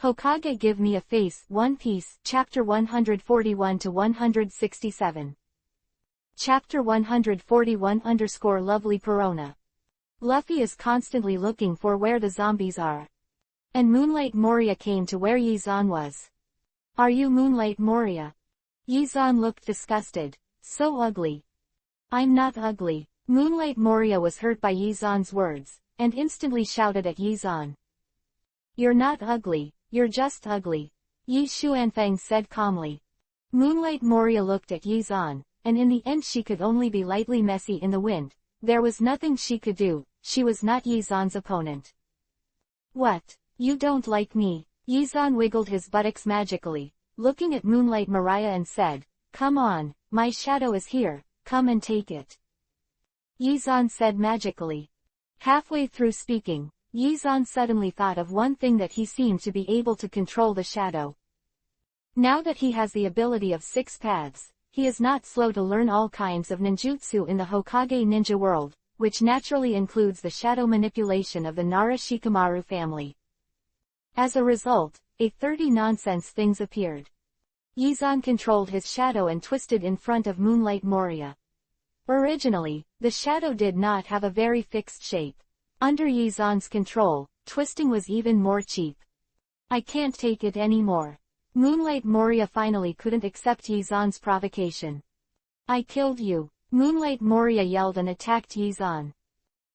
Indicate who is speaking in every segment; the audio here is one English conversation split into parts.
Speaker 1: Hokage give me a face. One Piece, Chapter 141-167. Chapter 141 _ Lovely Perona. Luffy is constantly looking for where the zombies are. And Moonlight Moria came to where Yizan was. Are you Moonlight Moria? Yizan looked disgusted. So ugly. I'm not ugly. Moonlight Moria was hurt by Yizan's words, and instantly shouted at Yizan. You're not ugly, you're just ugly. Yi Xuanfang said calmly. Moonlight Moria looked at Yizan, and in the end she could only be lightly messy in the wind. There was nothing she could do, she was not Yizan's opponent. What? You don't like me? Yizan wiggled his buttocks magically, looking at Moonlight Moria and said, come on, my shadow is here, come and take it. Yizan said magically. Halfway through speaking, Yizan suddenly thought of one thing, that he seemed to be able to control the shadow. Now that he has the ability of 6 paths, he is not slow to learn all kinds of ninjutsu in the Hokage ninja world, which naturally includes the shadow manipulation of the Nara Shikamaru family. As a result, a 30 nonsense things appeared. Yizan controlled his shadow and twisted in front of Moonlight Moria. Originally, the shadow did not have a very fixed shape. Under Yizan's control, twisting was even more cheap. I can't take it anymore. Moonlight Moria finally couldn't accept Yizan's provocation. I killed you. Moonlight Moria yelled and attacked Yizan.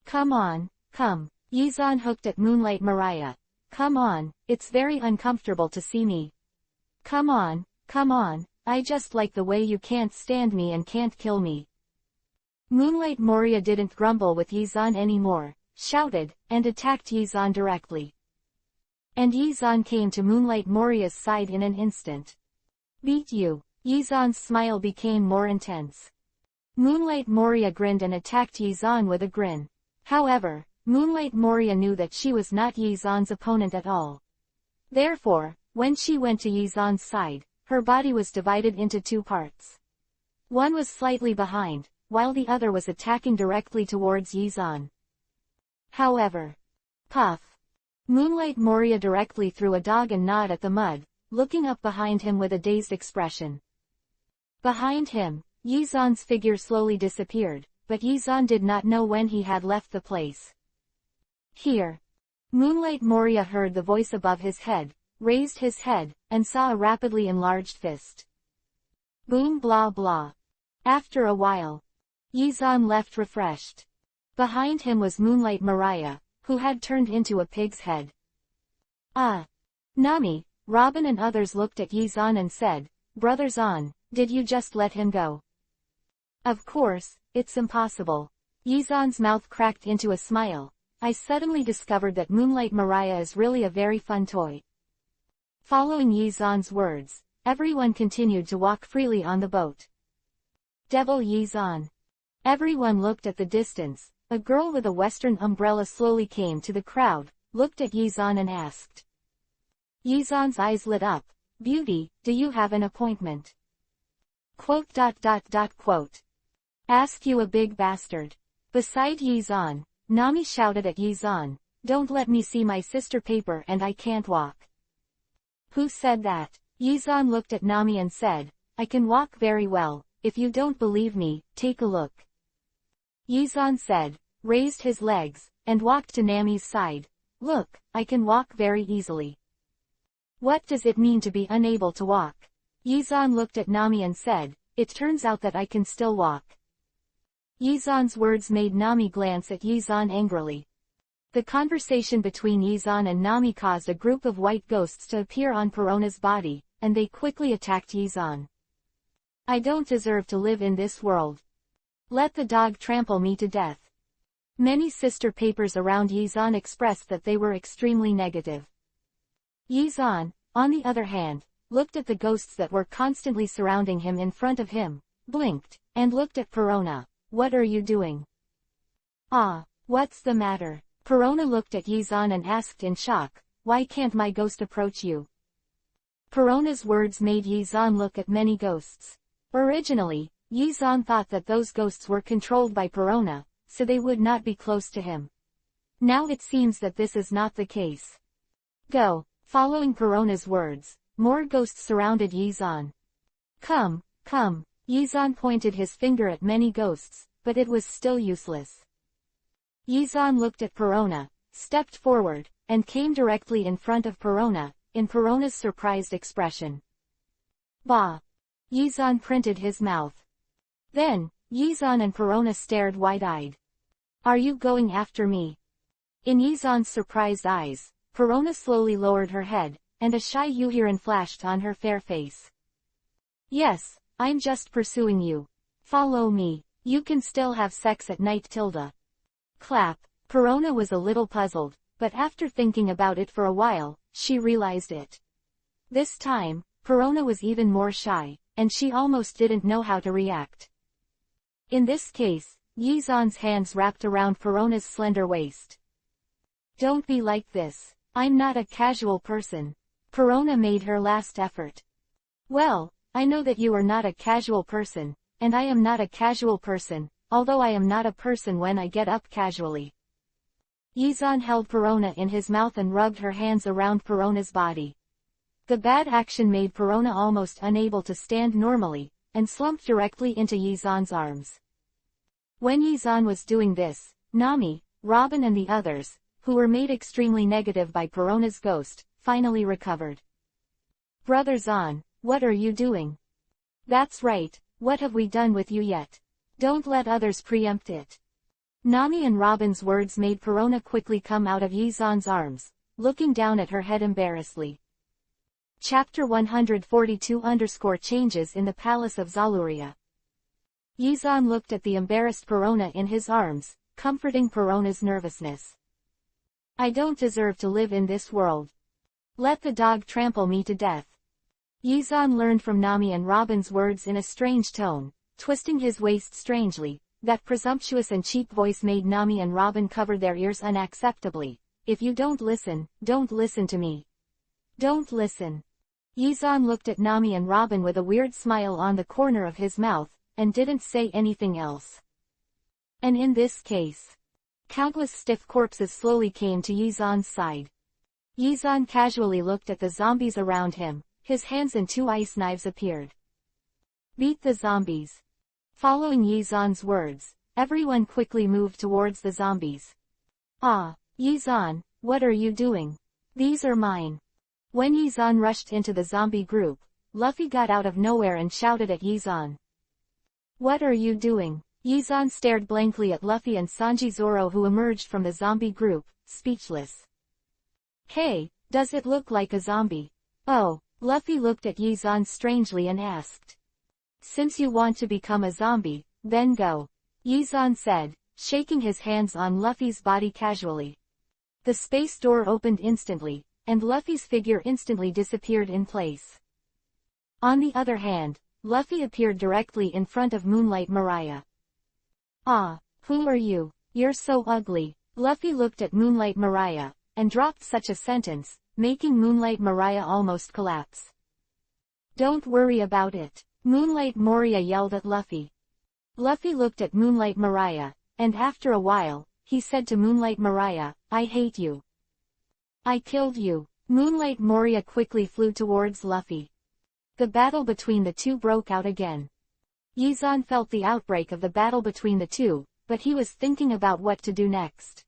Speaker 1: Come on, come. Yizan hooked at Moonlight Moria. Come on, it's very uncomfortable to see me. Come on, I just like the way you can't stand me and can't kill me. Moonlight Moria didn't grumble with Yizan anymore, shouted, and attacked Yizan directly. And Yizan came to Moonlight Moria's side in an instant. Beat you. Yizan's smile became more intense. Moonlight Moria grinned and attacked Yizan with a grin. However, Moonlight Moria knew that she was not Yizan's opponent at all. Therefore, when she went to Yizan's side, her body was divided into 2 parts. One was slightly behind, while the other was attacking directly towards Yizan. However, puff. Moonlight Moria directly threw a dog and gnawed at the mud, looking up behind him with a dazed expression. Behind him, Yizan's figure slowly disappeared, but Yizan did not know when he had left the place. Here. Moonlight Moria heard the voice above his head, raised his head, and saw a rapidly enlarged fist. Boom blah blah. After a while, Yizan left refreshed. Behind him was Moonlight Moria, who had turned into a pig's head. Nami, Robin and others looked at Yizan and said, Brother Zan, did you just let him go? Of course, it's impossible. Yizan's mouth cracked into a smile. I suddenly discovered that Moonlight Moria is really a very fun toy. Following Yizan's words, everyone continued to walk freely on the boat. Devil Yizan. Everyone looked at the distance. A girl with a western umbrella slowly came to the crowd, looked at Yizan and asked. Yizan's eyes lit up. Beauty, do you have an appointment? Quote. Ask you a big bastard. Beside Yizan, Nami shouted at Yizan, don't let me see my sister paper and I can't walk. Who said that? Yizan looked at Nami and said, I can walk very well, if you don't believe me, take a look. Yizan said, raised his legs, and walked to Nami's side. Look, I can walk very easily. What does it mean to be unable to walk? Yizan looked at Nami and said, it turns out that I can still walk. Yizan's words made Nami glance at Yizan angrily. The conversation between Yizan and Nami caused a group of white ghosts to appear on Perona's body, and they quickly attacked Yizan. I don't deserve to live in this world. Let the dog trample me to death. Many sister papers around Yizan expressed that they were extremely negative. Yizan, on the other hand, looked at the ghosts that were constantly surrounding him in front of him, blinked, and looked at Perona. What are you doing? What's the matter? Perona looked at Yizan and asked in shock, why can't my ghost approach you? Perona's words made Yizan look at many ghosts. Originally, Yizan thought that those ghosts were controlled by Perona, so they would not be close to him. Now it seems that this is not the case. Go. Following Perona's words, more ghosts surrounded Yizan. Come, come. Yizan pointed his finger at many ghosts, but it was still useless. Yizan looked at Perona, stepped forward, and came directly in front of Perona, in Perona's surprised expression. Bah! Yizan printed his mouth. Then, Yizan and Perona stared wide-eyed. Are you going after me? In Yizan's surprised eyes, Perona slowly lowered her head, and a shy Yuhiran flashed on her fair face. Yes, I'm just pursuing you. Follow me. You can still have sex at night, Tilda. Clap. Perona was a little puzzled, but after thinking about it for a while, she realized it. This time, Perona was even more shy, and she almost didn't know how to react. In this case, Yizan's hands wrapped around Perona's slender waist. Don't be like this. I'm not a casual person. Perona made her last effort. Well, I know that you are not a casual person, and I am not a casual person, although I am not a person when I get up casually. Yizan held Perona in his mouth and rubbed her hands around Perona's body. The bad action made Perona almost unable to stand normally, and slumped directly into Yizan's arms. When Yizan was doing this, Nami, Robin and the others, who were made extremely negative by Perona's ghost, finally recovered. Brother Zan, what are you doing? That's right, what have we done with you yet? Don't let others preempt it. Nami and Robin's words made Perona quickly come out of Yizan's arms, looking down at her head embarrassedly. Chapter 142-Changes in the Palace of Zaluria. Yizan looked at the embarrassed Perona in his arms, comforting Perona's nervousness. I don't deserve to live in this world. Let the dog trample me to death. Yizan learned from Nami and Robin's words in a strange tone, twisting his waist strangely. That presumptuous and cheap voice made Nami and Robin cover their ears unacceptably. If you don't listen to me. Don't listen. Yizan looked at Nami and Robin with a weird smile on the corner of his mouth, and didn't say anything else. And in this case, countless stiff corpses slowly came to Yizan's side. Yizan casually looked at the zombies around him, his hands and two ice knives appeared. Beat the zombies. Following Yizan's words, everyone quickly moved towards the zombies. Ah, Yizan, what are you doing? These are mine. When Yizan rushed into the zombie group, Luffy got out of nowhere and shouted at Yizan. What are you doing? Yizan stared blankly at Luffy and Sanji Zoro, who emerged from the zombie group, speechless. Hey, does it look like a zombie? Oh, Luffy looked at Yizan strangely and asked. Since you want to become a zombie, then go. Yizan said, shaking his hands on Luffy's body casually. The space door opened instantly, and Luffy's figure instantly disappeared in place. On the other hand, Luffy appeared directly in front of Moonlight Mariah. Ah, who are you? You're so ugly. Luffy looked at Moonlight Mariah, and dropped such a sentence, making Moonlight Mariah almost collapse. Don't worry about it. Moonlight Moria yelled at Luffy. Luffy looked at Moonlight Mariah, and after a while, he said to Moonlight Mariah, I hate you. I killed you. Moonlight Moria quickly flew towards Luffy. The battle between the two broke out again. Yizan felt the outbreak of the battle between the two, but he was thinking about what to do next.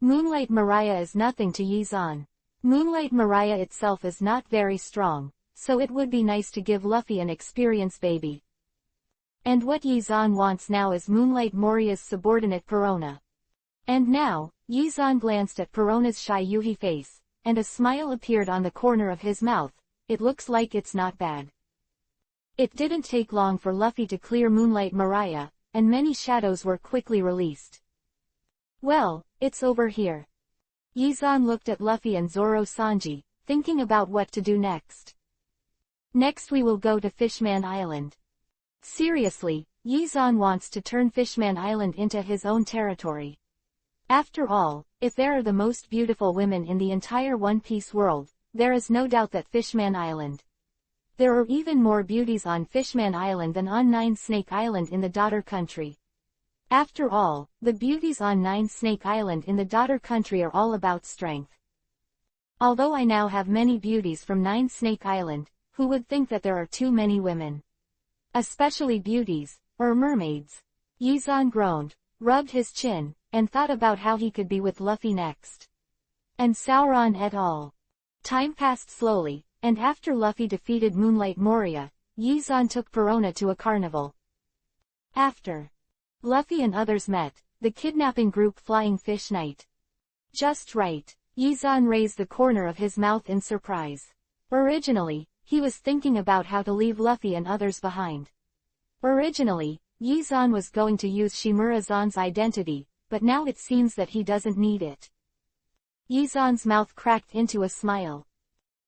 Speaker 1: Moonlight Mariah is nothing to Yizan. Moonlight Mariah itself is not very strong, so it would be nice to give Luffy an experienced baby. And what Yizan wants now is Moonlight Maria's subordinate Perona. And now, Yizan glanced at Perona's shy Yuhi face, and a smile appeared on the corner of his mouth. It looks like it's not bad. It didn't take long for Luffy to clear Moonlight Mariah, and many shadows were quickly released. Well, it's over here. Yizan looked at Luffy and Zoro Sanji, thinking about what to do next. Next we will go to Fishman Island. Seriously, Yizan wants to turn Fishman Island into his own territory. After all, if there are the most beautiful women in the entire One Piece world, there is no doubt that Fishman Island. There are even more beauties on Fishman Island than on Nine Snake Island in the daughter country. After all, the beauties on Nine Snake Island in the daughter country are all about strength. Although I now have many beauties from Nine Snake Island, who would think that there are too many women? Especially beauties, or mermaids. Yizan groaned, rubbed his chin, and thought about how he could be with Luffy next. And Sauron et al. Time passed slowly, and after Luffy defeated Moonlight Moria, Yizan took Perona to a carnival. After Luffy and others met, the kidnapping group Flying Fish Night. Just right. Yizan raised the corner of his mouth in surprise. Originally, he was thinking about how to leave Luffy and others behind. Originally, Yizan was going to use Shimura-zan's identity, but now it seems that he doesn't need it. Yizan's mouth cracked into a smile.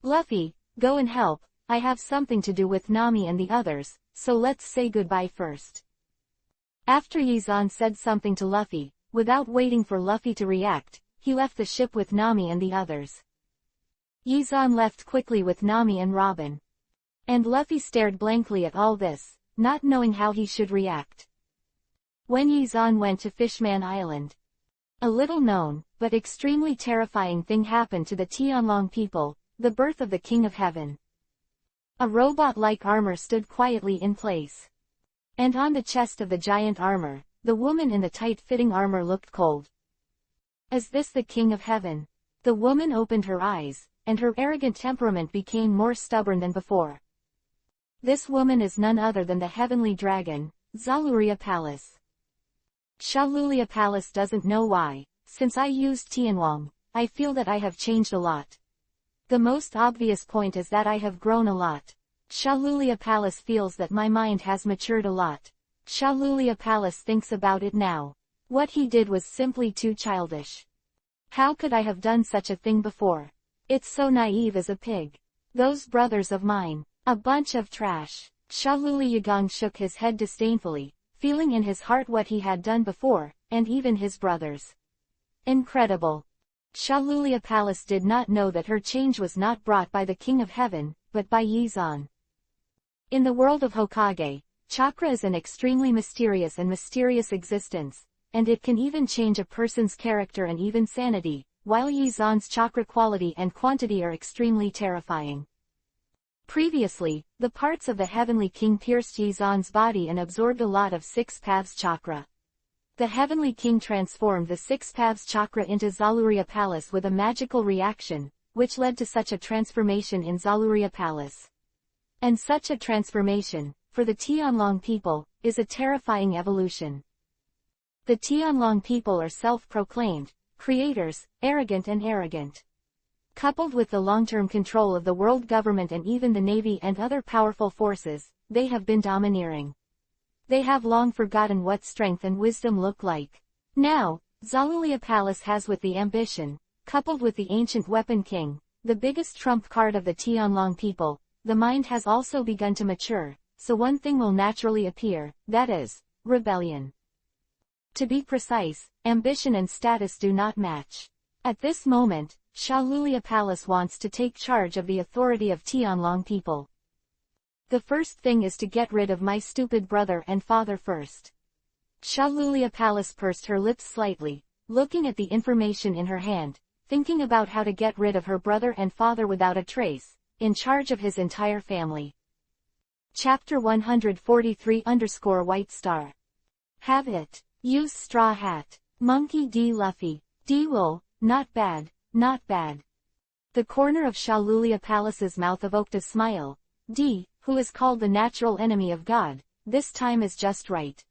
Speaker 1: Luffy, go and help, I have something to do with Nami and the others, so let's say goodbye first. After Yizan said something to Luffy, without waiting for Luffy to react, he left the ship with Nami and the others. Yizan left quickly with Nami and Robin. And Luffy stared blankly at all this, not knowing how he should react. When Yizan went to Fishman Island, a little known, but extremely terrifying thing happened to the Tianlong people, the birth of the King of Heaven. A robot-like armor stood quietly in place. And on the chest of the giant armor, the woman in the tight-fitting armor looked cold. Is this the King of Heaven? The woman opened her eyes, and her arrogant temperament became more stubborn than before. This woman is none other than the heavenly dragon, Zaluria Palace. Shalulia Palace doesn't know why. Since I used Tianwang, I feel that I have changed a lot. The most obvious point is that I have grown a lot. Shalulia Palace feels that my mind has matured a lot. Shalulia Palace thinks about it now. What he did was simply too childish. How could I have done such a thing before? It's so naive as a pig. Those brothers of mine, a bunch of trash. Shalulia Yagang shook his head disdainfully, feeling in his heart what he had done before, and even his brothers. Incredible. Shalulia Palace did not know that her change was not brought by the King of Heaven, but by Yizan. In the world of Hokage, chakra is an extremely mysterious existence, and it can even change a person's character and even sanity, while Yizan's chakra quality and quantity are extremely terrifying. Previously, the parts of the Heavenly King pierced Yizan's body and absorbed a lot of Six Paths chakra. The Heavenly King transformed the Six Paths chakra into Zaluria Palace with a magical reaction, which led to such a transformation in Zaluria Palace. And such a transformation, for the Tianlong people, is a terrifying evolution. The Tianlong people are self-proclaimed creators, arrogant. Coupled with the long-term control of the world government and even the navy and other powerful forces, they have been domineering. They have long forgotten what strength and wisdom look like. Now, Zalulia Palace has with the ambition, coupled with the ancient weapon king, the biggest trump card of the Tianlong people, the mind has also begun to mature, so one thing will naturally appear, that is, rebellion. To be precise, ambition and status do not match. At this moment, Shalulia Palace wants to take charge of the authority of Tianlong people. The first thing is to get rid of my stupid brother and father first. Shalulia Palace pursed her lips slightly, looking at the information in her hand, thinking about how to get rid of her brother and father without a trace, in charge of his entire family. Chapter 143_White Star. Have it. Use straw hat. Monkey D. Luffy. D. Wool, not bad, not bad. The corner of Shalulia Palace's mouth evoked a smile. D, who is called the natural enemy of God, this time is just right.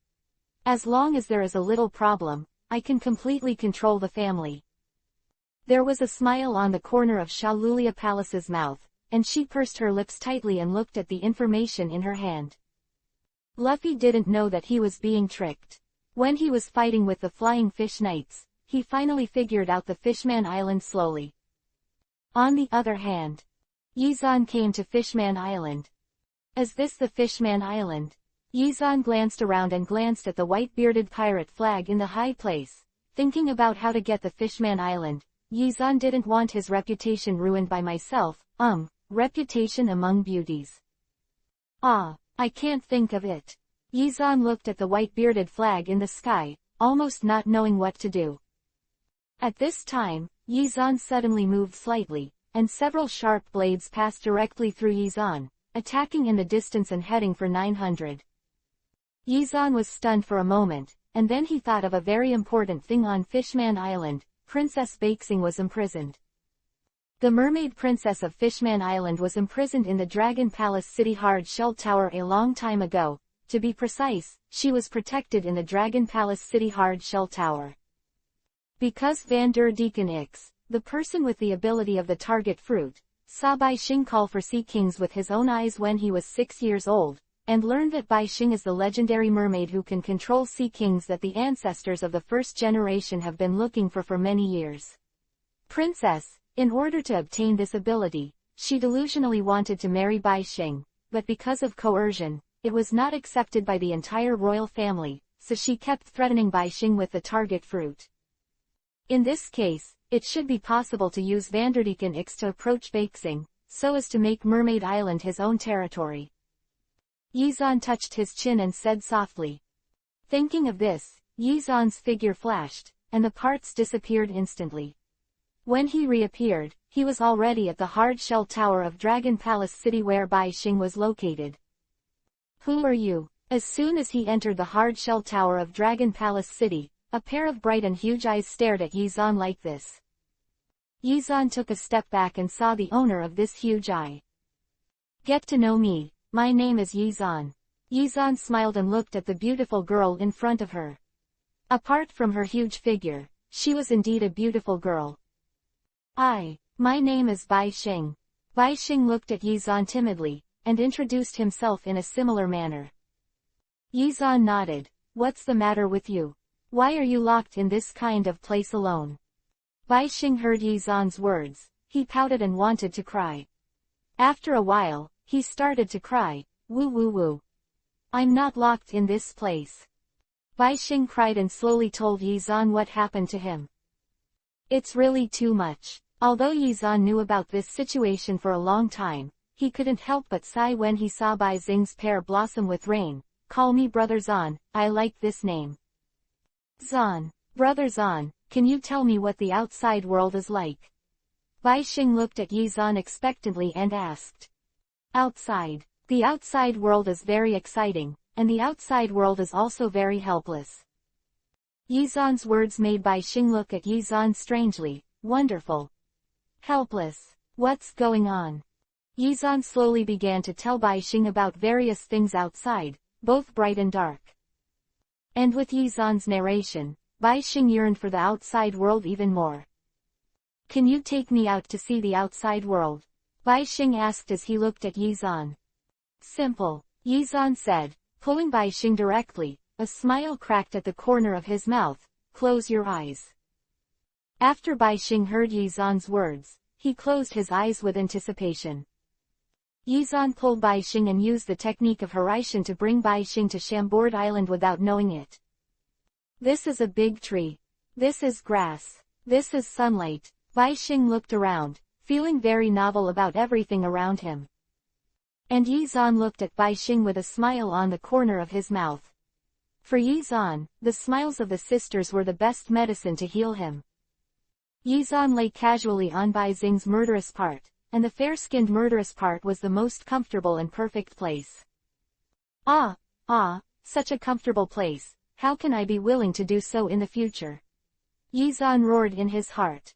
Speaker 1: As long as there is a little problem, I can completely control the family. There was a smile on the corner of Shalulia Palace's mouth, and she pursed her lips tightly and looked at the information in her hand. Luffy didn't know that he was being tricked. When he was fighting with the Flying Fish Knights, he finally figured out the Fishman Island slowly. On the other hand, Yizan came to Fishman Island. Is this the Fishman Island? Yizan glanced around and glanced at the white-bearded pirate flag in the high place, thinking about how to get the Fishman Island. Yizan didn't want his reputation ruined by myself, reputation among beauties. I can't think of it. Yizan looked at the white-bearded flag in the sky, almost not knowing what to do. At this time, Yizan suddenly moved slightly, and several sharp blades passed directly through Yizan, attacking in the distance and heading for 900. Yizan was stunned for a moment, and then he thought of a very important thing. On Fishman Island, Princess Baxing was imprisoned. The mermaid princess of Fishman Island was imprisoned in the Dragon Palace City Hard Shell Tower a long time ago. To be precise, she was protected in the Dragon Palace City Hard Shell Tower. Because Van der Deacon X, the person with the ability of the target fruit, saw Bai Xing call for sea kings with his own eyes when he was 6 years old, and learned that Bai Xing is the legendary mermaid who can control sea kings that the ancestors of the first generation have been looking for many years. Princess, in order to obtain this ability, she delusionally wanted to marry Bai Xing, but because of coercion, it was not accepted by the entire royal family, so she kept threatening Bai Xing with the target fruit. In this case, it should be possible to use Vanderdeacon X to approach Baxing, so as to make Mermaid Island his own territory. Yizan touched his chin and said softly. Thinking of this, Yizan's figure flashed, and the parts disappeared instantly. When he reappeared, he was already at the hard shell tower of Dragon Palace City where Bai Xing was located. Who are you? As soon as he entered the hard shell tower of Dragon Palace City, a pair of bright and huge eyes stared at Yizan like this. Yizan took a step back and saw the owner of this huge eye. Get to know me, my name is Yizan. Yizan smiled and looked at the beautiful girl in front of her. Apart from her huge figure, she was indeed a beautiful girl. My name is Bai Xing. Bai Xing looked at Yizan timidly, and introduced himself in a similar manner. Yizan nodded. What's the matter with you? Why are you locked in this kind of place alone? Bai Xing heard Yizan's words. He pouted and wanted to cry. After a while, he started to cry. Woo woo woo. I'm not locked in this place. Bai Xing cried and slowly told Yizan what happened to him. It's really too much. Although Yizan knew about this situation for a long time, he couldn't help but sigh when he saw Bai Xing's pear blossom with rain. Call me Brother Zan, I like this name. Zan. Brother Zan, can you tell me what the outside world is like? Bai Xing looked at Yizan expectantly and asked. Outside. The outside world is very exciting, and the outside world is also very helpless. Yizan's words made Bai Xing look at Yizan strangely. Wonderful. Helpless. What's going on? Yizan slowly began to tell Bai Xing about various things outside, both bright and dark. And with Yizan's narration, Bai Xing yearned for the outside world even more. Can you take me out to see the outside world? Bai Xing asked as he looked at Yizan. Simple, Yizan said, pulling Bai Xing directly. A smile cracked at the corner of his mouth. Close your eyes. After Bai Xing heard Yizan's words, he closed his eyes with anticipation. Yizan pulled Bai Xing and used the technique of Horaitian to bring Bai Xing to Chambord Island without knowing it. This is a big tree. This is grass. This is sunlight. Bai Xing looked around, feeling very novel about everything around him. And Yizan looked at Bai Xing with a smile on the corner of his mouth. For Yizan, the smiles of the sisters were the best medicine to heal him. Yizan lay casually on Bai Xing's murderous part, and the fair-skinned murderous part was the most comfortable and perfect place. Such a comfortable place, how can I be willing to do so in the future? Yizan roared in his heart.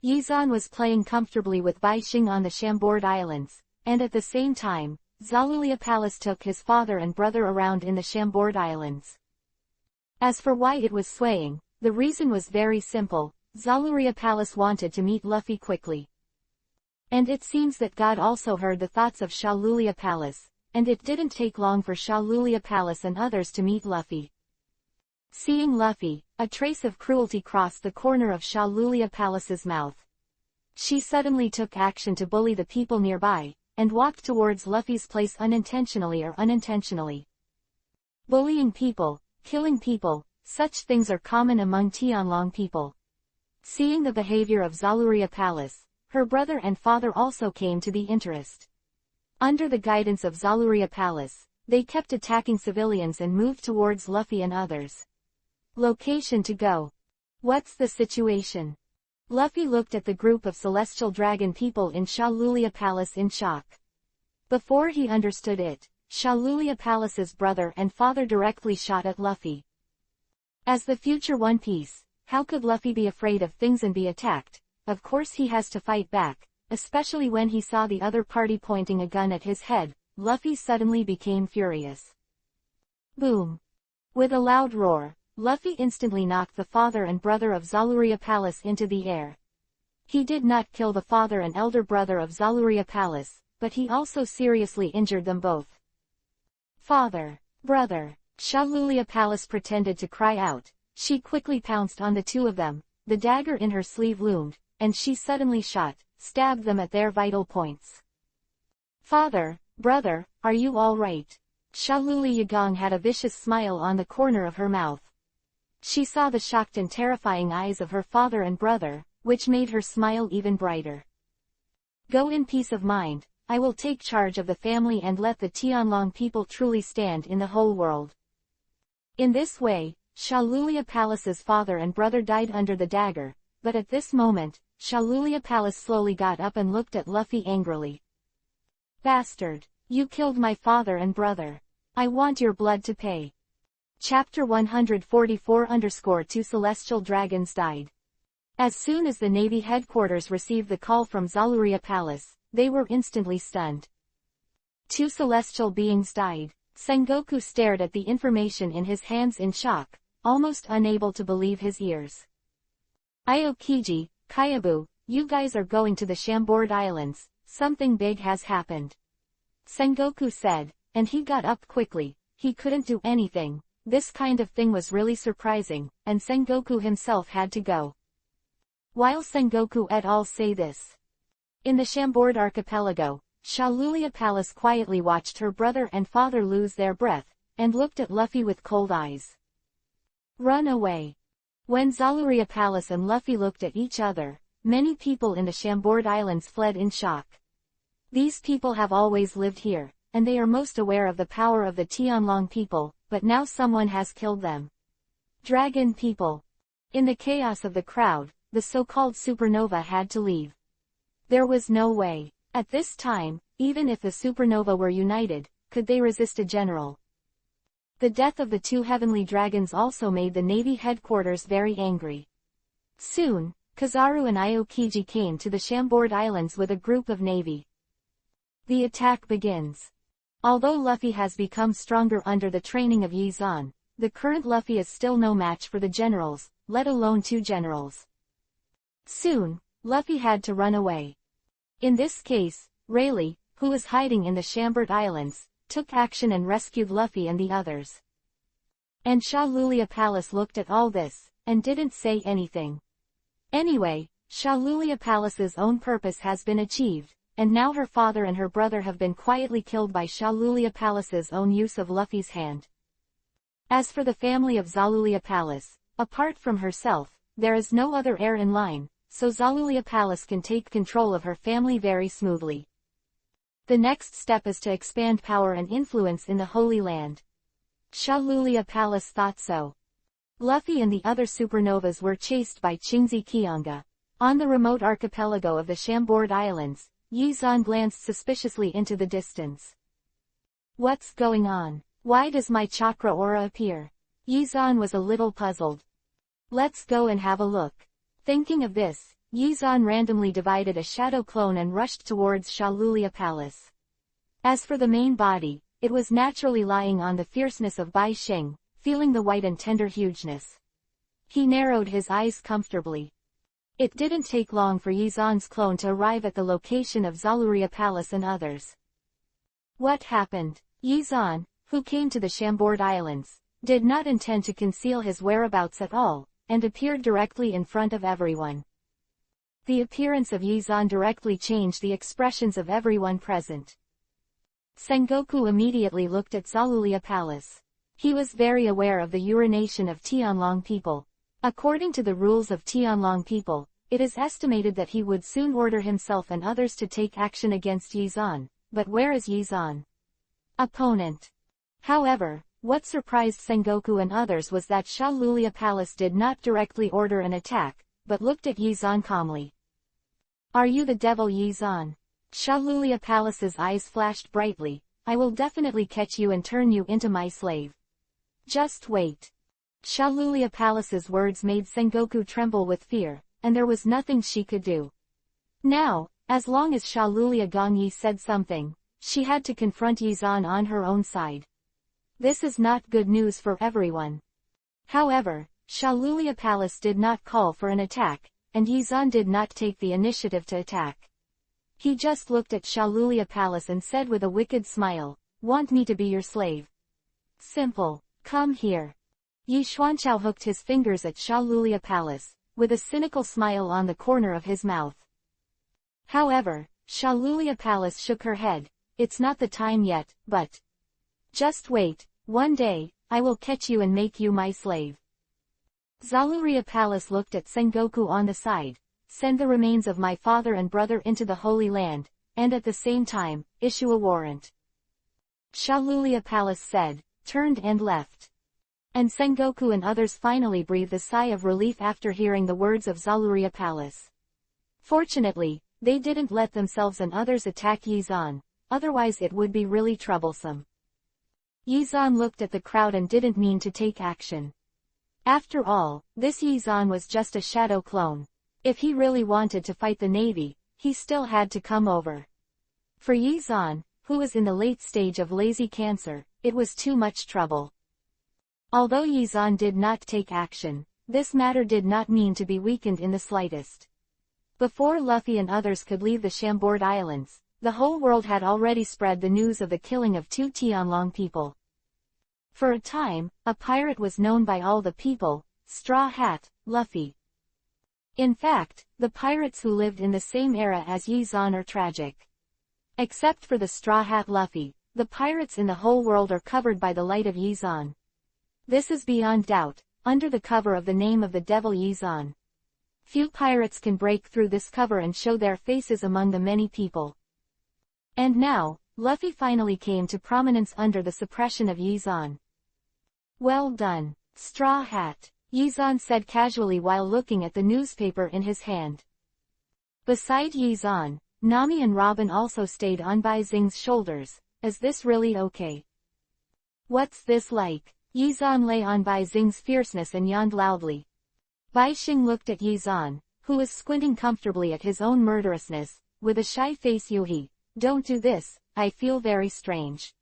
Speaker 1: Yizan was playing comfortably with Bai Xing on the Chambord Islands, and at the same time, Zalulia Palace took his father and brother around in the Chambord Islands. As for why it was swaying, the reason was very simple. Zaluria Palace wanted to meet Luffy quickly. And it seems that God also heard the thoughts of Shalulia Palace, and it didn't take long for Shalulia Palace and others to meet Luffy. Seeing Luffy, a trace of cruelty crossed the corner of Shalulia Palace's mouth. She suddenly took action to bully the people nearby, and walked towards Luffy's place unintentionally or unintentionally. Bullying people, killing people, such things are common among Tianlong people. Seeing the behavior of Zaluria Palace, her brother and father also came to the interest. Under the guidance of Zaluria Palace, they kept attacking civilians and moved towards Luffy and others. Location to go. What's the situation? Luffy looked at the group of celestial dragon people in Shalulia Palace in shock. Before he understood it, Shalulia Palace's brother and father directly shot at Luffy. As the future One Piece, how could Luffy be afraid of things and be attacked? Of course he has to fight back, especially when he saw the other party pointing a gun at his head. Luffy suddenly became furious. Boom! With a loud roar, Luffy instantly knocked the father and brother of Zaluria Palace into the air. He did not kill the father and elder brother of Zaluria Palace, but he also seriously injured them both. Father! Brother! Shalulia Palace pretended to cry out. She quickly pounced on the two of them, the dagger in her sleeve loomed, and she suddenly stabbed them at their vital points. Father! Brother, are you all right? Shalulia Yagong had a vicious smile on the corner of her mouth. She saw the shocked and terrifying eyes of her father and brother, which made her smile even brighter. Go in peace of mind, I will take charge of the family and let the Tianlong people truly stand in the whole world. In this way, Shalulia Palace's father and brother died under the dagger, but at this moment, Shalulia Palace slowly got up and looked at Luffy angrily. Bastard! You killed my father and brother. I want your blood to pay. Chapter 144-2 Celestial Dragons died. As soon as the Navy headquarters received the call from Zaluria Palace, they were instantly stunned. 2 celestial beings died. Sengoku stared at the information in his hands in shock, almost unable to believe his ears. Aokiji, Kaiabu, you guys are going to the Chambord Islands, something big has happened. Sengoku said, and he got up quickly. He couldn't do anything. This kind of thing was really surprising, and Sengoku himself had to go. While Sengoku et al. Say this. In the Chambord archipelago, Shalulia Palace quietly watched her brother and father lose their breath, and looked at Luffy with cold eyes. Run away. When Zaluria Palace and Luffy looked at each other, many people in the Chambord Islands fled in shock. These people have always lived here, and they are most aware of the power of the Tianlong people, but now someone has killed them. Dragon people. In the chaos of the crowd, the so-called supernova had to leave. There was no way, at this time, even if the supernova were united, could they resist a general. The death of the 2 heavenly dragons also made the Navy headquarters very angry. Soon, Kizaru and Aokiji came to the Chambord Islands with a group of Navy. The attack begins. Although Luffy has become stronger under the training of Yizan, the current Luffy is still no match for the generals, let alone 2 generals. Soon, Luffy had to run away. In this case, Rayleigh, who was hiding in the Chambord Islands, took action and rescued Luffy and the others. And Shalulia Palace looked at all this, and didn't say anything. Anyway, Shalulia Palace's own purpose has been achieved, and now her father and her brother have been quietly killed by Shalulia Palace's own use of Luffy's hand. As for the family of Zalulia Palace, apart from herself, there is no other heir in line, so Zalulia Palace can take control of her family very smoothly. The next step is to expand power and influence in the Holy Land. Shalulia Palace thought so. Luffy and the other supernovas were chased by Qingzi Qianga. On the remote archipelago of the Chambord Islands, Yizan glanced suspiciously into the distance. What's going on? Why does my chakra aura appear? Yizan was a little puzzled. Let's go and have a look. Thinking of this, Yizan randomly divided a shadow clone and rushed towards Shalulia Palace. As for the main body, it was naturally lying on the fierceness of Bai Sheng, feeling the white and tender hugeness. He narrowed his eyes comfortably. It didn't take long for Yizan's clone to arrive at the location of Zaluria Palace and others. What happened? Yizan, who came to the Chambord Islands, did not intend to conceal his whereabouts at all, and appeared directly in front of everyone. The appearance of Yizan directly changed the expressions of everyone present. Sengoku immediately looked at Zalulia Palace. He was very aware of the urination of Tianlong people. According to the rules of Tianlong people, it is estimated that he would soon order himself and others to take action against Yizan, but where is Yizan? Opponent. However, what surprised Sengoku and others was that Shalulia Palace did not directly order an attack, but looked at Yizan calmly. Are you the devil, Yizan? Shalulia Palace's eyes flashed brightly. I will definitely catch you and turn you into my slave. Just wait. Shalulia Palace's words made Sengoku tremble with fear, and there was nothing she could do. Now, as long as Shalulia Gongyi said something, she had to confront Yizan on her own side. This is not good news for everyone. However, Shalulia Palace did not call for an attack, and Yizan did not take the initiative to attack. He just looked at Shalulia Palace and said with a wicked smile, "Want me to be your slave? Simple, come here." Yi Xuanchao hooked his fingers at Shalulia Palace, with a cynical smile on the corner of his mouth. However, Shalulia Palace shook her head. It's not the time yet, but just wait, one day, I will catch you and make you my slave. Zaluria Palace looked at Sengoku on the side. Send the remains of my father and brother into the Holy Land, and at the same time, issue a warrant. Shalulia Palace said, turned and left. And Sengoku and others finally breathed a sigh of relief after hearing the words of Zaluria Palace. Fortunately, they didn't let themselves and others attack Yizan, otherwise it would be really troublesome. Yizan looked at the crowd and didn't mean to take action. After all, this Yizan was just a shadow clone. If he really wanted to fight the Navy, he still had to come over. For Yizan, who was in the late stage of lazy cancer, it was too much trouble. Although Yizan did not take action, this matter did not mean to be weakened in the slightest. Before Luffy and others could leave the Chambord Islands, the whole world had already spread the news of the killing of 2 Tianlong people. For a time, a pirate was known by all the people, Straw Hat, Luffy. In fact, the pirates who lived in the same era as Yizan are tragic. Except for the Straw Hat Luffy, the pirates in the whole world are covered by the light of Yizan. This is beyond doubt, under the cover of the name of the devil Yizan. Few pirates can break through this cover and show their faces among the many people. And now, Luffy finally came to prominence under the suppression of Yizan. Well done, Straw Hat, Yizan said casually while looking at the newspaper in his hand. Beside Yizan, Nami and Robin also stayed on Bai Xing's shoulders. Is this really okay? What's this like? Yizan lay on Bai Xing's fierceness and yawned loudly. Bai Xing looked at Yizan, who was squinting comfortably at his own murderousness, with a shy face. Yuhi, don't do this, I feel very strange.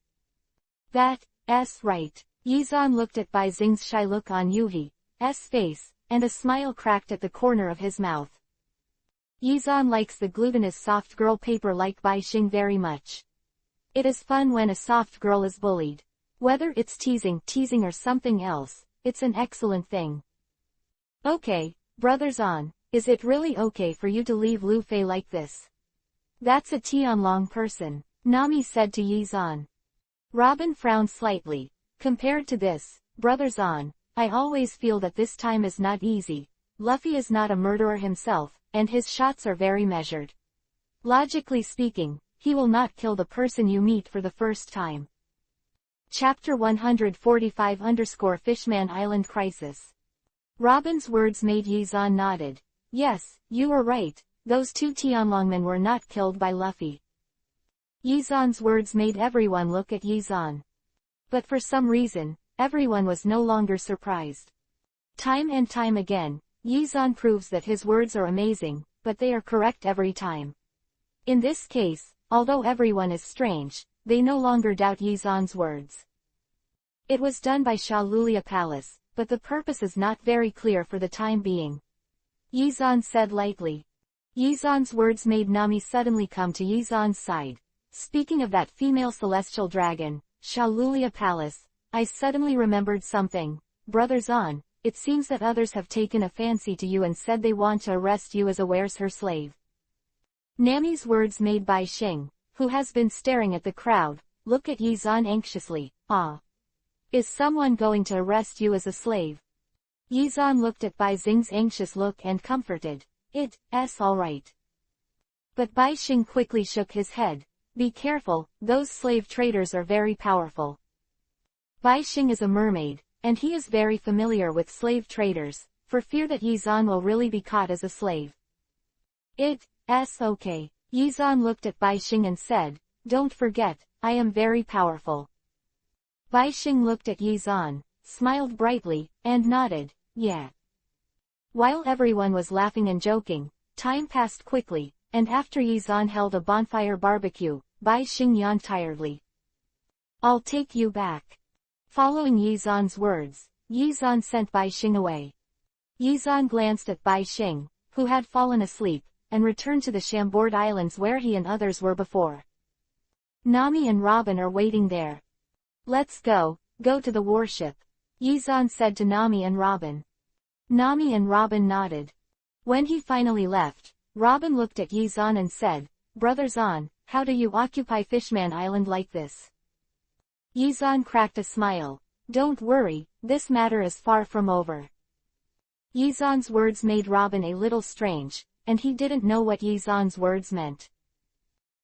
Speaker 1: That's right. Yizan looked at Bai Xing's shy look on Yuhi's face, and a smile cracked at the corner of his mouth. Yizan likes the glutinous soft girl paper like Bai Xing very much. It is fun when a soft girl is bullied. Whether it's teasing or something else, it's an excellent thing. Okay, Brother Zan, is it really okay for you to leave Lu Fei like this? That's a Tianlong person, Nami said to Yizan. Robin frowned slightly. Compared to this, Brother Zan, I always feel that this time is not easy. Luffy is not a murderer himself, and his shots are very measured. Logically speaking, he will not kill the person you meet for the first time. Chapter 145-Fishman Island Crisis. Robin's words made Yizan nodded. Yes, you were right, those 2 Tianlongmen were not killed by Luffy. Yizan's words made everyone look at Yizan. But for some reason, everyone was no longer surprised. Time and time again, Yizan proves that his words are amazing, but they are correct every time. In this case, although everyone is strange, they no longer doubt Yizan's words. It was done by Shalulia Palace, but the purpose is not very clear for the time being. Yizan said lightly. Yizan's words made Nami suddenly come to Yizan's side. Speaking of that female celestial dragon, Shalulia Palace, I suddenly remembered something. Brother Zan, it seems that others have taken a fancy to you and said they want to arrest you as a wears her slave. Nami's words made Bai Xing, who has been staring at the crowd, look at Yizan anxiously. Ah. Is someone going to arrest you as a slave? Yizan looked at Bai Xing's anxious look and comforted. It's all right. But Bai Xing quickly shook his head. Be careful, those slave traders are very powerful. Bai Xing is a mermaid, and he is very familiar with slave traders, for fear that Yizan will really be caught as a slave. It's okay. Yizan looked at Bai Xing and said, "Don't forget, I am very powerful." Bai Xing looked at Yizan, smiled brightly, and nodded, "Yeah." While everyone was laughing and joking, time passed quickly, and after Yizan held a bonfire barbecue, Bai Xing yawned tiredly. "I'll take you back." Following Yizan's words, Yizan sent Bai Xing away. Yizan glanced at Bai Xing, who had fallen asleep, and returned to the Chambord Islands where he and others were before. Nami and Robin are waiting there. "Let's go to the warship," Yizan said to Nami and Robin. Nami and Robin nodded. When he finally left, Robin looked at Yizan and said, "Brother Zan, how do you occupy Fishman Island like this?" Yizan cracked a smile. "Don't worry, this matter is far from over." Yizan's words made Robin a little strange, and he didn't know what Yizan's words meant.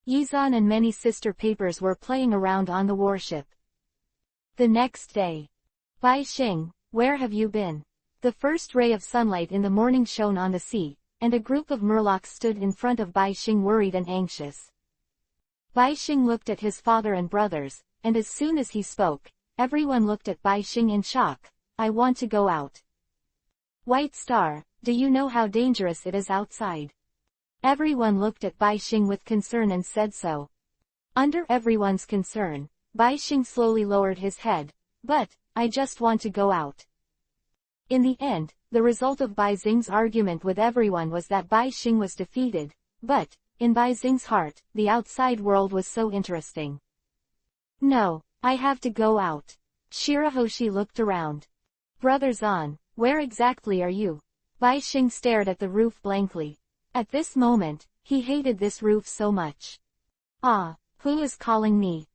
Speaker 1: Yizan and many sister papers were playing around on the warship. The next day. "Bai Xing, where have you been?" The first ray of sunlight in the morning shone on the sea, and a group of murlocs stood in front of Bai Xing worried and anxious. Bai Xing looked at his father and brothers, and as soon as he spoke, everyone looked at Bai Xing in shock. "I want to go out." "White Star, do you know how dangerous it is outside?" Everyone looked at Bai Xing with concern and said so. Under everyone's concern, Bai Xing slowly lowered his head. "But, I just want to go out." In the end, the result of Bai Xing's argument with everyone was that Bai Xing was defeated, but, in Bai Xing's heart, the outside world was so interesting. "No, I have to go out." Shirahoshi looked around. "Brother Zan, where exactly are you?" Bai Xing stared at the roof blankly. At this moment, he hated this roof so much. "Ah, who is calling me?"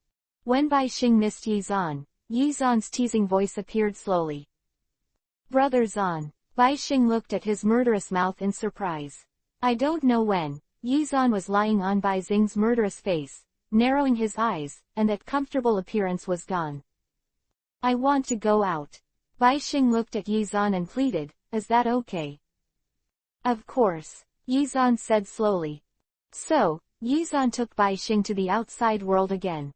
Speaker 1: When Bai Xing missed Yizan, Yizan's teasing voice appeared slowly. "Brother Zan." Bai Xing looked at his murderous mouth in surprise. I don't know when, Yizan was lying on Bai Xing's murderous face, narrowing his eyes, and that comfortable appearance was gone. "I want to go out." Bai Xing looked at Yizan and pleaded, "Is that okay?" "Of course," Yizan said slowly. So, Yizan took Bai Xing to the outside world again.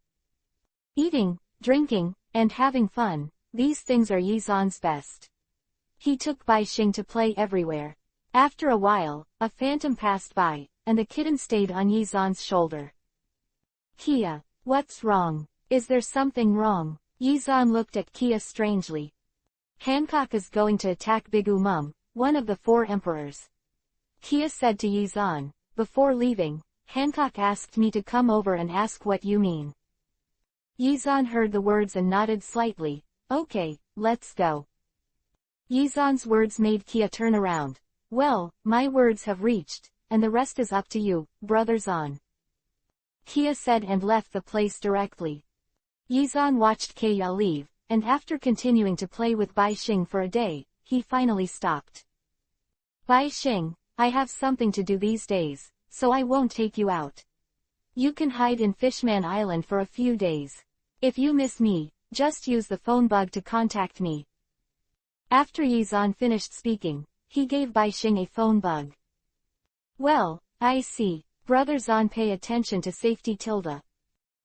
Speaker 1: Eating, drinking, and having fun, these things are Yizan's best. He took Bai Xing to play everywhere. After a while, a phantom passed by, and the kitten stayed on Yizan's shoulder. "Kia, what's wrong? Is there something wrong?" Yizan looked at Kia strangely. "Hancock is going to attack Big Umum, one of the 4 emperors." Kia said to Yizan, "Before leaving, Hancock asked me to come over and ask what you mean." Yizan heard the words and nodded slightly. "Okay, let's go." Yizan's words made Kia turn around. "Well, my words have reached, and the rest is up to you, Brother Zan." Kia said and left the place directly. Yizan watched Kia leave, and after continuing to play with Bai Xing for a day, he finally stopped. "Bai Xing, I have something to do these days, so I won't take you out. You can hide in Fishman Island for a few days. If you miss me, just use the phone bug to contact me." After Yizan finished speaking, he gave Bai Xing a phone bug. "Well, I see, Brother Zan, pay attention to safety tilde."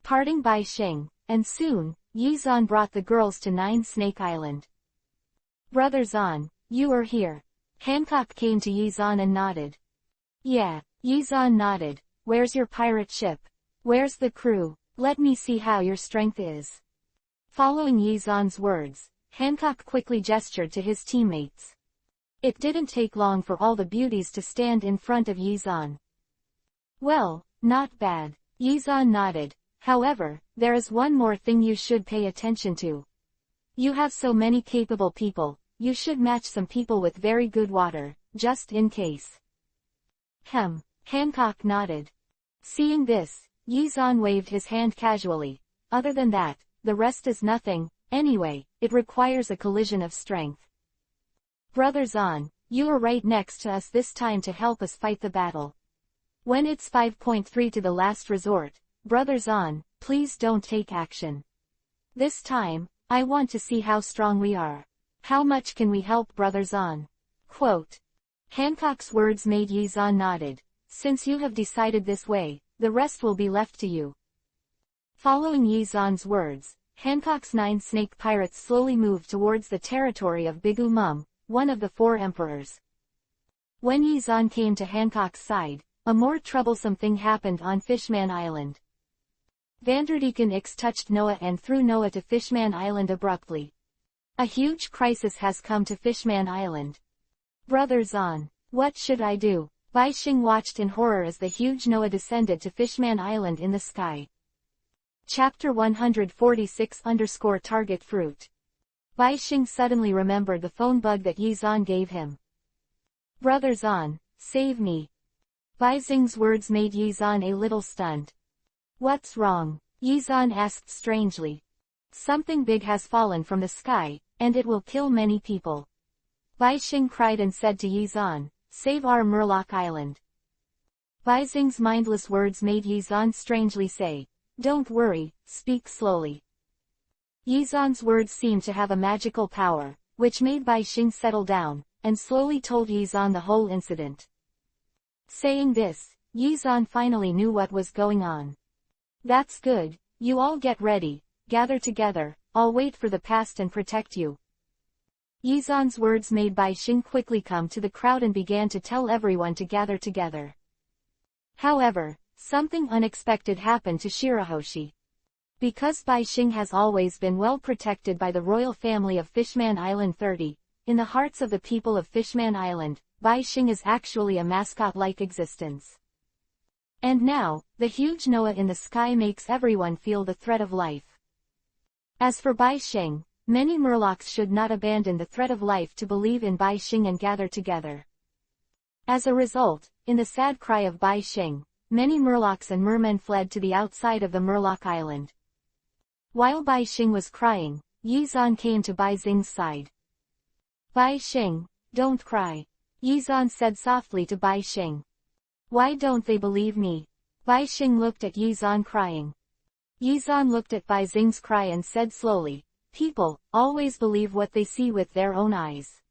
Speaker 1: Parting Bai Xing, and soon, Yizan brought the girls to 9 Snake Island. "Brother Zan, you are here." Hancock came to Yizan and nodded. "Yeah." Yizan nodded. "Where's your pirate ship? Where's the crew? Let me see how your strength is." Following Yizan's words, Hancock quickly gestured to his teammates. It didn't take long for all the beauties to stand in front of Yizan. "Well, not bad." Yizan nodded. "However, there is one more thing you should pay attention to. You have so many capable people, you should match some people with very good water, just in case." Hancock nodded. Seeing this, Yizan waved his hand casually. "Other than that, the rest is nothing. Anyway, it requires a collision of strength. Brother Zan, you are right next to us this time to help us fight the battle. When it's 5.3 to the last resort, Brother Zan, please don't take action. This time, I want to see how strong we are. How much can we help Brother Zan?" Quote. Hancock's words made Yizan nodded. Since you have decided this way, the rest will be left to you. Following Yizan's words, Hancock's 9 snake pirates slowly moved towards the territory of Bigu Mum, one of the 4 emperors. When Yizan came to Hancock's side, a more troublesome thing happened on Fishman Island. Vanderdecken X touched Noah and threw Noah to Fishman Island abruptly. A huge crisis has come to Fishman Island. Brother Zahn, what should I do? Bai Xing watched in horror as the huge Noah descended to Fishman Island in the sky. Chapter 146_Target Fruit. Bai Xing suddenly remembered the phone bug that Yizan gave him. Brother Zahn, save me. Bai Xing's words made Yizan a little stunned. What's wrong? Yizan asked strangely. Something big has fallen from the sky, and it will kill many people. Bai Xing cried and said to Yizan, save our Murloc Island. Bai Xing's mindless words made Yizan strangely say, don't worry, speak slowly. Yizan's words seemed to have a magical power, which made Bai Xing settle down, and slowly told Yizan the whole incident. Saying this, Yizan finally knew what was going on. That's good, you all get ready, gather together, I'll wait for the past and protect you. Yizan's words made Bai Xing quickly come to the crowd and began to tell everyone to gather together. However, something unexpected happened to Shirahoshi. Because Bai Xing has always been well protected by the royal family of Fishman Island 30, in the hearts of the people of Fishman Island, Bai Xing is actually a mascot-like existence. And now, the huge Noah in the sky makes everyone feel the threat of life. As for Bai Xing, many Murlocs should not abandon the threat of life to believe in Bai Xing and gather together. As a result, in the sad cry of Bai Xing, many Murlocs and mermen fled to the outside of the Murloc Island. While Bai Xing was crying, Yizan came to Bai Xing's side. Bai Xing, don't cry. Yizan said softly to Bai Xing. Why don't they believe me? Bai Xing looked at Yizan crying. Yizan looked at Bai Xing's cry and said slowly, people always believe what they see with their own eyes.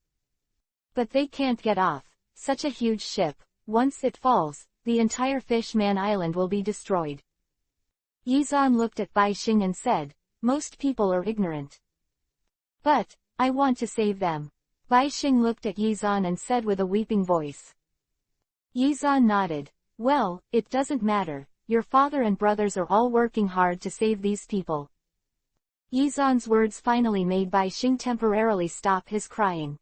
Speaker 1: But they can't get off such a huge ship. Once it falls, the entire Fishman Island will be destroyed. Yizan looked at Bai Xing and said, most people are ignorant. But I want to save them. Bai Xing looked at Yizan and said with a weeping voice. Yizan nodded. Well, it doesn't matter, your father and brothers are all working hard to save these people. Yizan's words finally made Bai Xing temporarily stop his crying.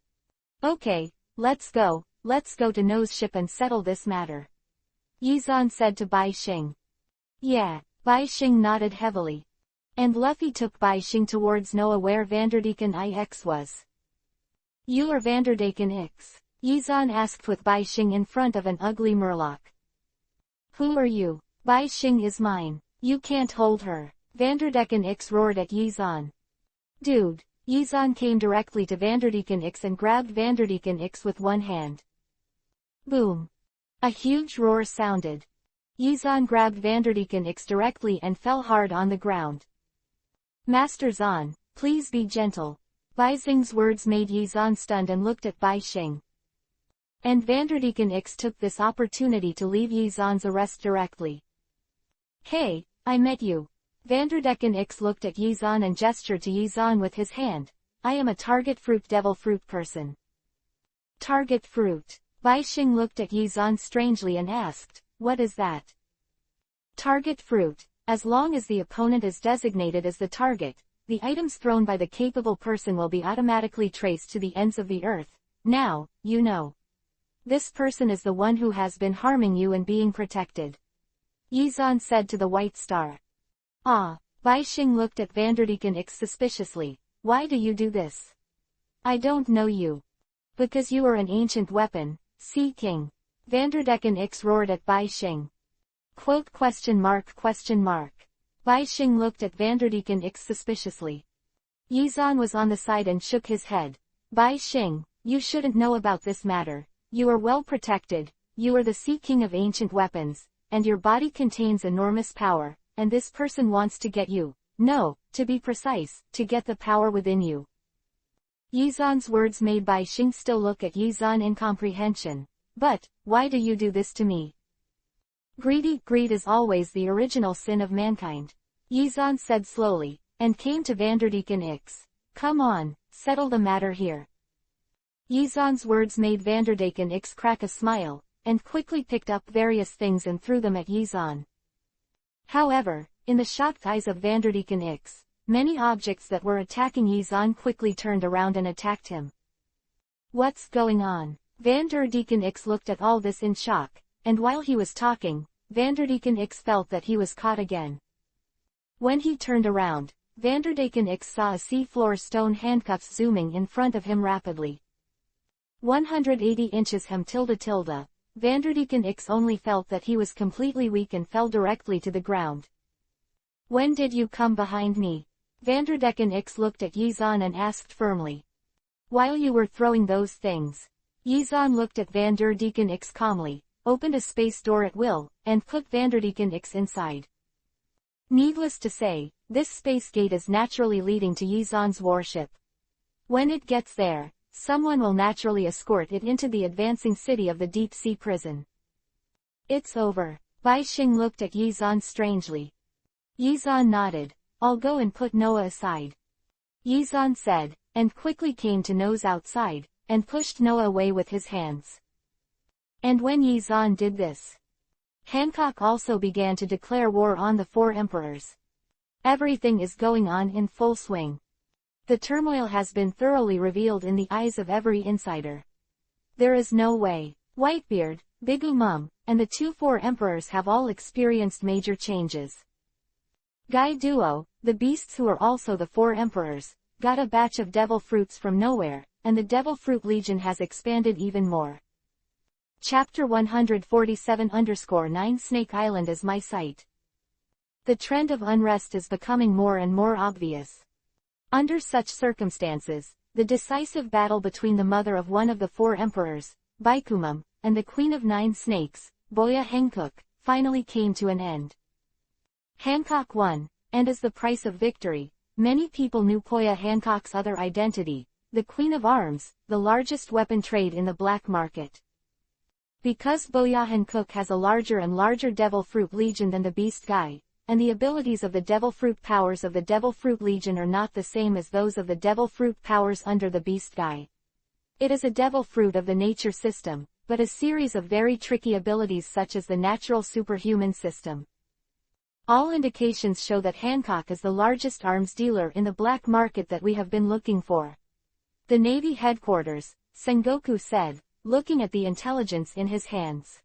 Speaker 1: Okay, let's go to No's ship and settle this matter. Yizan said to Bai Xing. Yeah, Bai Xing nodded heavily. And Luffy took Bai Xing towards Noah where Vanderdecken Ix was. You are Vanderdecken Ix? Yizan asked with Bai Xing in front of an ugly Murloc. Who are you? Bai Xing is mine. You can't hold her. Vanderdecken Ix roared at Yizan. Dude. Yizan came directly to Vanderdecken Ix and grabbed Vanderdecken Ix with one hand. Boom. A huge roar sounded. Yizan grabbed Vanderdecken Ix directly and fell hard on the ground. Master Zahn, please be gentle. Bai Xing's words made Yizan stunned and looked at Bai Xing. And Vanderdecken Ix took this opportunity to leave Yizan's arrest directly. Hey, I met you. Vanderdecken Ix looked at Yizan and gestured to Yizan with his hand. I am a target fruit devil fruit person. Target fruit. Bai Xing looked at Yizan strangely and asked, what is that? Target fruit. As long as the opponent is designated as the target, the items thrown by the capable person will be automatically traced to the ends of the earth. Now, you know. This person is the one who has been harming you and being protected. Yizan said to the White Star. Ah, Bai Xing looked at Vanderdecken Ix suspiciously. Why do you do this? I don't know you. Because you are an ancient weapon, Sea King. Vanderdecken Ix roared at Bai Xing. Quote ? Bai Xing looked at Vanderdecken Ix suspiciously. Yizan was on the side and shook his head. Bai Xing, you shouldn't know about this matter. You are well protected, you are the Sea King of ancient weapons, and your body contains enormous power, and this person wants to get you. No, to be precise, to get the power within you. Yizan's words made Bai Xing still look at Yizan in comprehension. But, why do you do this to me? Greed is always the original sin of mankind. Yizan said slowly, and came to Vanderdecken X. Come on, settle the matter here. Yizan's words made Vanderdecken X crack a smile, and quickly picked up various things and threw them at Yizan. However, in the shocked eyes of Vanderdecken X, many objects that were attacking Yizan quickly turned around and attacked him. What's going on? Vanderdecken X looked at all this in shock, and while he was talking, Vanderdecken X felt that he was caught again. When he turned around, Vanderdecken X saw a sea-floor stone handcuffs zooming in front of him rapidly. 180 inches hem tilde tilde. Vanderdecken X only felt that he was completely weak and fell directly to the ground. When did you come behind me? Vanderdecken X looked at Yizan and asked firmly. While you were throwing those things. Yizan looked at Vanderdecken X calmly, opened a space door at will, and put Vanderdecken X inside. Needless to say, this space gate is naturally leading to Yizan's warship. When it gets there, someone will naturally escort it into the advancing city of the deep-sea prison. It's over. Bai Xing looked at Yizan strangely. Yizan nodded. I'll go and put Noah aside. Yizan said, and quickly came to Noah's outside, and pushed Noah away with his hands. And when Yizan did this, Hancock also began to declare war on the four emperors. Everything is going on in full swing. The turmoil has been thoroughly revealed in the eyes of every insider. There is no way. Whitebeard, Big Umum, and the four emperors have all experienced major changes. Gai Duo, the beasts who are also the four emperors, got a batch of devil fruits from nowhere, and the Devil Fruit Legion has expanded even more. Chapter 147-9 Snake Island is my site. The trend of unrest is becoming more and more obvious. Under such circumstances, the decisive battle between the mother of one of the four emperors, Baikumum, and the queen of 9 snakes, Boya Hancock, finally came to an end. Hancock won, and as the price of victory, many people knew Boya Hancock's other identity, the Queen of Arms, the largest weapon trade in the black market. Because Boya Hancock has a larger and larger Devil Fruit Legion than the Beast Guy, and the abilities of the Devil Fruit powers of the Devil Fruit Legion are not the same as those of the Devil Fruit powers under the Beast Guy. It is a Devil Fruit of the nature system, but a series of very tricky abilities such as the natural superhuman system. All indications show that Hancock is the largest arms dealer in the black market that we have been looking for. The Navy headquarters, Sengoku said, looking at the intelligence in his hands.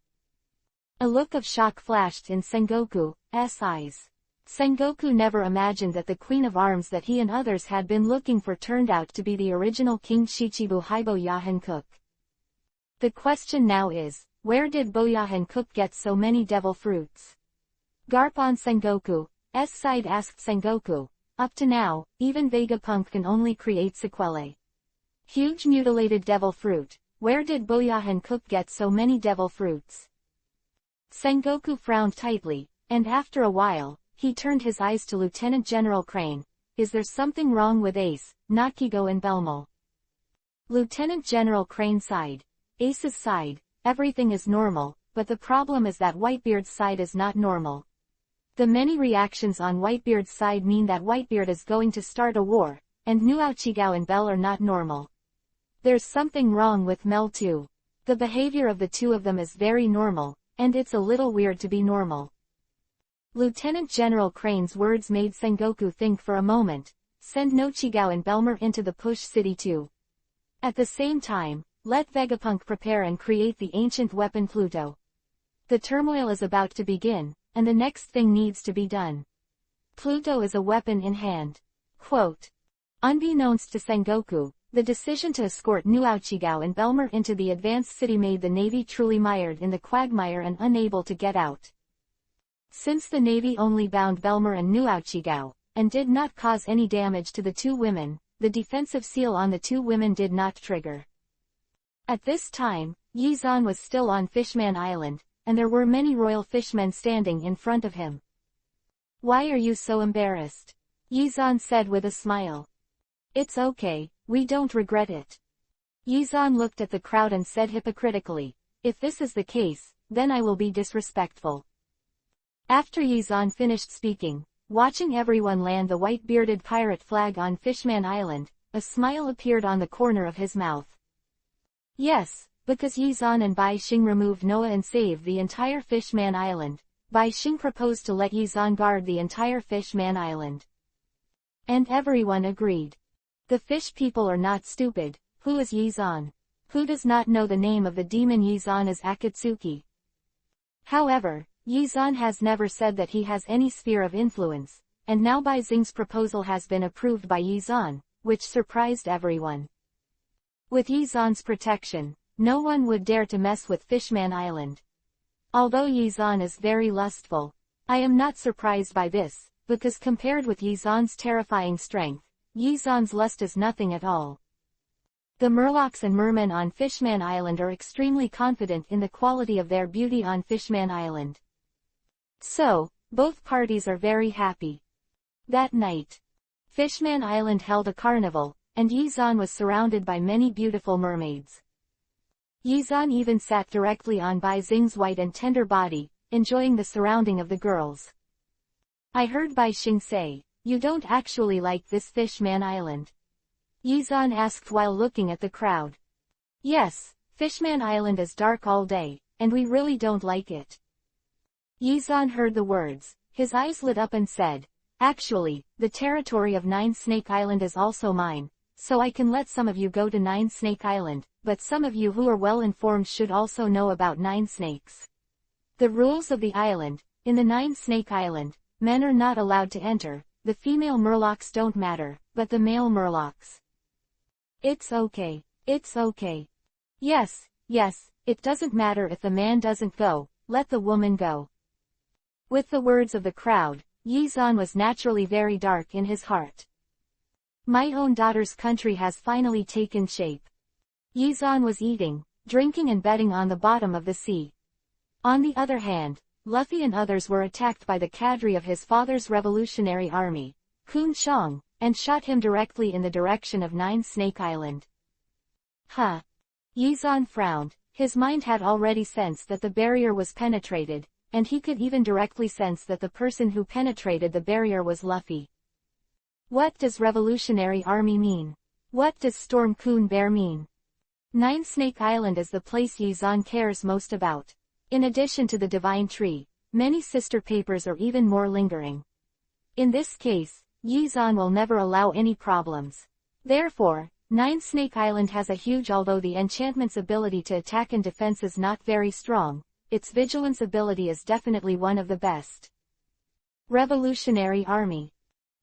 Speaker 1: A look of shock flashed in Sengoku's eyes. Sengoku never imagined that the Queen of Arms that he and others had been looking for turned out to be the original King Shichibu Boya Hancock. The question now is, where did Boya Hancock get so many devil fruits? Garp on Sengoku's side asked Sengoku. Up to now, even Vegapunk can only create sequelae. Huge mutilated devil fruit. Where did Boya Hancock get so many devil fruits? Sengoku frowned tightly, and after a while, he turned his eyes to Lieutenant General Crane. Is there something wrong with Ace, Nakigo and Belmol? Lieutenant General Crane sighed. Ace's side, everything is normal, but the problem is that Whitebeard's side is not normal. The many reactions on Whitebeard's side mean that Whitebeard is going to start a war, and Nuachigao and Bell are not normal. There's something wrong with Mel too. The behavior of the two of them is very normal, and it's a little weird to be normal. Lieutenant General Crane's words made Sengoku think for a moment. Send Nochigao and Belmer into the Push City too. At the same time, let Vegapunk prepare and create the ancient weapon Pluto. The turmoil is about to begin, and the next thing needs to be done. Pluto is a weapon in hand. Quote. Unbeknownst to Sengoku, the decision to escort Nuachigao and Belmer into the advanced city made the Navy truly mired in the quagmire and unable to get out. Since the Navy only bound Belmer and Nuachigao, and did not cause any damage to the two women, the defensive seal on the two women did not trigger. At this time, Yizan was still on Fishman Island, and there were many royal fishmen standing in front of him. Why are you so embarrassed? Yizan said with a smile. It's okay, we don't regret it. Yizan looked at the crowd and said hypocritically, if this is the case, then I will be disrespectful. After Yizan finished speaking, watching everyone land the white-bearded pirate flag on Fishman Island, a smile appeared on the corner of his mouth. Yes, because Yizan and Bai Xing removed Noah and saved the entire Fishman Island, Bai Xing proposed to let Yizan guard the entire Fishman Island. And everyone agreed. The fish people are not stupid. Who is Yizan? Who does not know the name of the demon Yizan is Akatsuki? However, Yizan has never said that he has any sphere of influence, and now Bai Xing's proposal has been approved by Yizan, which surprised everyone. With Yizan's protection, no one would dare to mess with Fishman Island. Although Yizan is very lustful, I am not surprised by this, because compared with Yizan's terrifying strength, Yizan's lust is nothing at all. The Murlocs and Mermen on Fishman Island are extremely confident in the quality of their beauty on Fishman Island. So, both parties are very happy. That night, Fishman Island held a carnival, and Yizan was surrounded by many beautiful mermaids. Yizan even sat directly on Bai Xing's white and tender body, enjoying the surrounding of the girls. I heard Bai Xing say, you don't actually like this Fishman Island? Yizan asked while looking at the crowd. Yes, Fishman Island is dark all day, and we really don't like it. Yizan heard the words, his eyes lit up and said, actually, the territory of Nine Snake Island is also mine, so I can let some of you go to Nine Snake Island, but some of you who are well informed should also know about Nine Snakes. The rules of the island: in the Nine Snake Island, men are not allowed to enter, the female Murlocs don't matter, but the male Murlocs. It's okay. It's okay. Yes, it doesn't matter if the man doesn't go, let the woman go. With the words of the crowd, Yizan was naturally very dark in his heart. My own daughter's country has finally taken shape. Yizan was eating, drinking and betting on the bottom of the sea. On the other hand, Luffy and others were attacked by the cadre of his father's revolutionary army, Kun Shang, and shot him directly in the direction of Nine Snake Island. Huh. Yizan frowned, his mind had already sensed that the barrier was penetrated, and he could even directly sense that the person who penetrated the barrier was Luffy. What does Revolutionary Army mean? What does Storm Kun Bear mean? Nine Snake Island is the place Yizan cares most about. In addition to the Divine Tree, many sister papers are even more lingering. In this case, Yizan will never allow any problems. Therefore, Nine Snake Island has a huge, although the enchantment's ability to attack and defense is not very strong, its vigilance ability is definitely one of the best. Revolutionary Army.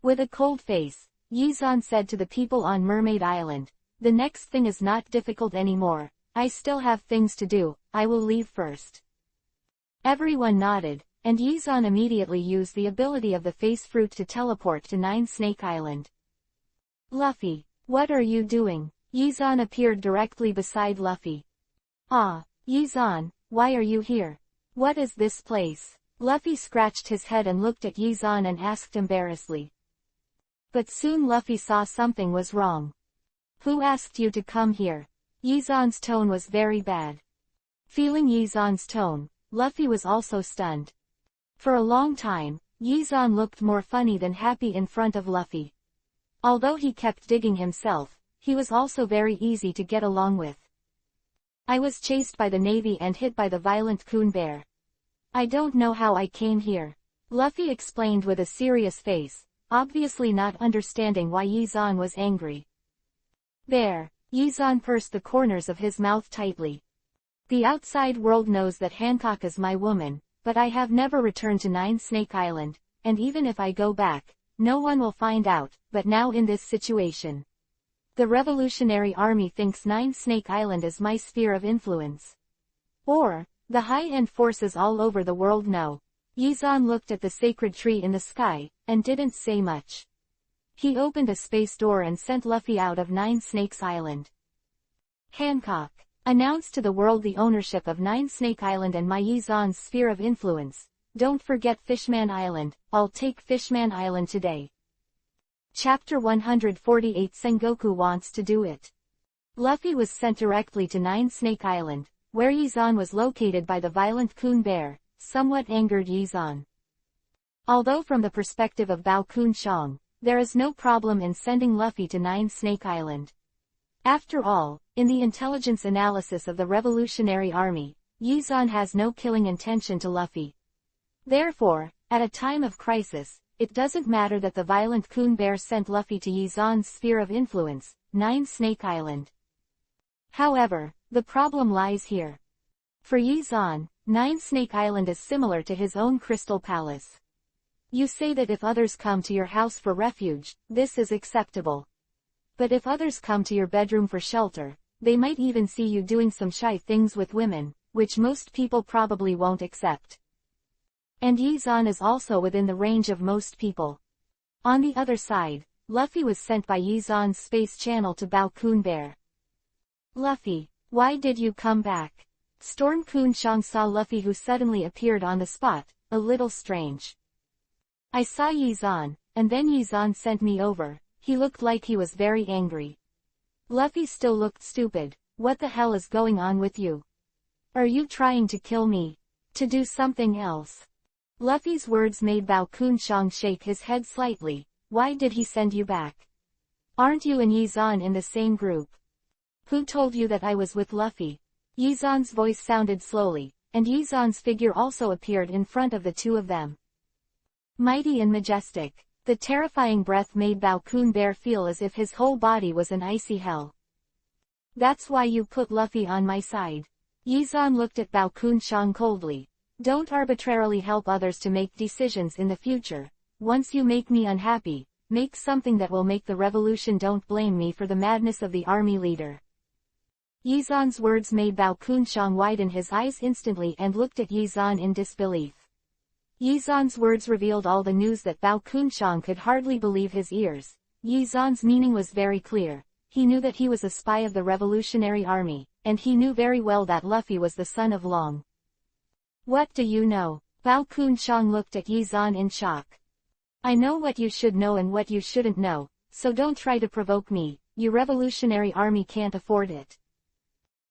Speaker 1: With a cold face, Yizan said to the people on Mermaid Island, the next thing is not difficult anymore, I still have things to do, I will leave first. Everyone nodded, and Yizan immediately used the ability of the face fruit to teleport to Nine Snake Island. Luffy, what are you doing? Yizan appeared directly beside Luffy. Ah, Yizan, why are you here? What is this place? Luffy scratched his head and looked at Yizan and asked embarrassedly. But soon Luffy saw something was wrong. Who asked you to come here? Yizan's tone was very bad. Feeling Yizan's tone, Luffy was also stunned. For a long time, Yizan looked more funny than happy in front of Luffy. Although he kept digging himself, he was also very easy to get along with. I was chased by the Navy and hit by the violent Kun Bear. I don't know how I came here. Luffy explained with a serious face, obviously not understanding why Yizan was angry. There, Yizan pursed the corners of his mouth tightly. The outside world knows that Hancock is my woman, but I have never returned to Nine Snake Island, and even if I go back, no one will find out, but now in this situation. The Revolutionary Army thinks Nine Snake Island is my sphere of influence. Or, the high-end forces all over the world know. Yizan looked at the sacred tree in the sky, and didn't say much. He opened a space door and sent Luffy out of Nine Snakes Island. Hancock, announce to the world the ownership of Nine Snake Island and my Yizan's sphere of influence. Don't forget Fishman Island, I'll take Fishman Island today. Chapter 148 Sengoku wants to do it. Luffy was sent directly to Nine Snake Island, where Yizan was located by the violent Kun Bear, somewhat angered Yizan. Although from the perspective of Bao Kun Shang, there is no problem in sending Luffy to Nine Snake Island. After all, in the intelligence analysis of the Revolutionary Army, Yizan has no killing intention to Luffy. Therefore, at a time of crisis, it doesn't matter that the violent Kun Bear sent Luffy to Yizan's sphere of influence, Nine Snake Island. However, the problem lies here. For Yizan, Nine Snake Island is similar to his own Crystal Palace. You say that if others come to your house for refuge, this is acceptable. But if others come to your bedroom for shelter, they might even see you doing some shy things with women, which most people probably won't accept. And Yizan is also within the range of most people. On the other side, Luffy was sent by Yizan's space channel to Bao Kun Bear. Luffy, why did you come back? Storm Kun Shang saw Luffy, who suddenly appeared on the spot, a little strange. I saw Yizan, and then Yizan sent me over. He looked like he was very angry. Luffy still looked stupid. What the hell is going on with you? Are you trying to kill me? To do something else? Luffy's words made Bao Kun Shang shake his head slightly. Why did he send you back? Aren't you and Yizan in the same group? Who told you that I was with Luffy? Yizan's voice sounded slowly, and Yizan's figure also appeared in front of the two of them. Mighty and majestic, the terrifying breath made Bao Kun Bear feel as if his whole body was an icy hell. That's why you put Luffy on my side. Yizan looked at Bao Kun Shang coldly. Don't arbitrarily help others to make decisions in the future. Once you make me unhappy, make something that will make the revolution. Don't blame me for the madness of the army leader. Yizan's words made Bao Kun Shang widen his eyes instantly and looked at Yizan in disbelief. Yizan's words revealed all the news that Bao Kun Shang could hardly believe his ears. Yizan's meaning was very clear. He knew that he was a spy of the Revolutionary Army, and he knew very well that Luffy was the son of Long. What do you know? Bao Kun Shang looked at Yizan in shock. I know what you should know and what you shouldn't know, so don't try to provoke me. Your Revolutionary Army can't afford it.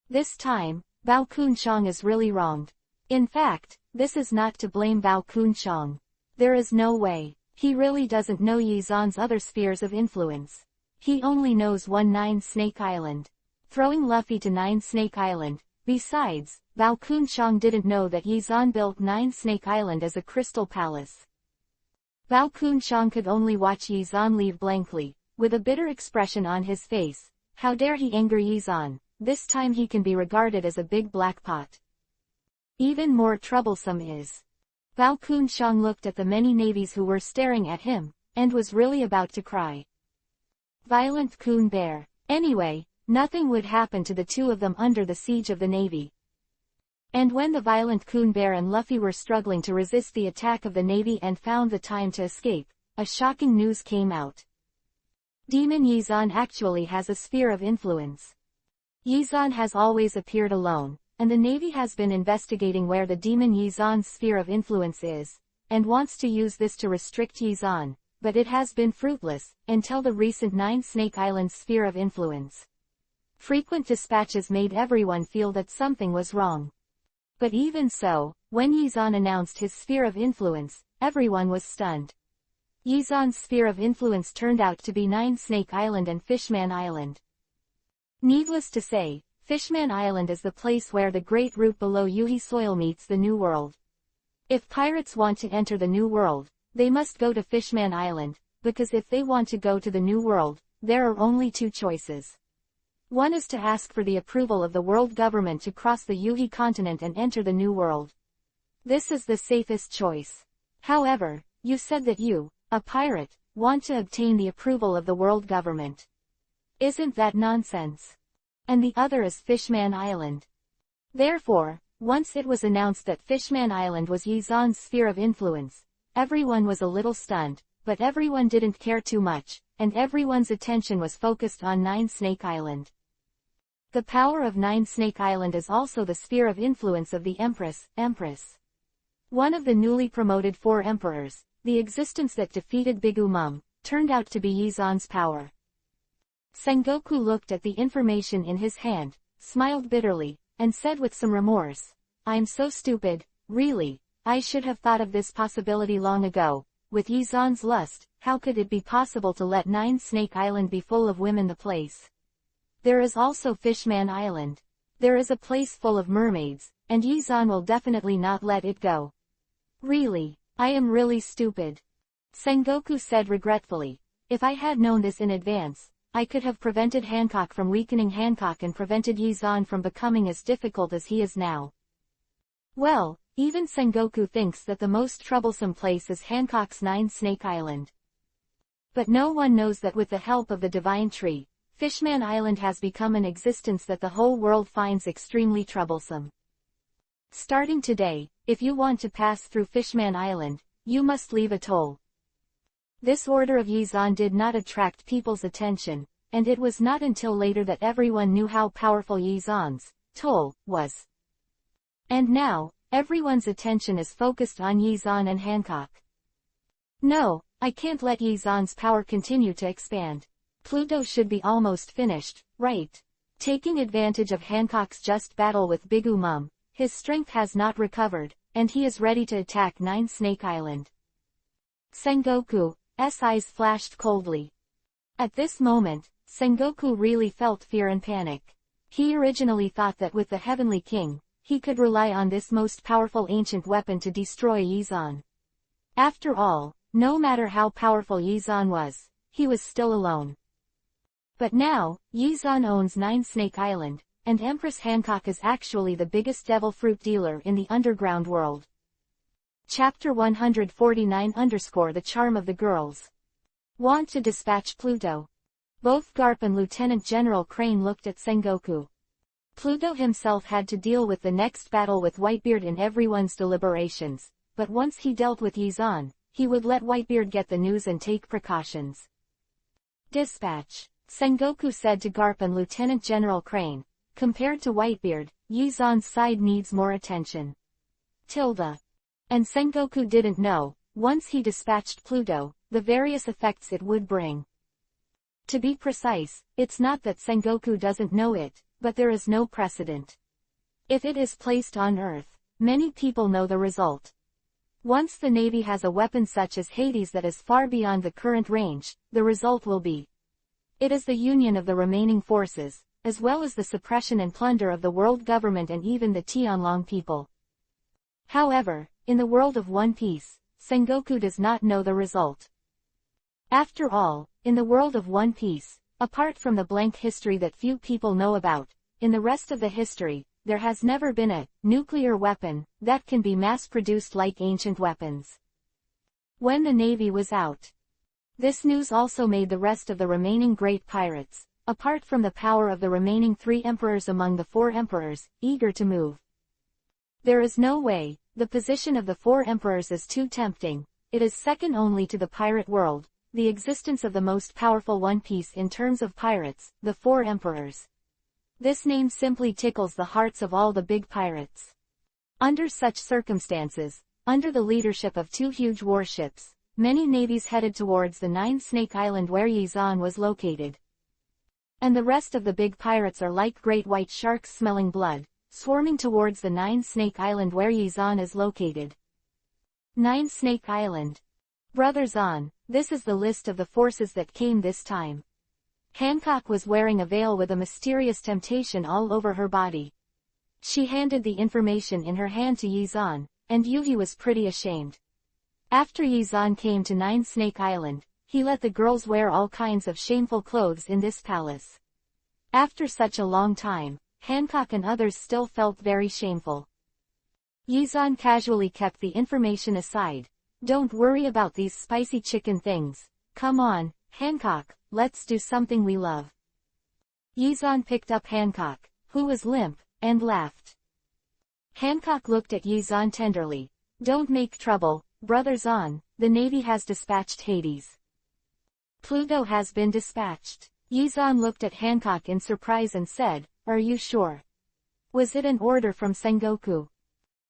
Speaker 1: This time, Bao Kun Shang is really wronged. In fact, this is not to blame Bao Kun Shang. There is no way. He really doesn't know Yizan's other spheres of influence. He only knows one Nine Snake Island. Throwing Luffy to Nine Snake Island. Besides, Bao Kun Shang didn't know that Yizan built Nine Snake Island as a crystal palace. Bao Kun Shang could only watch Yizan leave blankly, with a bitter expression on his face. How dare he anger Yizan? This time he can be regarded as a big black pot. Even more troublesome is. Bao Kun Shang looked at the many navies who were staring at him, and was really about to cry. Violent Kun Bear. Anyway, nothing would happen to the two of them under the siege of the navy. And when the violent Kun Bear and Luffy were struggling to resist the attack of the navy and found the time to escape, a shocking news came out. Demon Yizan actually has a sphere of influence. Yizan has always appeared alone, and the navy has been investigating where the demon Yizan's sphere of influence is, and wants to use this to restrict Yizan, but it has been fruitless, until the recent Nine Snake Island sphere of influence. Frequent dispatches made everyone feel that something was wrong. But even so, when Yizan announced his sphere of influence, everyone was stunned. Yizan's sphere of influence turned out to be Nine Snake Island and Fishman Island. Needless to say, Fishman Island is the place where the great route below Yuhi soil meets the New World. If pirates want to enter the New World, they must go to Fishman Island, because if they want to go to the New World, there are only two choices. One is to ask for the approval of the world government to cross the Yuhi continent and enter the New World. This is the safest choice. However, you said that you, a pirate, want to obtain the approval of the world government. Isn't that nonsense? And the other is Fishman Island. Therefore, once it was announced that Fishman Island was Yizan's sphere of influence, everyone was a little stunned, but everyone didn't care too much, and everyone's attention was focused on Nine Snake Island. The power of Nine Snake Island is also the sphere of influence of the Empress. One of the newly promoted 4 emperors, the existence that defeated Big Mum, turned out to be Yizan's power. Sengoku looked at the information in his hand, smiled bitterly, and said with some remorse, "I'm so stupid, really, I should have thought of this possibility long ago. With Yizan's lust, how could it be possible to let Nine Snake Island be full of women? The place. There is also Fishman Island. There is a place full of mermaids, and Yizan will definitely not let it go. Really, I am really stupid." Sengoku said regretfully, "If I had known this in advance, I could have prevented Hancock from weakening Hancock and prevented Yizan from becoming as difficult as he is now." Well, even Sengoku thinks that the most troublesome place is Hancock's Nine Snake Island. But no one knows that with the help of the Divine Tree, Fishman Island has become an existence that the whole world finds extremely troublesome. Starting today, if you want to pass through Fishman Island, you must leave a toll. This order of Yizan did not attract people's attention, and it was not until later that everyone knew how powerful Yizan's toll was. And now, everyone's attention is focused on Yizan and Hancock. No, I can't let Yizan's power continue to expand. Pluto should be almost finished, right? Taking advantage of Hancock's just battle with Big Mum, his strength has not recovered, and he is ready to attack Nine Snake Island. Sengoku's eyes flashed coldly. At this moment, Sengoku really felt fear and panic. He originally thought that with the Heavenly King, he could rely on this most powerful ancient weapon to destroy Yizan. After all, no matter how powerful Yizan was, he was still alone. But now, Yizan owns Nine Snake Island, and Empress Hancock is actually the biggest devil fruit dealer in the underground world. Chapter 149 _ The Charm of the Girls. Want to dispatch Pluto? Both Garp and Lieutenant General Crane looked at Sengoku. Pluto himself had to deal with the next battle with Whitebeard in everyone's deliberations, but once he dealt with Yizan, he would let Whitebeard get the news and take precautions. Dispatch. Sengoku said to Garp and Lieutenant General Crane, compared to Whitebeard, Yizan's side needs more attention. And Sengoku didn't know, once he dispatched Pluto, the various effects it would bring. To be precise, it's not that Sengoku doesn't know it, but there is no precedent. If it is placed on Earth, many people know the result. Once the Navy has a weapon such as Hades that is far beyond the current range, the result will be. It is the union of the remaining forces, as well as the suppression and plunder of the world government and even the Tianlong people. However, in the world of One Piece, Sengoku does not know the result. After all, in the world of One Piece, apart from the blank history that few people know about, in the rest of the history, there has never been a nuclear weapon that can be mass-produced like ancient weapons. When the Navy was out. This news also made the rest of the remaining great pirates, apart from the power of the remaining 3 emperors among the 4 emperors, eager to move. There is no way, the position of the 4 emperors is too tempting, it is second only to the pirate world, the existence of the most powerful One Piece in terms of pirates, the 4 emperors. This name simply tickles the hearts of all the big pirates. Under such circumstances, under the leadership of 2 huge warships, many navies headed towards the Nine Snake Island where Yizan was located. And the rest of the big pirates are like great white sharks smelling blood, swarming towards the Nine Snake Island where Yizan is located. Nine Snake Island. Brother Zan, this is the list of the forces that came this time. Hancock was wearing a veil with a mysterious temptation all over her body. She handed the information in her hand to Yizan, and Yuhi was pretty ashamed. After Yizan came to Nine Snake Island, he let the girls wear all kinds of shameful clothes in this palace. After such a long time, Hancock and others still felt very shameful. Yizan casually kept the information aside. Don't worry about these spicy chicken things. Come on, Hancock, let's do something we love. Yizan picked up Hancock, who was limp, and laughed. Hancock looked at Yizan tenderly. Don't make trouble, Brother Zan, the Navy has dispatched Hades. Pluto has been dispatched. Yizan looked at Hancock in surprise and said, Are you sure? Was it an order from Sengoku?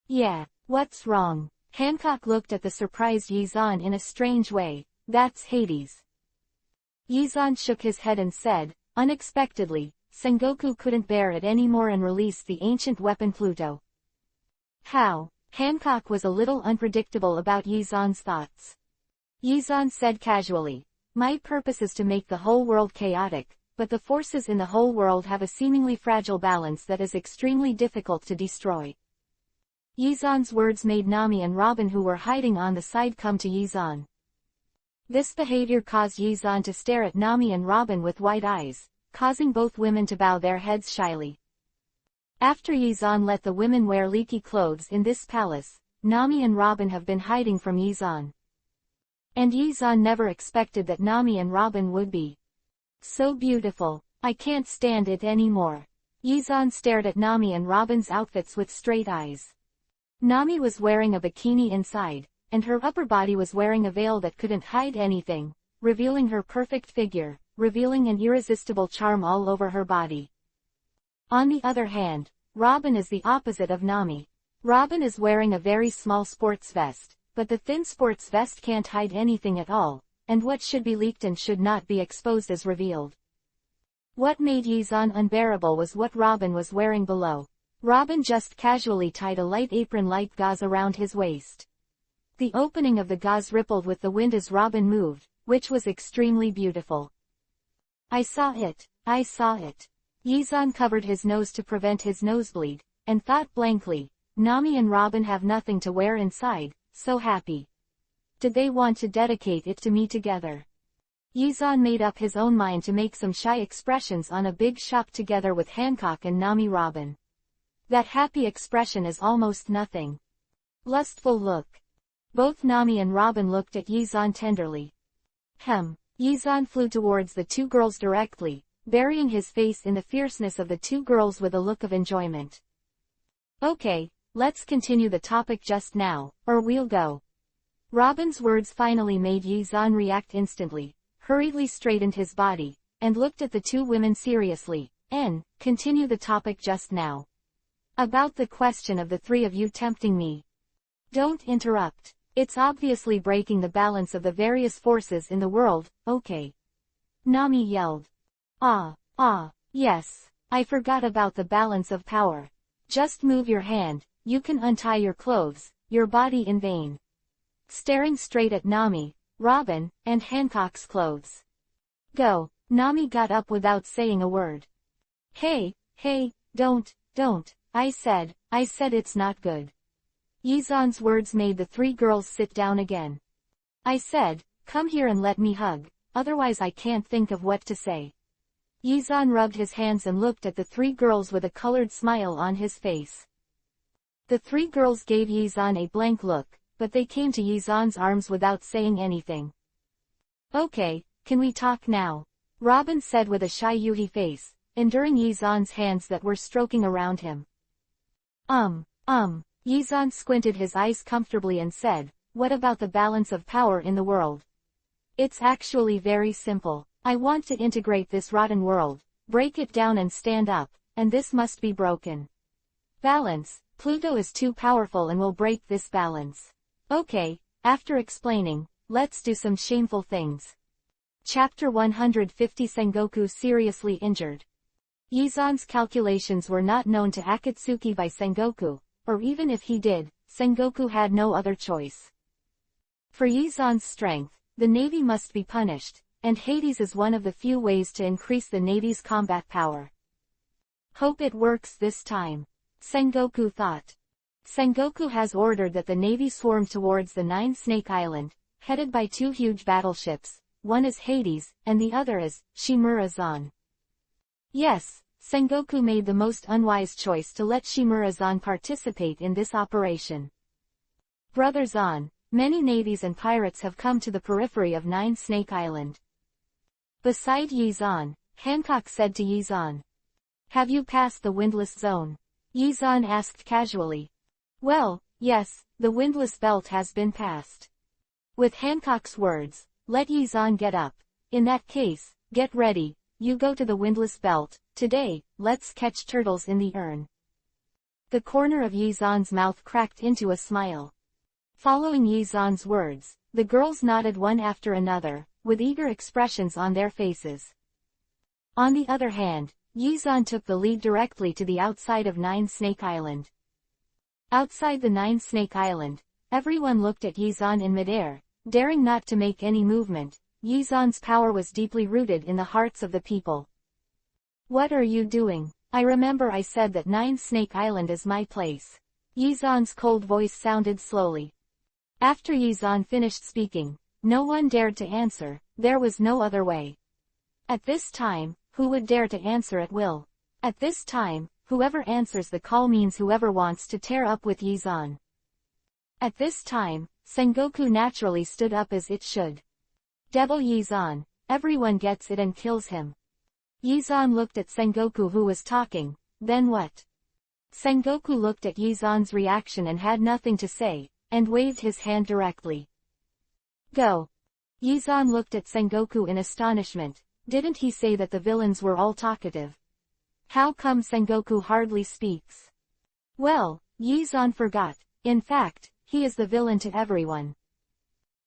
Speaker 1: Yeah, what's wrong? Hancock looked at the surprised Yizan in a strange way. That's Hades. Yizan shook his head and said, unexpectedly, Sengoku couldn't bear it anymore and released the ancient weapon Pluto. How? Hancock was a little unpredictable about Yizan's thoughts. Yizan said casually, my purpose is to make the whole world chaotic, but the forces in the whole world have a seemingly fragile balance that is extremely difficult to destroy. Yizan's words made Nami and Robin, who were hiding on the side, come to Yizan. This behavior caused Yizan to stare at Nami and Robin with wide eyes, causing both women to bow their heads shyly. After Yizan let the women wear leaky clothes in this palace, Nami and Robin have been hiding from Yizan. And Yizan never expected that Nami and Robin would be so beautiful. I can't stand it anymore. Yizan stared at Nami and Robin's outfits with straight eyes. Nami was wearing a bikini inside, and her upper body was wearing a veil that couldn't hide anything, revealing her perfect figure, revealing an irresistible charm all over her body. On the other hand, Robin is the opposite of Nami. Robin is wearing a very small sports vest, but the thin sports vest can't hide anything at all, and what should be leaked and should not be exposed is revealed. What made Yizan unbearable was what Robin was wearing below. Robin just casually tied a light apron-like gauze around his waist. The opening of the gauze rippled with the wind as Robin moved, which was extremely beautiful. I saw it. I saw it. Yizan covered his nose to prevent his nosebleed, and thought blankly, Nami and Robin have nothing to wear inside, so happy. Did they want to dedicate it to me together? Yizan made up his own mind to make some shy expressions on a big shop together with Hancock and Nami Robin. That happy expression is almost nothing. Lustful look. Both Nami and Robin looked at Yizan tenderly. Yizan flew towards the two girls directly, burying his face in the fierceness of the two girls with a look of enjoyment. Okay, let's continue the topic just now, or we'll go. Robin's words finally made Yizan react instantly, hurriedly straightened his body, and looked at the two women seriously. Continue the topic just now. About the question of the three of you tempting me. Don't interrupt. It's obviously breaking the balance of the various forces in the world, okay? Nami yelled. Yes. I forgot about the balance of power. Just move your hand, you can untie your clothes, your body in vain. Staring straight at Nami, Robin, and Hancock's clothes. Go. Nami got up without saying a word. Hey, don't, I said it's not good. Yizan's words made the three girls sit down again. I said, come here and let me hug, otherwise I can't think of what to say. Yizan rubbed his hands and looked at the three girls with a colored smile on his face. The three girls gave Yizan a blank look, but they came to Yizan's arms without saying anything. Okay, can we talk now? Robin said with a shy Yuhi face, enduring Yizan's hands that were stroking around him. Yizan squinted his eyes comfortably and said, what about the balance of power in the world? It's actually very simple. I want to integrate this rotten world, break it down and stand up, and this must be broken. Balance. Pluto is too powerful and will break this balance. Okay, after explaining, let's do some shameful things. Chapter 150 Sengoku seriously injured. Yizan's calculations were not known to Akatsuki by Sengoku, or even if he did, Sengoku had no other choice. For Yizan's strength, the Navy must be punished, and Hades is one of the few ways to increase the Navy's combat power. Hope it works this time. Sengoku thought. Sengoku has ordered that the Navy swarm towards the Nine Snake Island, headed by two huge battleships, one is Hades, and the other is Shimura-zan. Yes, Sengoku made the most unwise choice to let Shimura-zan participate in this operation. Brother Zan, many navies and pirates have come to the periphery of Nine Snake Island. Beside Yizan, Hancock said to Yizan. Have you passed the windless zone? Yizan asked casually. Well, yes, the windless belt has been passed. With Hancock's words, let Yizan get up. In that case, get ready, you go to the windless belt. Today, let's catch turtles in the urn. The corner of Yizan's mouth cracked into a smile. Following Yizan's words, the girls nodded one after another, with eager expressions on their faces. On the other hand, Yizan took the lead directly to the outside of Nine Snake Island. Outside the Nine Snake Island, everyone looked at Yizan in midair, daring not to make any movement. Yizan's power was deeply rooted in the hearts of the people. "What are you doing? I remember I said that Nine Snake Island is my place." Yizan's cold voice sounded slowly. After Yizan finished speaking, no one dared to answer. There was no other way. At this time, who would dare to answer at will? At this time, whoever answers the call means whoever wants to tear up with Yizan. At this time, Sengoku naturally stood up as it should. Devil Yizan, everyone gets it and kills him. Yizan looked at Sengoku who was talking, then what? Sengoku looked at Yizan's reaction and had nothing to say, and waved his hand directly. Go. Yizan looked at Sengoku in astonishment. Didn't he say that the villains were all talkative? How come Sengoku hardly speaks? Well, Yizan forgot. In fact, he is the villain to everyone.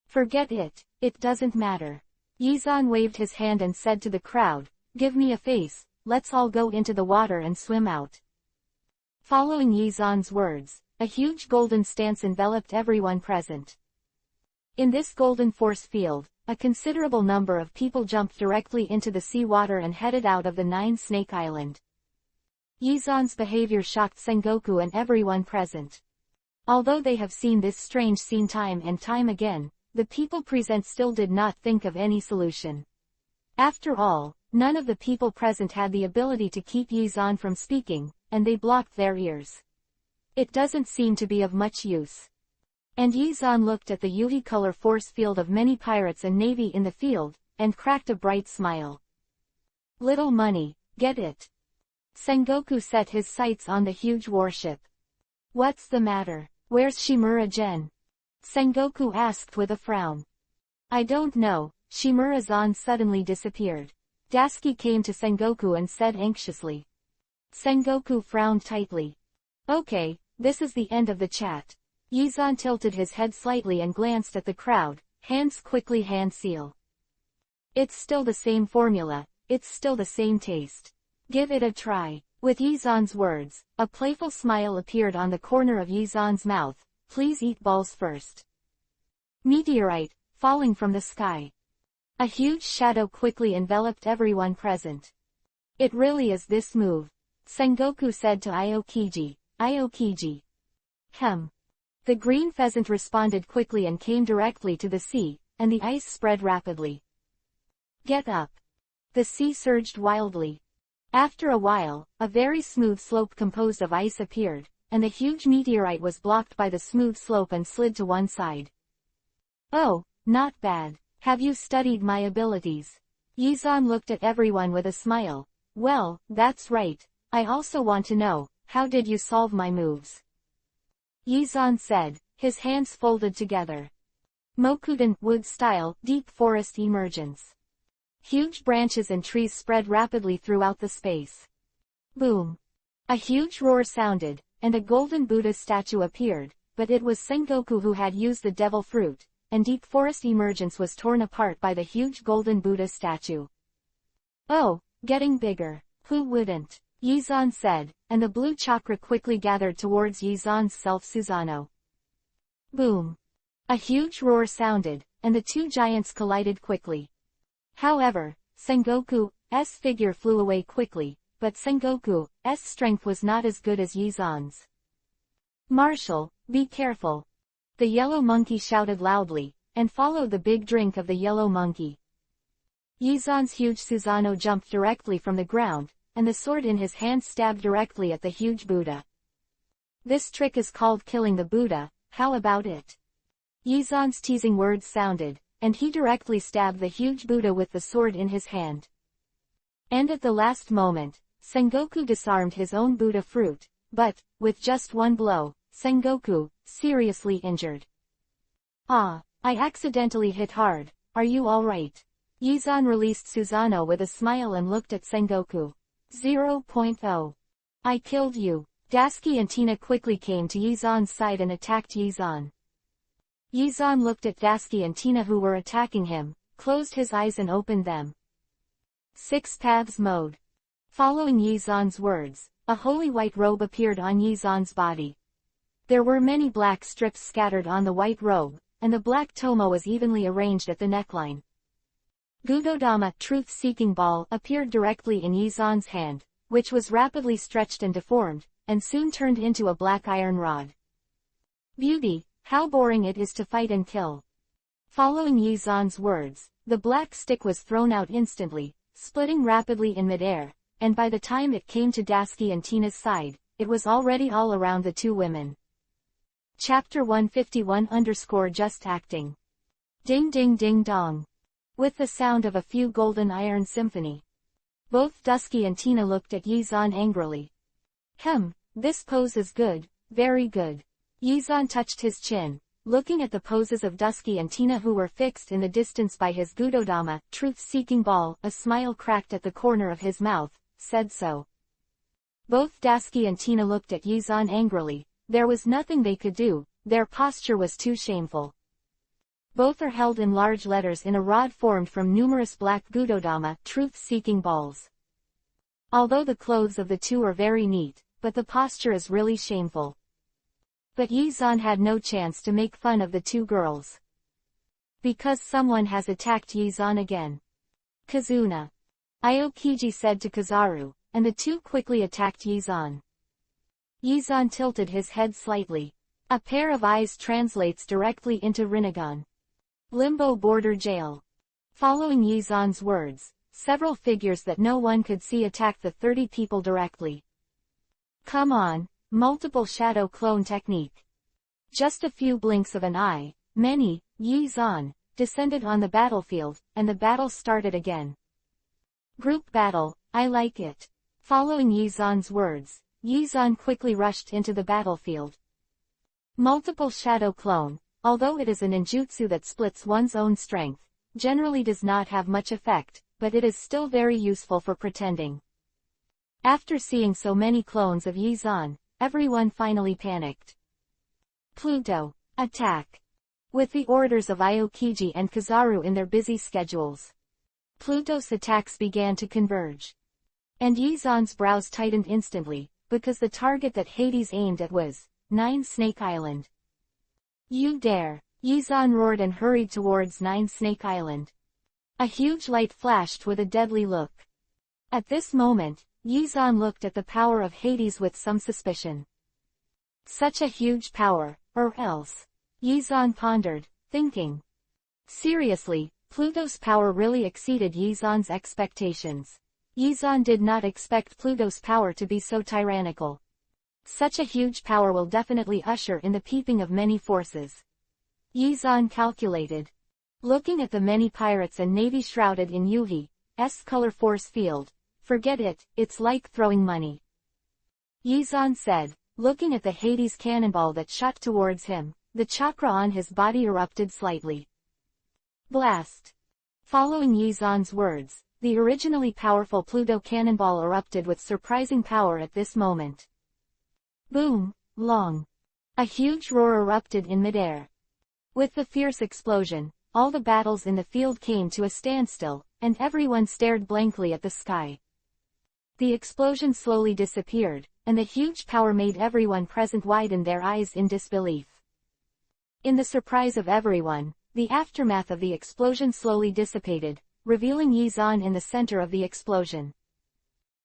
Speaker 1: Forget it, it doesn't matter. Yizan waved his hand and said to the crowd, "Give me a face, let's all go into the water and swim out." Following Yizan's words, a huge golden stance enveloped everyone present. In this golden force field, a considerable number of people jumped directly into the seawater and headed out of the Nine Snake Island. Yizan's behavior shocked Sengoku and everyone present. Although they have seen this strange scene time and time again, the people present still did not think of any solution. After all, none of the people present had the ability to keep Yizan from speaking, and they blocked their ears. It doesn't seem to be of much use. And Yizan looked at the unicolor force field of many pirates and navy in the field, and cracked a bright smile. Little money, get it? Sengoku set his sights on the huge warship. What's the matter? Where's Shimura-gen? Sengoku asked with a frown. I don't know. Shimura-san suddenly disappeared. Dasuki came to Sengoku and said anxiously. Sengoku frowned tightly. Okay, this is the end of the chat. Yizan tilted his head slightly and glanced at the crowd, hands quickly hand seal. It's still the same formula, it's still the same taste. Give it a try. With Yizan's words, a playful smile appeared on the corner of Yizan's mouth. Please eat balls first. Meteorite, falling from the sky. A huge shadow quickly enveloped everyone present. It really is this move. Sengoku said to Aokiji. Aokiji. The green pheasant responded quickly and came directly to the sea, and the ice spread rapidly. Get up. The sea surged wildly. After a while, a very smooth slope composed of ice appeared, and the huge meteorite was blocked by the smooth slope and slid to one side. Oh, not bad. Have you studied my abilities? Yizan looked at everyone with a smile. Well, that's right. I also want to know, how did you solve my moves? Yizan said, his hands folded together. Mokuden, wood style, deep forest emergence. Huge branches and trees spread rapidly throughout the space. Boom. A huge roar sounded, and a golden Buddha statue appeared, but it was Sengoku who had used the devil fruit, and deep forest emergence was torn apart by the huge golden Buddha statue. Oh, getting bigger. Who wouldn't? Yizan said, and the blue chakra quickly gathered towards Yizan's self Susanoo. Boom. A huge roar sounded, and the two giants collided quickly. However, Sengoku's figure flew away quickly, but Sengoku's strength was not as good as Yizan's. Marshal, be careful. The yellow monkey shouted loudly, and followed the big drink of the yellow monkey. Yizan's huge Susanoo jumped directly from the ground, and the sword in his hand stabbed directly at the huge Buddha. This trick is called killing the Buddha, how about it? Yizan's teasing words sounded, and he directly stabbed the huge Buddha with the sword in his hand. And at the last moment, Sengoku disarmed his own Buddha fruit, but, with just one blow, Sengoku, seriously injured. Ah, I accidentally hit hard, are you alright? Yizan released Susanoo with a smile and looked at Sengoku. 0.0. I killed you. Dasuki and Tina quickly came to Yizan's side and attacked Yizan. Yizan looked at Dasuki and Tina who were attacking him, closed his eyes and opened them. 6 Paths Mode. Following Yi Zan's words, a holy white robe appeared on Yi Zan's body. There were many black strips scattered on the white robe, and the black tomo was evenly arranged at the neckline. Gudodama, truth-seeking ball, appeared directly in Yi Zan's hand, which was rapidly stretched and deformed, and soon turned into a black iron rod. Beauty, how boring it is to fight and kill. Following Yi Zan's words, the black stick was thrown out instantly, splitting rapidly in midair, and by the time it came to Dasky and Tina's side, it was already all around the two women. Chapter 151_Just Acting. Ding ding ding dong. With the sound of a few golden iron symphony. Both Dusky and Tina looked at Yi Zan angrily. This pose is good, very good. Yi Zan touched his chin, looking at the poses of Dusky and Tina who were fixed in the distance by his Gudodama, truth-seeking ball. A smile cracked at the corner of his mouth, said so. Both Dasky and Tina looked at Yi Zan angrily. There was nothing they could do, their posture was too shameful. Both are held in large letters in a rod formed from numerous black Gudodama, truth-seeking balls. Although the clothes of the two are very neat, but the posture is really shameful. But Yi Zan had no chance to make fun of the two girls. Because someone has attacked Yi Zan again. Kazuna. Aokiji said to Kizaru, and the two quickly attacked Yi Zan. Yi Zan tilted his head slightly. A pair of eyes translates directly into Rinnegan. Limbo Border Jail. Following Yi Zan's words, several figures that no one could see attacked the 30 people directly. Come on, multiple shadow clone technique. Just a few blinks of an eye, many, Yi Zan, descended on the battlefield, and the battle started again. Group battle, I like it. Following Yi Zan's words, Yi Zan quickly rushed into the battlefield. Multiple shadow clone, although it is a ninjutsu that splits one's own strength, generally does not have much effect, but it is still very useful for pretending. After seeing so many clones of Yi Zan, everyone finally panicked. Pluto, attack! With the orders of Aokiji and Kizaru in their busy schedules, Pluto's attacks began to converge. And Yi Zan's brows tightened instantly, because the target that Hades aimed at was 9 Snake Island. You dare! Yi Zan roared and hurried towards 9 Snake Island. A huge light flashed with a deadly look. At this moment, Yi Zan looked at the power of Hades with some suspicion. Such a huge power, or else? Yi Zan pondered, thinking. Seriously, Pluto's power really exceeded Yi Zan's expectations. Yi Zan did not expect Pluto's power to be so tyrannical. Such a huge power will definitely usher in the peeping of many forces. Yi Zan calculated. Looking at the many pirates and navy shrouded in Yuhi's color force field, forget it, it's like throwing money. Yi Zan said, looking at the Hades cannonball that shot towards him, the chakra on his body erupted slightly. Blast! Following Yi Zan's words, the originally powerful Pluto cannonball erupted with surprising power at this moment. Boom! Long! A huge roar erupted in midair. With the fierce explosion, all the battles in the field came to a standstill, and everyone stared blankly at the sky. The explosion slowly disappeared, and the huge power made everyone present widen their eyes in disbelief. In the surprise of everyone, the aftermath of the explosion slowly dissipated, revealing Yi Zan in the center of the explosion.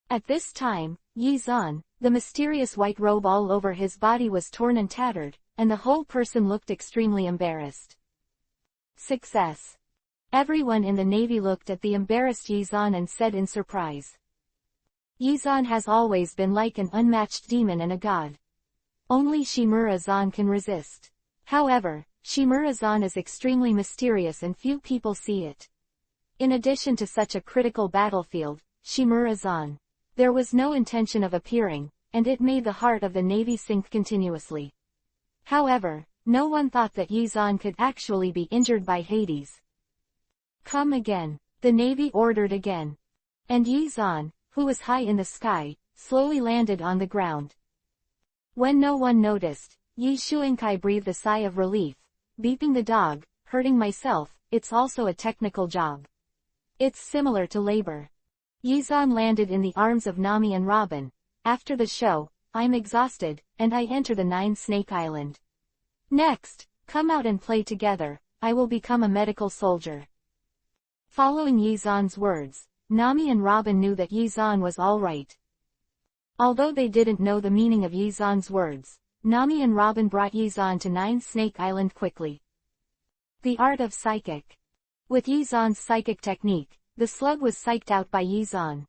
Speaker 1: At this time, Yi Zan, the mysterious white robe all over his body was torn and tattered, and the whole person looked extremely embarrassed. Success! Everyone in the navy looked at the embarrassed Yi Zan and said in surprise. Yi Zan has always been like an unmatched demon and a god. Only Shimura Zan can resist. However, Shimura Zan is extremely mysterious and few people see it. In addition to such a critical battlefield, Shimura Zan, there was no intention of appearing, and it made the heart of the navy sink continuously. However, no one thought that Yi Zan could actually be injured by Hades. Come again, the navy ordered again. And Yi Zan, who was high in the sky, slowly landed on the ground. When no one noticed, Yi Shuinkai breathed a sigh of relief. Beeping the dog, hurting myself, it's also a technical job. It's similar to labor. Yizan landed in the arms of Nami and Robin. After the show, I'm exhausted, and I enter the Nine-Snake Island. Next, come out and play together, I will become a medical soldier. Following Yizan's words, Nami and Robin knew that Yizan was alright. Although they didn't know the meaning of Yizan's words, Nami and Robin brought Yizan to Nine-Snake Island quickly. The art of psychic. With Yizan's psychic technique, the slug was psyched out by Yizan.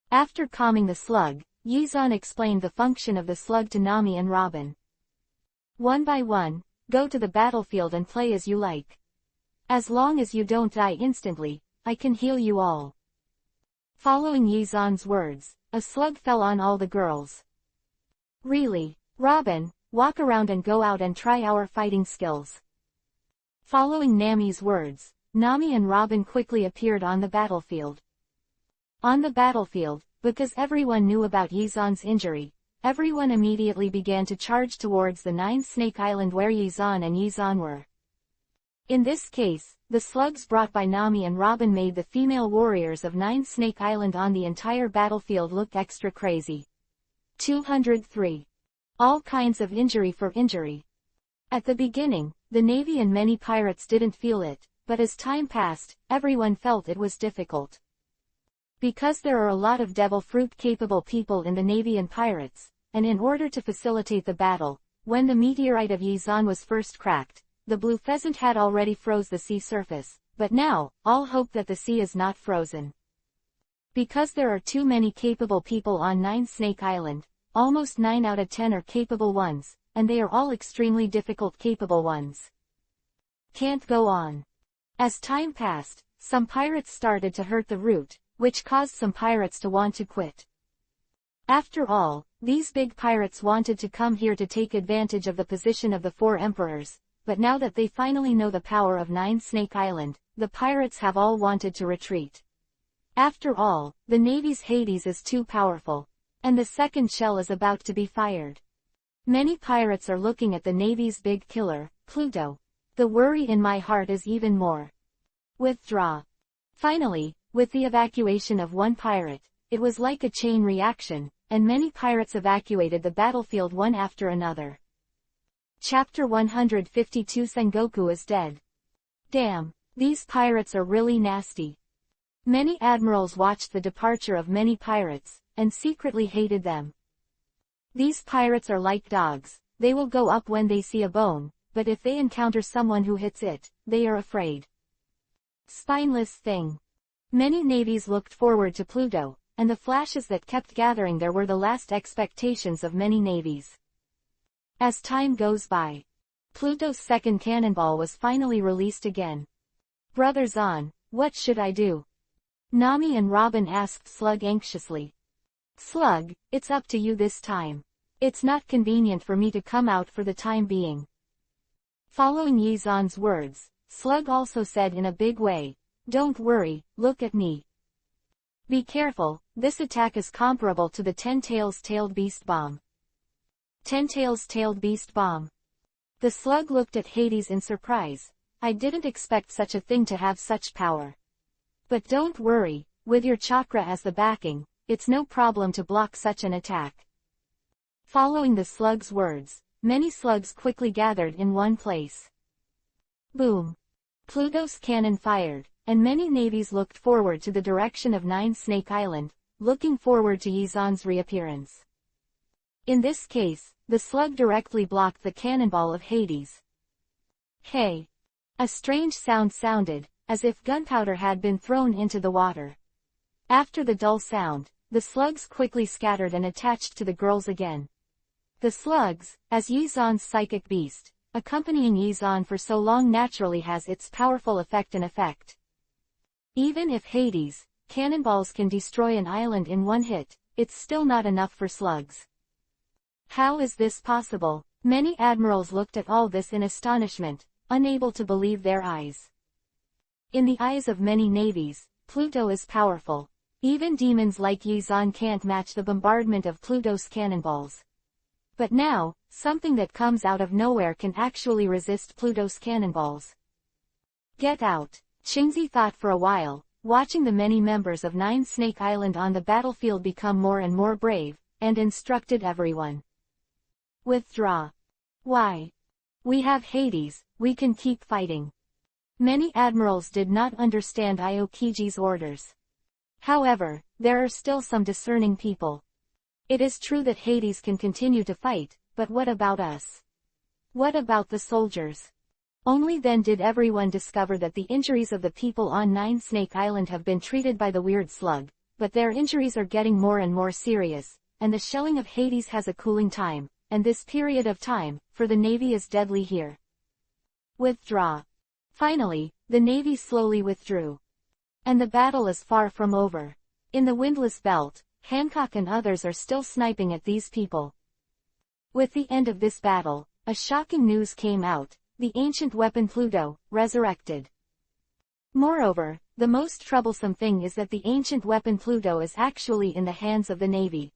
Speaker 1: After calming the slug, Yizan explained the function of the slug to Nami and Robin. One by one, go to the battlefield and play as you like. As long as you don't die instantly, I can heal you all. Following Yizan's words, a slug fell on all the girls. Really, Robin, walk around and go out and try our fighting skills. Following Nami's words, Nami and Robin quickly appeared on the battlefield. On the battlefield, because everyone knew about Yizan's injury, everyone immediately began to charge towards the Nine-Snake Island where Yizan and Yizan were. In this case, the slugs brought by Nami and Robin made the female warriors of Nine-Snake Island on the entire battlefield look extra crazy. 203. All kinds of injury for injury. At the beginning, the Navy and many pirates didn't feel it, but as time passed, everyone felt it was difficult. Because there are a lot of devil fruit-capable people in the Navy and pirates, and in order to facilitate the battle, when the meteorite of Yizan was first cracked, the blue pheasant had already froze the sea surface, but now, all hope that the sea is not frozen. Because there are too many capable people on Nine-Snake Island, almost 9 out of 10 are capable ones, and they are all extremely difficult capable ones. Can't go on. As time passed, some pirates started to hurt the route, which caused some pirates to want to quit. After all, these big pirates wanted to come here to take advantage of the position of the 4 emperors, but now that they finally know the power of Nine-Snake Island, the pirates have all wanted to retreat. After all, the Navy's Hades is too powerful, and the second shell is about to be fired. Many pirates are looking at the Navy's big killer, Pluto. The worry in my heart is even more. Withdraw. Finally, with the evacuation of one pirate, it was like a chain reaction, and many pirates evacuated the battlefield one after another. Chapter 152 Sengoku is dead. Damn, these pirates are really nasty. Many admirals watched the departure of many pirates, and secretly hated them. These pirates are like dogs, they will go up when they see a bone, but if they encounter someone who hits it, they are afraid. Spineless thing. Many navies looked forward to Pluto, and the flashes that kept gathering there were the last expectations of many navies. As time goes by, Pluto's second cannonball was finally released again. Brother Zahn, what should I do? Nami and Robin asked Slug anxiously. Slug, it's up to you this time. It's not convenient for me to come out for the time being. Following Yizan's words, Slug also said in a big way, don't worry, look at me. Be careful, this attack is comparable to the Ten-Tailed Beast Bomb. Ten-Tailed Beast Bomb. The slug looked at Hades in surprise. I didn't expect such a thing to have such power. But don't worry, with your chakra as the backing, it's no problem to block such an attack. Following the slug's words, many slugs quickly gathered in one place. Boom. Pluto's cannon fired, and many navies looked forward to the direction of Nine-Snake Island, looking forward to Yizan's reappearance. In this case, the slug directly blocked the cannonball of Hades. Hey! A strange sound sounded, as if gunpowder had been thrown into the water. After the dull sound, the slugs quickly scattered and attached to the girls again. The slugs, as Yizan's psychic beast, accompanying Yizan for so long naturally has its powerful effect. Even if Hades, cannonballs can destroy an island in one hit, it's still not enough for slugs. How is this possible? Many admirals looked at all this in astonishment, unable to believe their eyes. In the eyes of many navies, Pluto is powerful. Even demons like Yizan can't match the bombardment of Pluto's cannonballs. But now, something that comes out of nowhere can actually resist Pluto's cannonballs. Get out. Qingzi thought for a while, watching the many members of Nine Snake Island on the battlefield become more and more brave, and instructed everyone. Withdraw. Why? We have Hades, we can keep fighting. Many admirals did not understand Aokiji's orders. However, there are still some discerning people. It is true that Hades can continue to fight, but what about us? What about the soldiers? Only then did everyone discover that the injuries of the people on Nine Snake Island have been treated by the weird slug, but their injuries are getting more and more serious, and the shelling of Hades has a cooling time, and this period of time, for the Navy is deadly here. Withdraw. Finally, the Navy slowly withdrew. And the battle is far from over. In the Windless Belt, Hancock and others are still sniping at these people. With the end of this battle, a shocking news came out: the ancient weapon Pluto, resurrected. Moreover, the most troublesome thing is that the ancient weapon Pluto is actually in the hands of the Navy.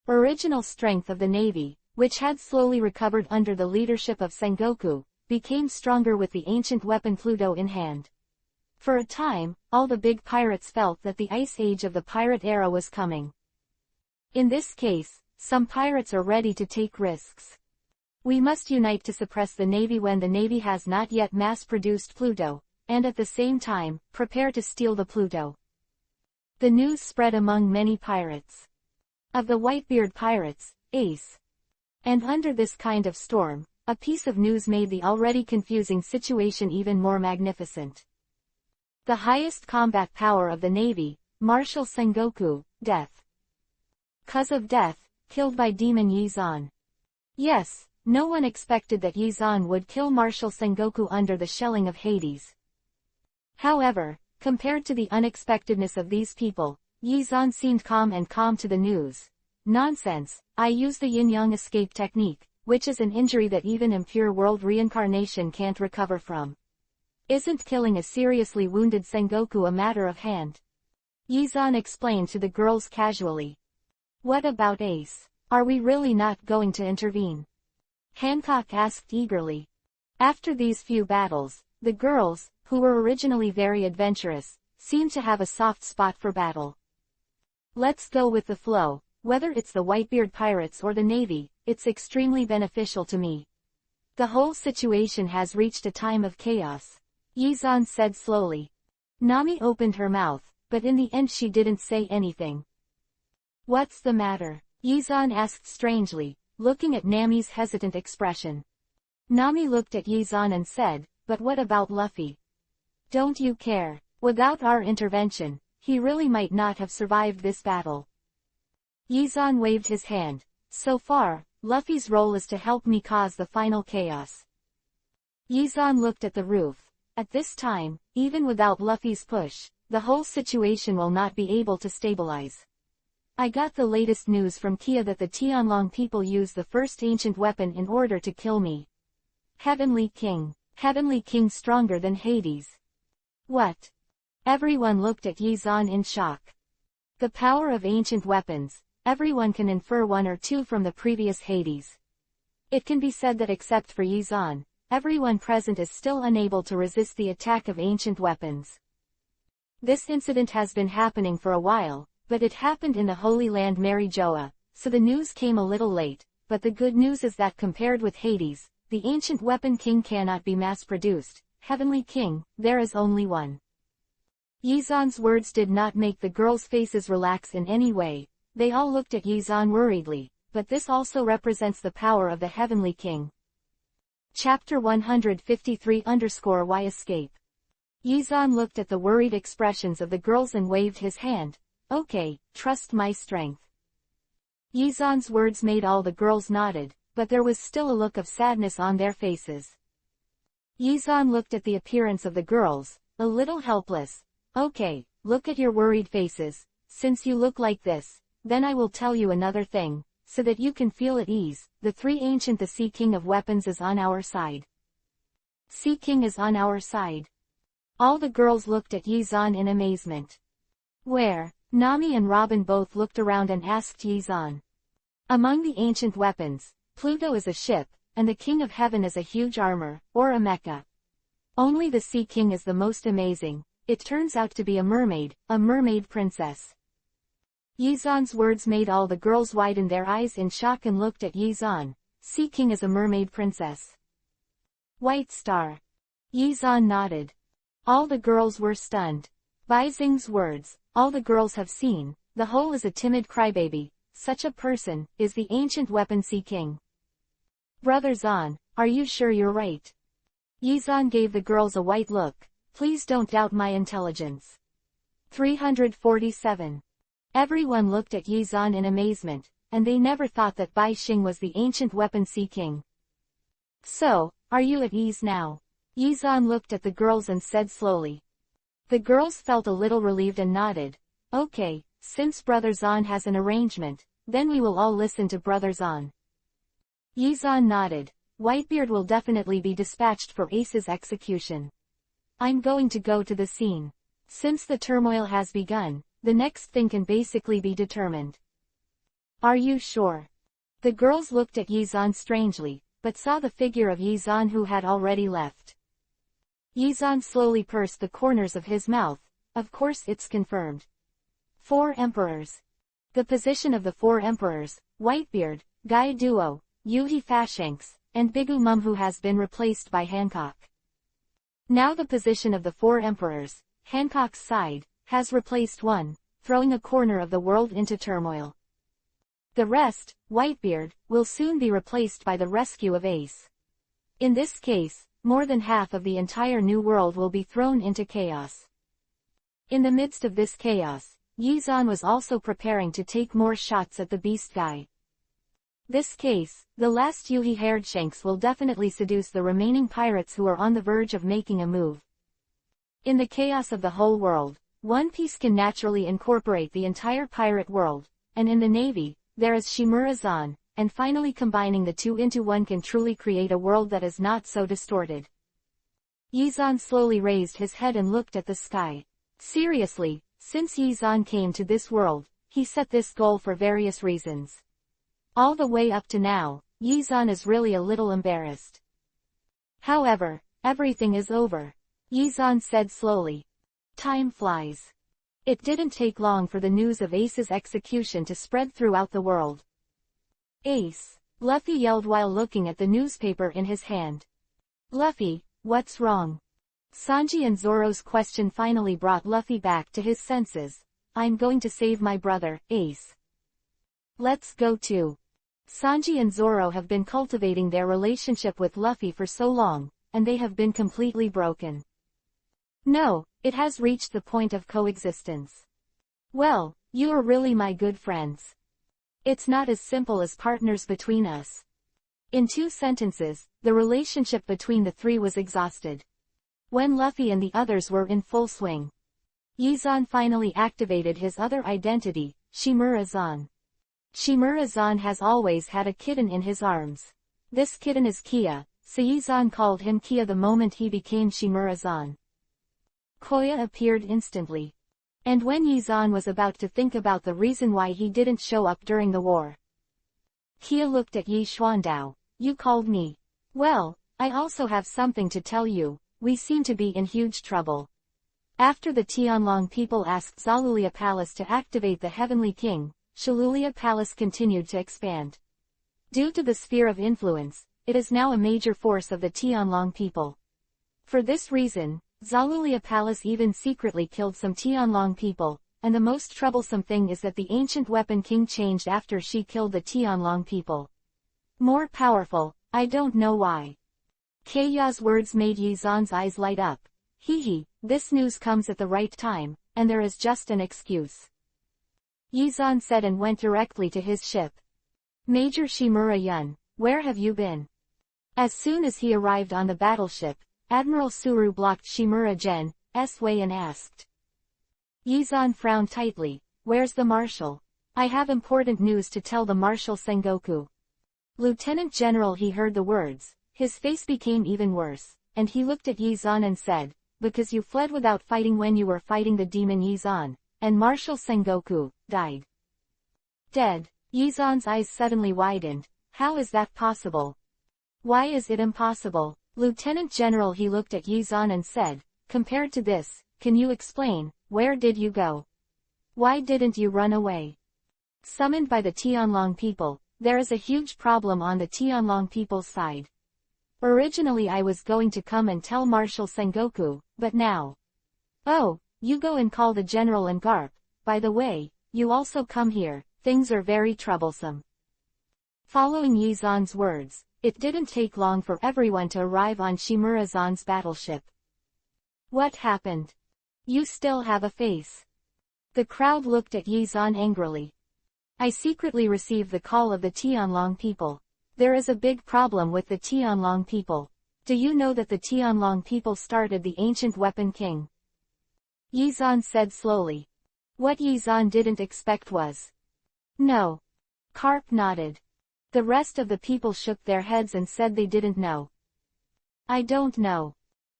Speaker 1: Original strength of the Navy, which had slowly recovered under the leadership of Sengoku, became stronger with the ancient weapon Pluto in hand. For a time, all the big pirates felt that the ice age of the pirate era was coming. In this case, some pirates are ready to take risks. We must unite to suppress the Navy when the Navy has not yet mass-produced Pluto, and at the same time, prepare to steal the Pluto. The news spread among many pirates. Of the Whitebeard pirates, Ace. And under this kind of storm, a piece of news made the already confusing situation even more magnificent. The highest combat power of the Navy, Marshal Sengoku, death. Cause of death, killed by demon Yizan. Yes, no one expected that Yizan would kill Marshal Sengoku under the shelling of Hades. However, compared to the unexpectedness of these people, Yizan seemed calm to the news. Nonsense, I use the yin-yang escape technique, which is an injury that even impure world reincarnation can't recover from. Isn't killing a seriously wounded Sengoku a matter of hand? Yizan explained to the girls casually. What about Ace? Are we really not going to intervene? Hancock asked eagerly. After these few battles, the girls, who were originally very adventurous, seemed to have a soft spot for battle. Let's go with the flow, whether it's the Whitebeard pirates or the Navy, it's extremely beneficial to me. The whole situation has reached a time of chaos, Yizan said slowly. Nami opened her mouth, but in the end she didn't say anything. What's the matter? Yizan asked strangely, looking at Nami's hesitant expression. Nami looked at Yizan and said, but what about Luffy? Don't you care? Without our intervention, he really might not have survived this battle. Yizan waved his hand. So far, Luffy's role is to help me cause the final chaos. Yizan looked at the roof. At this time, even without Luffy's push, the whole situation will not be able to stabilize. I got the latest news from Kia that the Tianlong people use the first ancient weapon in order to kill me. Heavenly King. Heavenly King stronger than Hades. What? Everyone looked at Yizan in shock. The power of ancient weapons, everyone can infer one or two from the previous Hades. It can be said that except for Yizan, everyone present is still unable to resist the attack of ancient weapons. This incident has been happening for a while, but it happened in the Holy Land Mary Joa, so the news came a little late, but the good news is that compared with Hades, the ancient weapon king cannot be mass-produced. Heavenly King, there is only one. Yizan's words did not make the girls' faces relax in any way. They all looked at Yizan worriedly, but this also represents the power of the Heavenly King. Chapter 153_Y Escape. Yizan looked at the worried expressions of the girls and waved his hand. Okay, trust my strength. Yizan's words made all the girls nodded, but there was still a look of sadness on their faces. Yizan looked at the appearance of the girls, a little helpless. Okay, look at your worried faces. Since you look like this, then I will tell you another thing, so that you can feel at ease. The the Sea King of Weapons is on our side. Sea King is on our side. All the girls looked at Yizan in amazement. Where? Nami and Robin both looked around and asked Yizan. Among the ancient weapons, Pluto is a ship, and the King of Heaven is a huge armor, or a mecha. Only the Sea King is the most amazing. It turns out to be a mermaid princess. Yizan's words made all the girls widen their eyes in shock and looked at Yizan. Sea King is a mermaid princess. White Star. Yizan nodded. All the girls were stunned. Bai Xing's words, all the girls have seen, the whole is a timid crybaby, such a person, is the ancient weapon Sea King. Brother Zan, are you sure you're right? Yizan gave the girls a white look, please don't doubt my intelligence. 347. Everyone looked at Yizan in amazement, and they never thought that Bai Xing was the ancient weapon Sea King. So, are you at ease now? Yizan looked at the girls and said slowly. The girls felt a little relieved and nodded. Okay, since Brother Zan has an arrangement, then we will all listen to Brother Zan. Yizan nodded. Whitebeard will definitely be dispatched for Ace's execution. I'm going to go to the scene. Since the turmoil has begun, the next thing can basically be determined. Are you sure? The girls looked at Yizan strangely, but saw the figure of Yizan who had already left. Yizan slowly pursed the corners of his mouth. Of course it's confirmed. 4 emperors. The position of the 4 emperors, Whitebeard, Gai Duo, Yuhi Fashanks, and Bigu Mum who has been replaced by Hancock. Now the position of the 4 emperors, Hancock's side, has replaced one, throwing a corner of the world into turmoil. The rest, Whitebeard, will soon be replaced by the rescue of Ace. In this case, more than half of the entire new world will be thrown into chaos. In the midst of this chaos, Yizan was also preparing to take more shots at the beast guy. This case, the last Yuhi-haired Shanks will definitely seduce the remaining pirates who are on the verge of making a move. In the chaos of the whole world, One Piece can naturally incorporate the entire pirate world, and in the Navy, there is Shimura Zan, and finally combining the two into one can truly create a world that is not so distorted. Yizan slowly raised his head and looked at the sky. Seriously, since Yizan came to this world, he set this goal for various reasons. All the way up to now, Yizan is really a little embarrassed. However, everything is over. Yizan said slowly. Time flies. It didn't take long for the news of Ace's execution to spread throughout the world. Ace, Luffy yelled while looking at the newspaper in his hand. Luffy, what's wrong? Sanji and Zoro's question finally brought Luffy back to his senses. I'm going to save my brother, Ace. Let's go too. Sanji and Zoro have been cultivating their relationship with Luffy for so long, and they have been completely broken. No, it has reached the point of coexistence. Well, you are really my good friends. It's not as simple as partners between us. In 2 sentences, the relationship between the 3 was exhausted. When Luffy and the others were in full swing, Yizan finally activated his other identity, Shimura Zan. Shimura Zan has always had a kitten in his arms. This kitten is Kia, so Yizan called him Kia the moment he became Shimura Zan. Koya appeared instantly. And when Yizan was about to think about the reason why he didn't show up during the war, Kia looked at Yi Xuandao. You called me. Well, I also have something to tell you. We seem to be in huge trouble. After the Tianlong people asked Zalulia Palace to activate the Heavenly King, Shalulia Palace continued to expand. Due to the sphere of influence, it is now a major force of the Tianlong people. For this reason, Zalulia Palace even secretly killed some Tianlong people, and the most troublesome thing is that the ancient weapon king changed after she killed the Tianlong people. More powerful, I don't know why. Keiya's words made Yizan's eyes light up. Hee, this news comes at the right time, and there is just an excuse. Yizan said and went directly to his ship. Major Shimura Yun, where have you been? As soon as he arrived on the battleship, Admiral Suru blocked Shimura Gen's way and asked. Yizan frowned tightly. Where's the marshal? I have important news to tell the Marshal Sengoku. Lieutenant General. He heard the words. His face became even worse, and he looked at Yizan and said, because you fled without fighting when you were fighting the demon Yizan, and Marshal Sengoku died. Dead. Yizan's eyes suddenly widened. How is that possible? Why is it impossible? Lieutenant General, he looked at Yizan and said, compared to this, can you explain, where did you go? Why didn't you run away? Summoned by the Tianlong people, there is a huge problem on the Tianlong people's side. Originally I was going to come and tell Marshal Sengoku, but now. Oh, you go and call the general and Garp. By the way, you also come here, things are very troublesome. Following Yizan's words, it didn't take long for everyone to arrive on Shimura-zan's battleship. What happened? You still have a face. The crowd looked at Yizan angrily. I secretly received the call of the Tianlong people. There is a big problem with the Tianlong people. Do you know that the Tianlong people started the ancient weapon king? Yizan said slowly. What Yizan didn't expect was. No. Karp nodded. The rest of the people shook their heads and said they didn't know. I don't know.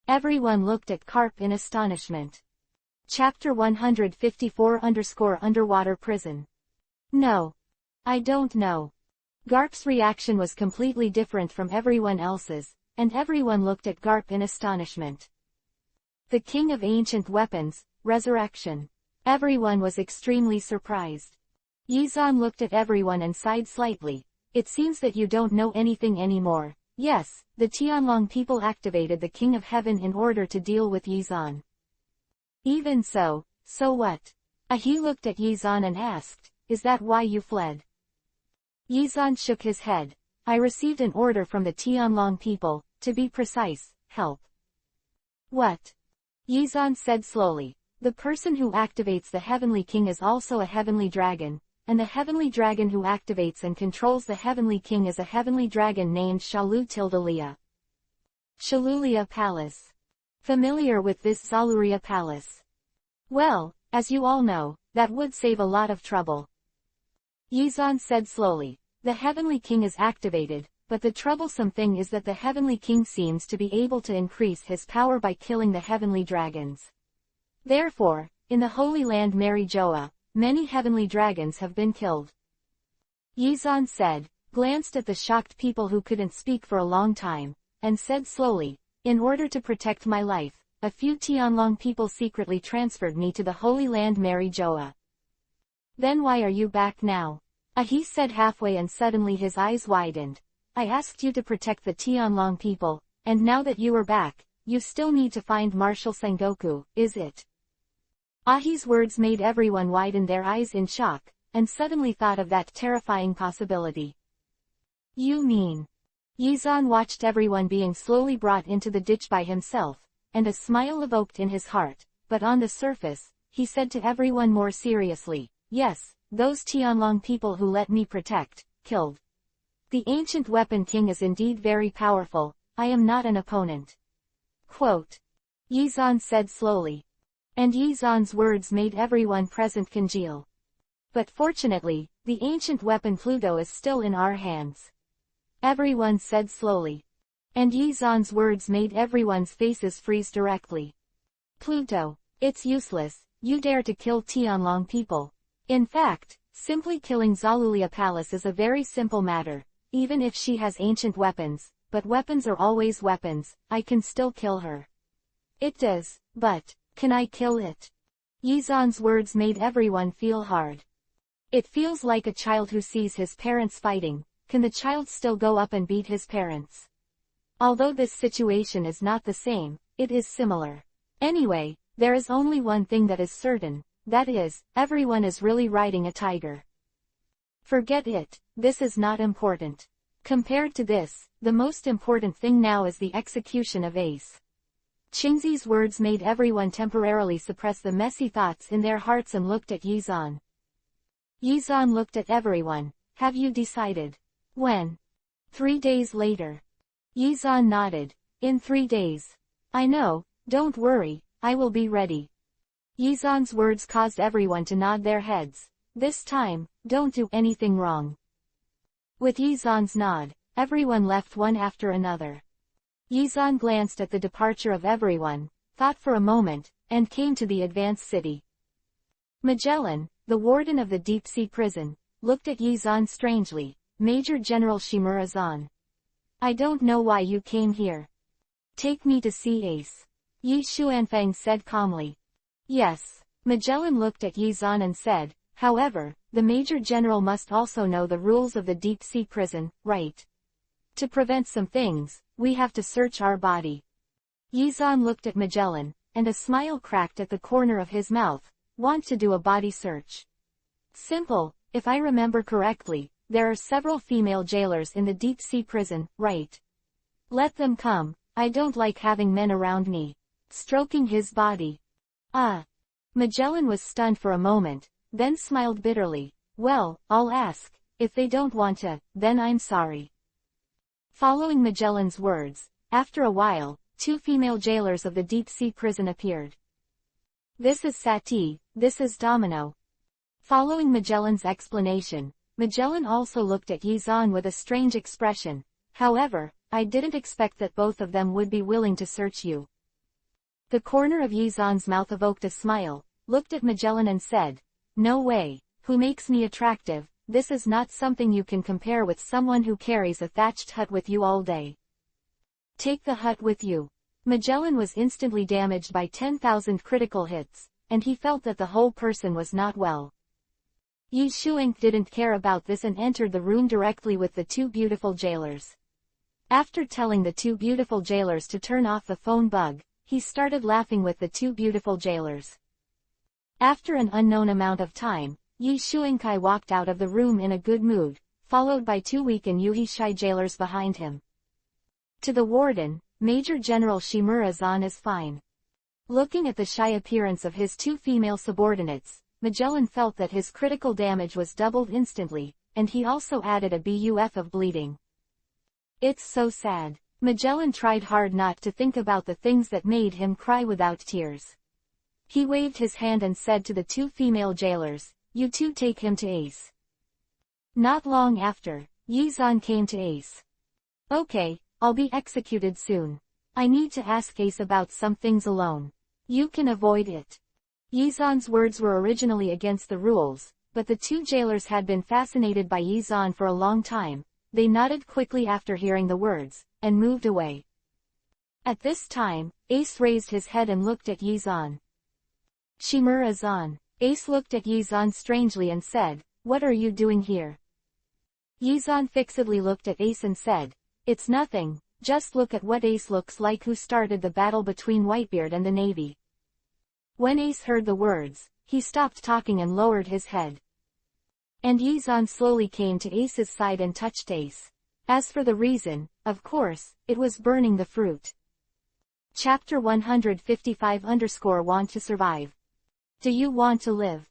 Speaker 1: Everyone looked at Karp in astonishment. Chapter 154_Underwater Prison. No. I don't know. Garp's reaction was completely different from everyone else's, and everyone looked at Garp in astonishment. The king of ancient weapons, resurrection. Everyone was extremely surprised. Yizan looked at everyone and sighed slightly. It seems that you don't know anything anymore. Yes, the Tianlong people activated the King of Heaven in order to deal with Yizan. Even so, so what? He looked at Yizan and asked, is that why you fled? Yizan shook his head. I received an order from the Tianlong people, to be precise, help. What? Yizan said slowly. The person who activates the Heavenly King is also a Heavenly Dragon, and the Heavenly Dragon who activates and controls the Heavenly King is a Heavenly Dragon named Shalulia. Shalulia Palace. Familiar with this Zaluria Palace? Well, as you all know, that would save a lot of trouble. Yizan said slowly. The Heavenly King is activated, but the troublesome thing is that the Heavenly King seems to be able to increase his power by killing the Heavenly Dragons. Therefore, in the Holy Land Marijoa, many Heavenly Dragons have been killed. Yizan said, glanced at the shocked people who couldn't speak for a long time, and said slowly, in order to protect my life, a few Tianlong people secretly transferred me to the Holy Land Marijoa. Then why are you back now? He said halfway and suddenly his eyes widened. I asked you to protect the Tianlong people, and now that you are back, you still need to find Marshal Sengoku, is it? Ahi's words made everyone widen their eyes in shock, and suddenly thought of that terrifying possibility. You mean? Yizan watched everyone being slowly brought into the ditch by himself, and a smile evoked in his heart, but on the surface, he said to everyone more seriously, yes, those Tianlong people who let me protect, killed. The ancient weapon king is indeed very powerful, I am not an opponent. Quote. Yizan said slowly. And Yizan's words made everyone present congeal. But fortunately, the ancient weapon Pluto is still in our hands. Everyone said slowly. And Yizan's words made everyone's faces freeze directly. Pluto, it's useless, you dare to kill Tianlong people. In fact, simply killing Zalulia Palace is a very simple matter, even if she has ancient weapons, but weapons are always weapons, I can still kill her. It does, but, can I kill it? Yizan's words made everyone feel hard. It feels like a child who sees his parents fighting, can the child still go up and beat his parents? Although this situation is not the same, it is similar. Anyway, there is only one thing that is certain. That is, everyone is really riding a tiger. Forget it, this is not important. Compared to this, the most important thing now is the execution of Ace. Qingzi's words made everyone temporarily suppress the messy thoughts in their hearts and looked at Yizan. Yizan looked at everyone. Have you decided? When? 3 days later. Yizan nodded. In 3 days. I know, don't worry, I will be ready. Yizan's words caused everyone to nod their heads. This time, don't do anything wrong. With Yizan's nod, everyone left one after another. Yizan glanced at the departure of everyone, thought for a moment, and came to the advanced city. Magellan, the warden of the deep-sea prison, looked at Yizan strangely. Major General Shimura-zan. I don't know why you came here. Take me to see Ace. Yi Xuanfeng said calmly. Yes. Magellan looked at Yi Zan and said, however, the Major General must also know the rules of the deep-sea prison, right? To prevent some things, we have to search our body. Yi Zan looked at Magellan, and a smile cracked at the corner of his mouth. Want to do a body search? Simple, if I remember correctly, there are several female jailers in the deep-sea prison, right? Let them come, I don't like having men around me. Stroking his body. Ah. Magellan was stunned for a moment, then smiled bitterly. Well, I'll ask. If they don't want to, then I'm sorry. Following Magellan's words, after a while, 2 female jailers of the deep-sea prison appeared. This is Sati, this is Domino. Following Magellan's explanation, Magellan also looked at Yi Zan with a strange expression. However, I didn't expect that both of them would be willing to search you. The corner of Yi Zan's mouth evoked a smile, looked at Magellan and said, no way, who makes me attractive, this is not something you can compare with someone who carries a thatched hut with you all day. Take the hut with you. Magellan was instantly damaged by 10,000 critical hits, and he felt that the whole person was not well. Yi Xuanfeng didn't care about this and entered the room directly with the 2 beautiful jailers. After telling the 2 beautiful jailers to turn off the phone bug, he started laughing with the 2 beautiful jailers. After an unknown amount of time, Yi Xuanfeng walked out of the room in a good mood, followed by 2 weak and Yuhi shy jailers behind him. To the warden, Major General Shimura-zan is fine. Looking at the shy appearance of his 2 female subordinates, Magellan felt that his critical damage was doubled instantly, and he also added a buff of bleeding. It's so sad. Magellan tried hard not to think about the things that made him cry without tears. He waved his hand and said to the 2 female jailers, you 2 take him to Ace. Not long after, Yi Zan came to Ace. Okay, I'll be executed soon. I need to ask Ace about some things alone. You can avoid it. Yi Zan's words were originally against the rules, but the 2 jailers had been fascinated by Yi Zan for a long time. They nodded quickly after hearing the words, and moved away. At this time, Ace raised his head and looked at Yi Zan. Shimura-zan. Ace looked at Yi Zan strangely and said, what are you doing here? Yi Zan fixedly looked at Ace and said, it's nothing, just look at what Ace looks like who started the battle between Whitebeard and the Navy. When Ace heard the words, he stopped talking and lowered his head. And Yi Zan slowly came to Ace's side and touched Ace. As for the reason, of course, it was burning the fruit. Chapter 155_Want to survive. Do you want to live?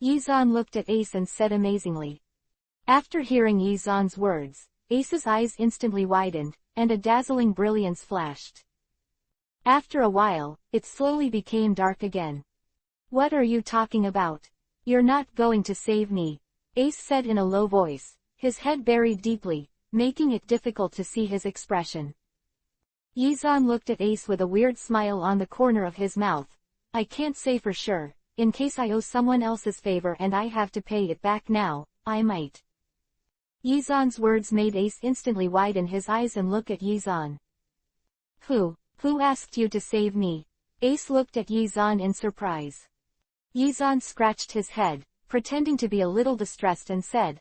Speaker 1: Yi Zan looked at Ace and said amazingly. After hearing Yi Zan's words, Ace's eyes instantly widened, and a dazzling brilliance flashed. After a while, it slowly became dark again. What are you talking about? You're not going to save me, Ace said in a low voice, his head buried deeply, making it difficult to see his expression. Yi Zan looked at Ace with a weird smile on the corner of his mouth. I can't say for sure, in case I owe someone else's favor and I have to pay it back now, I might. Yi Zan's words made Ace instantly widen his eyes and look at Yi Zan. Who asked you to save me? Ace looked at Yi Zan in surprise. Yi Zan scratched his head, pretending to be a little distressed and said,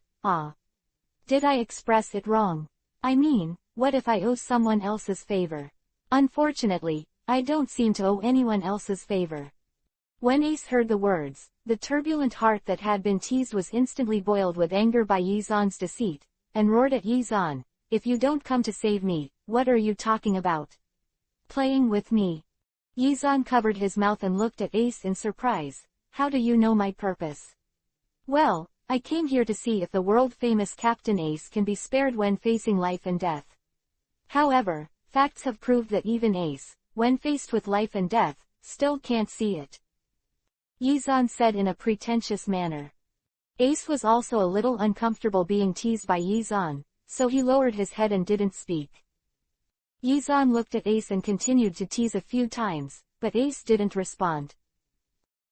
Speaker 1: did I express it wrong? I mean, what if I owe someone else's favor? Unfortunately, I don't seem to owe anyone else's favor. When Ace heard the words, the turbulent heart that had been teased was instantly boiled with anger by Yi Zan's deceit, and roared at Yi Zan, if you don't come to save me, what are you talking about? Playing with me? Yi Zan covered his mouth and looked at Ace in surprise. How do you know my purpose? Well, I came here to see if the world-famous Captain Ace can be spared when facing life and death. However, facts have proved that even Ace, when faced with life and death, still can't see it. Yi Zan said in a pretentious manner. Ace was also a little uncomfortable being teased by Yi Zan, so he lowered his head and didn't speak. Yi Zan looked at Ace and continued to tease a few times, but Ace didn't respond.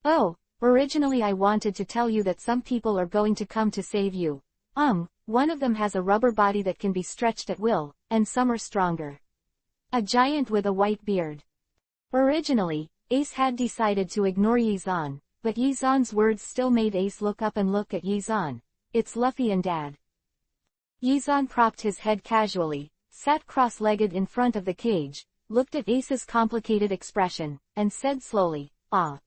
Speaker 1: Oh, originally I wanted to tell you that some people are going to come to save you. One of them has a rubber body that can be stretched at will, and some are stronger. A giant with a white beard. Originally, Ace had decided to ignore Yizan, but Yizan's words still made Ace look up and look at Yizan. It's Luffy and Dad. Yizan propped his head casually, sat cross-legged in front of the cage, looked at Ace's complicated expression, and said slowly, "Ah.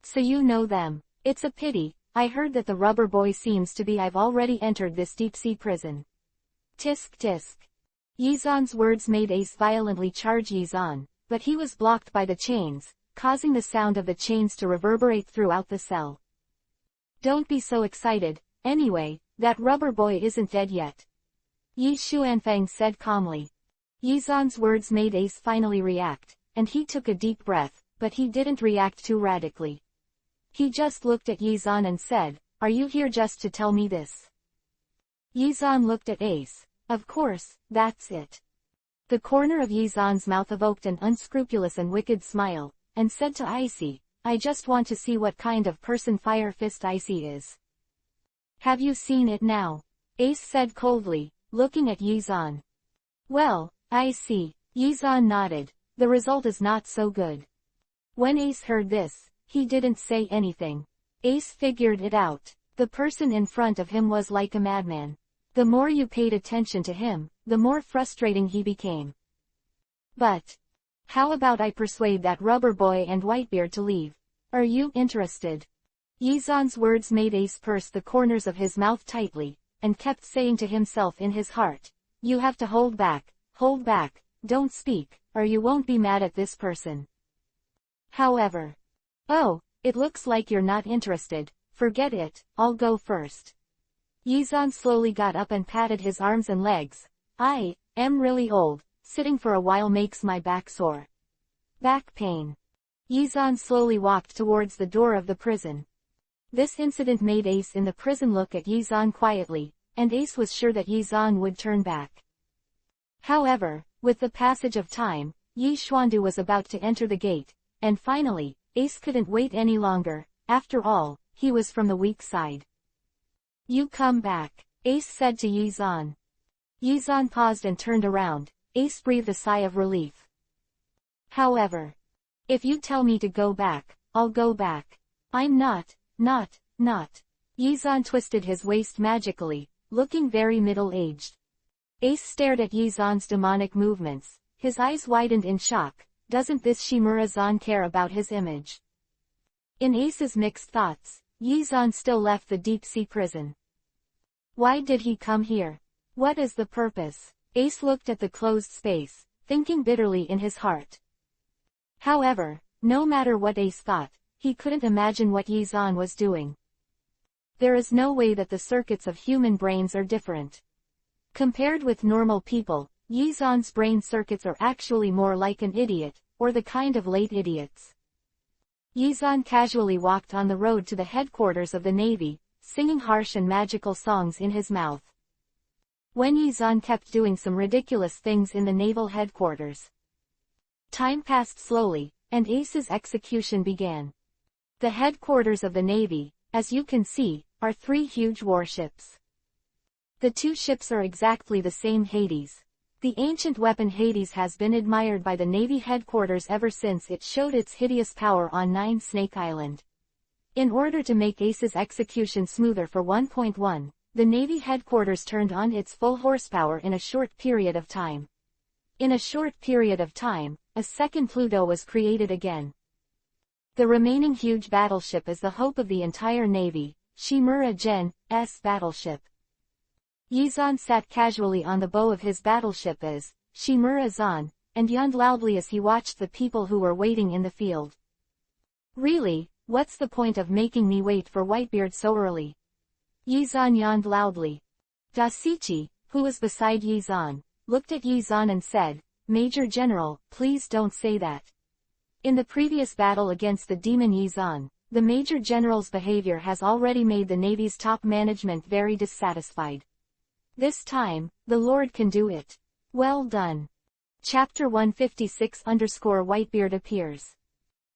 Speaker 1: So you know them. It's a pity, I heard that the rubber boy seems to be. I've already entered this deep-sea prison." Tisk tisk. Yizan's words made Ace violently charge Yizan, but he was blocked by the chains, causing the sound of the chains to reverberate throughout the cell. "Don't be so excited, anyway, that rubber boy isn't dead yet," Yi Xuanfang said calmly. Yizan's words made Ace finally react, and he took a deep breath, but he didn't react too radically. He just looked at Yizan and said, "Are you here just to tell me this?" Yizan looked at Ace. "Of course, that's it." The corner of Yizan's mouth evoked an unscrupulous and wicked smile, and said to Icy, "I just want to see what kind of person Fire Fist Icy is." "Have you seen it now?" Ace said coldly, looking at Yizan. "Well, I see." Yizan nodded. "The result is not so good." When Ace heard this, he didn't say anything. Ace figured it out. The person in front of him was like a madman. The more you paid attention to him, the more frustrating he became. "But how about I persuade that rubber boy and Whitebeard to leave? Are you interested?" Yizan's words made Ace purse the corners of his mouth tightly, and kept saying to himself in his heart, "You have to hold back, don't speak, or you won't be mad at this person." However, "Oh, it looks like you're not interested, forget it, I'll go first." Yizan slowly got up and patted his arms and legs. "I am really old, sitting for a while makes my back sore." Back pain. Yizan slowly walked towards the door of the prison. This incident made Ace in the prison look at Yizan quietly, and Ace was sure that Yizan would turn back. However, with the passage of time, Yi Xuandu was about to enter the gate, and finally, Ace couldn't wait any longer. After all, he was from the weak side. "You come back," Ace said to Yizan. Yizan paused and turned around. Ace breathed a sigh of relief. "However, if you tell me to go back, I'll go back. I'm not. Yizan twisted his waist magically, looking very middle-aged. Ace stared at Yizan's demonic movements. His eyes widened in shock. Doesn't this Shimura-zan care about his image? In Ace's mixed thoughts, Yizan still left the deep-sea prison. Why did he come here? What is the purpose? Ace looked at the closed space, thinking bitterly in his heart. However, no matter what Ace thought, he couldn't imagine what Yizan was doing. There is no way that the circuits of human brains are different. Compared with normal people, Yizan's brain circuits are actually more like an idiot, or the kind of late idiots. Yizan casually walked on the road to the headquarters of the Navy, singing harsh and magical songs in his mouth. When Yizan kept doing some ridiculous things in the naval headquarters. Time passed slowly, and Ace's execution began. The headquarters of the Navy, as you can see, are 3 huge warships. The 2 ships are exactly the same Hades. The ancient weapon Hades has been admired by the Navy headquarters ever since it showed its hideous power on 9 Snake Island. In order to make Ace's execution smoother for 1.1, the Navy headquarters turned on its full horsepower in a short period of time. In a short period of time, a second Pluto was created again. The remaining huge battleship is the hope of the entire Navy, Shimura Gen's battleship. Yizan sat casually on the bow of his battleship as Shimura-zan, and yawned loudly as he watched the people who were waiting in the field. "Really, what's the point of making me wait for Whitebeard so early?" Yizan yawned loudly. Dasichi, who was beside Yizan, looked at Yizan and said, "Major General, please don't say that." In the previous battle against the demon Yizan, the Major General's behavior has already made the Navy's top management very dissatisfied. This time, the Lord can do it. Well done. Chapter 156_Whitebeard appears.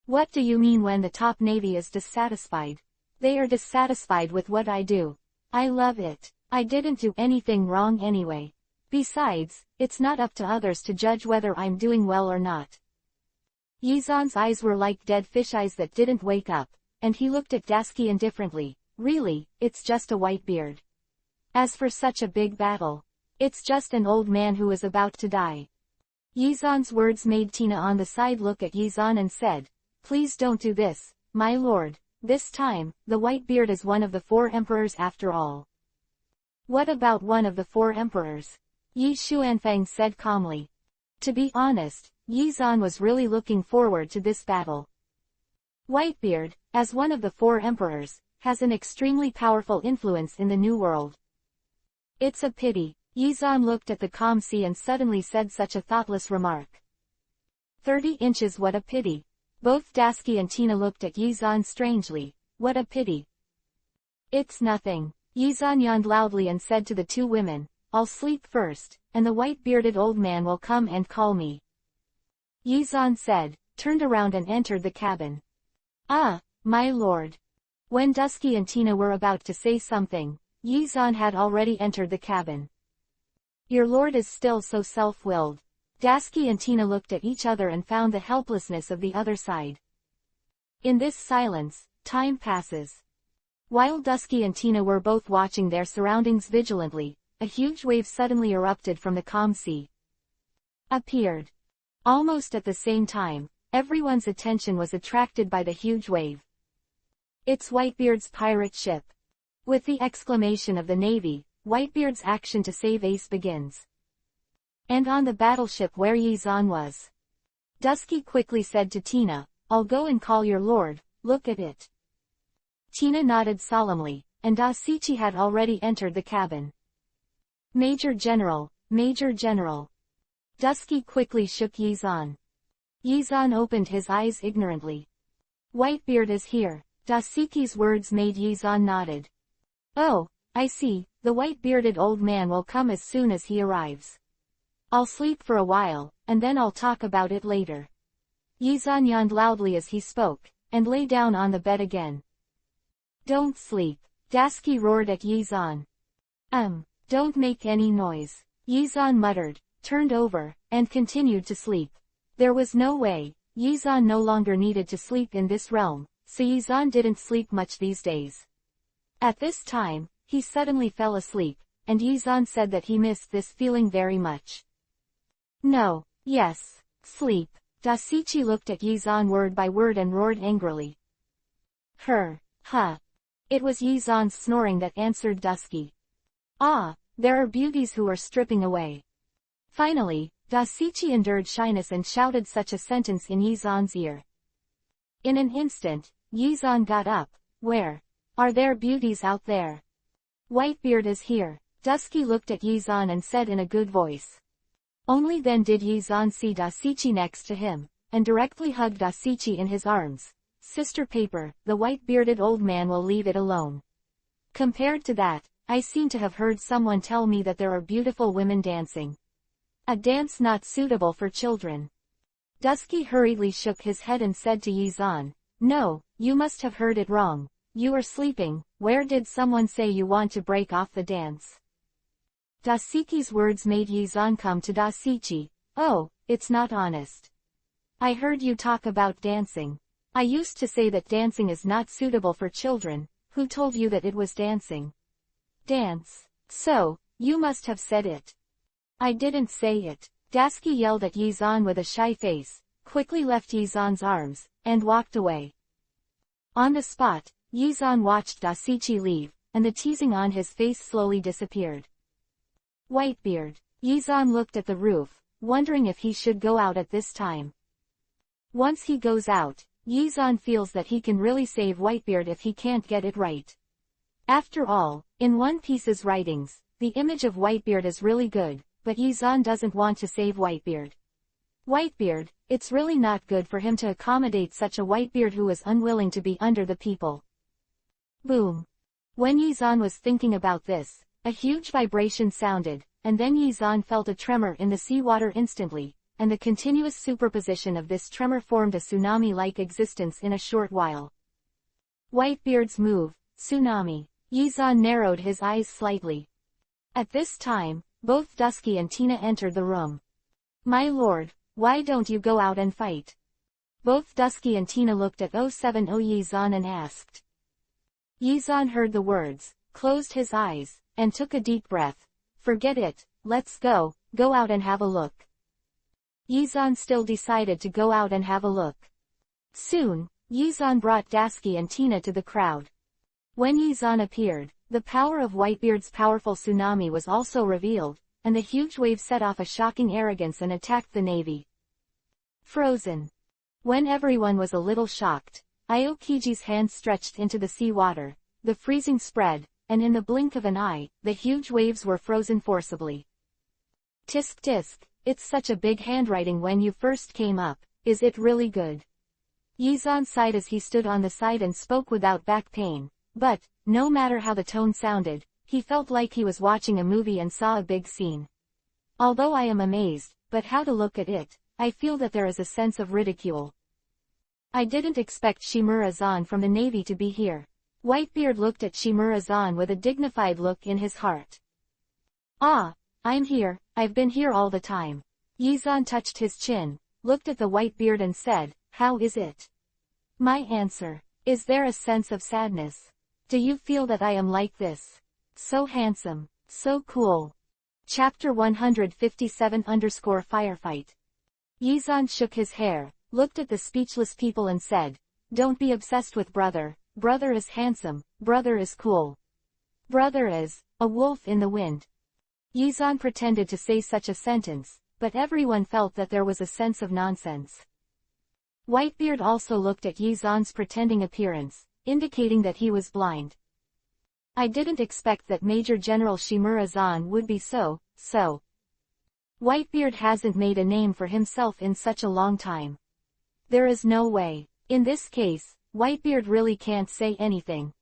Speaker 1: What do you mean when the top Navy is dissatisfied? They are dissatisfied with what I do. I love it. I didn't do anything wrong anyway. Besides, it's not up to others to judge whether I'm doing well or not. Yizan's eyes were like dead fish eyes that didn't wake up, and he looked at Dasky indifferently. Really, it's just a white beard. As for such a big battle, it's just an old man who is about to die. Yizan's words made Tina on the side look at Yizan and said, "Please don't do this, my lord. This time, the white beard is one of the 4 emperors after all." "What about one of the 4 emperors?" Yi Xuanfang said calmly. To be honest, Yizan was really looking forward to this battle. Whitebeard, as one of the 4 emperors, has an extremely powerful influence in the New World. It's a pity. Yizan looked at the calm sea and suddenly said such a thoughtless remark. 30 inches, what a pity. Both Dasky and Tina looked at Yizan strangely. What a pity. It's nothing. Yizan yawned loudly and said to the 2 women, "I'll sleep first, and the white-bearded old man will come and call me." Yizan said, turned around and entered the cabin. "Ah, my lord." When Dusky and Tina were about to say something, Yizan had already entered the cabin. "Your lord is still so self-willed." Dasky and Tina looked at each other and found the helplessness of the other side. In this silence, time passes. While Dusky and Tina were both watching their surroundings vigilantly, a huge wave suddenly erupted from the calm sea. Appeared. Almost at the same time, everyone's attention was attracted by the huge wave. It's Whitebeard's pirate ship. With the exclamation of the Navy, Whitebeard's action to save Ace begins. And on the battleship where Yizan was. Dusky quickly said to Tina, "I'll go and call your lord, look at it." Tina nodded solemnly, and Dasichi had already entered the cabin. "Major General, Major General." Dusky quickly shook Yizan. Yizan opened his eyes ignorantly. "Whitebeard is here." Dasiki's words made Yizan nodded. "Oh, I see, the white-bearded old man will come as soon as he arrives. I'll sleep for a while, and then I'll talk about it later." Yizan yawned loudly as he spoke, and lay down on the bed again. "Don't sleep," Dasky roared at Yizan. Don't make any noise," Yizan muttered, turned over, and continued to sleep. There was no way. Yizan no longer needed to sleep in this realm, so Yizan didn't sleep much these days. At this time, he suddenly fell asleep, and Yizan said that he missed this feeling very much. "No, yes, sleep." Dasichi looked at Yizan word by word and roared angrily. Huh. It was Yizan's snoring that answered Dusky. "Ah, there are beauties who are stripping away." Finally, Dasichi endured shyness and shouted such a sentence in Yizan's ear. In an instant, Yizan got up. "Where? Are there beauties out there?" "Whitebeard is here." Dusky looked at Yizan and said in a good voice. Only then did Yizan see Dasichi next to him, and directly hugged Dasichi in his arms. "Sister Paper, the white-bearded old man will leave it alone. Compared to that, I seem to have heard someone tell me that there are beautiful women dancing. A dance not suitable for children." Dusky hurriedly shook his head and said to Yizan, "No, you must have heard it wrong. You are sleeping. Where did someone say you want to break off the dance?" Dasiki's words made Yizan come to Dasichi. "Oh, it's not honest. I heard you talk about dancing. I used to say that dancing is not suitable for children. Who told you that it was dancing?" "Dance. So, you must have said it." "I didn't say it." Dasky yelled at Yizan with a shy face, quickly left Yizan's arms, and walked away. On the spot, Yizan watched Dasichi leave, and the teasing on his face slowly disappeared. Whitebeard. Yizan looked at the roof, wondering if he should go out at this time. Once he goes out, Yizan feels that he can really save Whitebeard if he can't get it right. After all, in One Piece's writings, the image of Whitebeard is really good, but Yizan doesn't want to save Whitebeard. Whitebeard, it's really not good for him to accommodate such a Whitebeard who is unwilling to be under the people. Boom. When Yizan was thinking about this, a huge vibration sounded, and then Yizan felt a tremor in the seawater instantly, and the continuous superposition of this tremor formed a tsunami-like existence in a short while. Whitebeard's move, tsunami. Yizan narrowed his eyes slightly. At this time, both Dusky and Tina entered the room. "My lord, why don't you go out and fight?" Both Dusky and Tina looked at 070 Yizan and asked. Yizan heard the words, closed his eyes, and took a deep breath. "Forget it, let's go out and have a look." Yizan still decided to go out and have a look. Soon, Yizan brought Dusky and Tina to the crowd. When Yizan appeared, the power of Whitebeard's powerful tsunami was also revealed, and the huge wave set off a shocking arrogance and attacked the navy. Frozen. When everyone was a little shocked, Aokiji's hand stretched into the sea water, the freezing spread, and in the blink of an eye, the huge waves were frozen forcibly. "Tisk tisk, it's such a big handwriting when you first came up, is it really good?" Yizan sighed as he stood on the side and spoke without back pain, but, no matter how the tone sounded, he felt like he was watching a movie and saw a big scene. "Although I am amazed, but how to look at it, I feel that there is a sense of ridicule. I didn't expect Shimura-zan from the navy to be here." Whitebeard looked at Shimura-zan with a dignified look in his heart. "Ah, I'm here, I've been here all the time." Yizan touched his chin, looked at the Whitebeard and said, "How is it?" "My answer. Is there a sense of sadness? Do you feel that I am like this? So handsome, so cool." Chapter 157_Firefight. Yizan shook his hair, looked at the speechless people and said, "Don't be obsessed with brother. Brother is handsome, brother is cool. Brother is a wolf in the wind." Yizan pretended to say such a sentence, but everyone felt that there was a sense of nonsense. Whitebeard also looked at Yizan's pretending appearance, indicating that he was blind. "I didn't expect that Major General Shimura-zan would be so. Whitebeard hasn't made a name for himself in such a long time. There is no way. In this case, Whitebeard really can't say anything.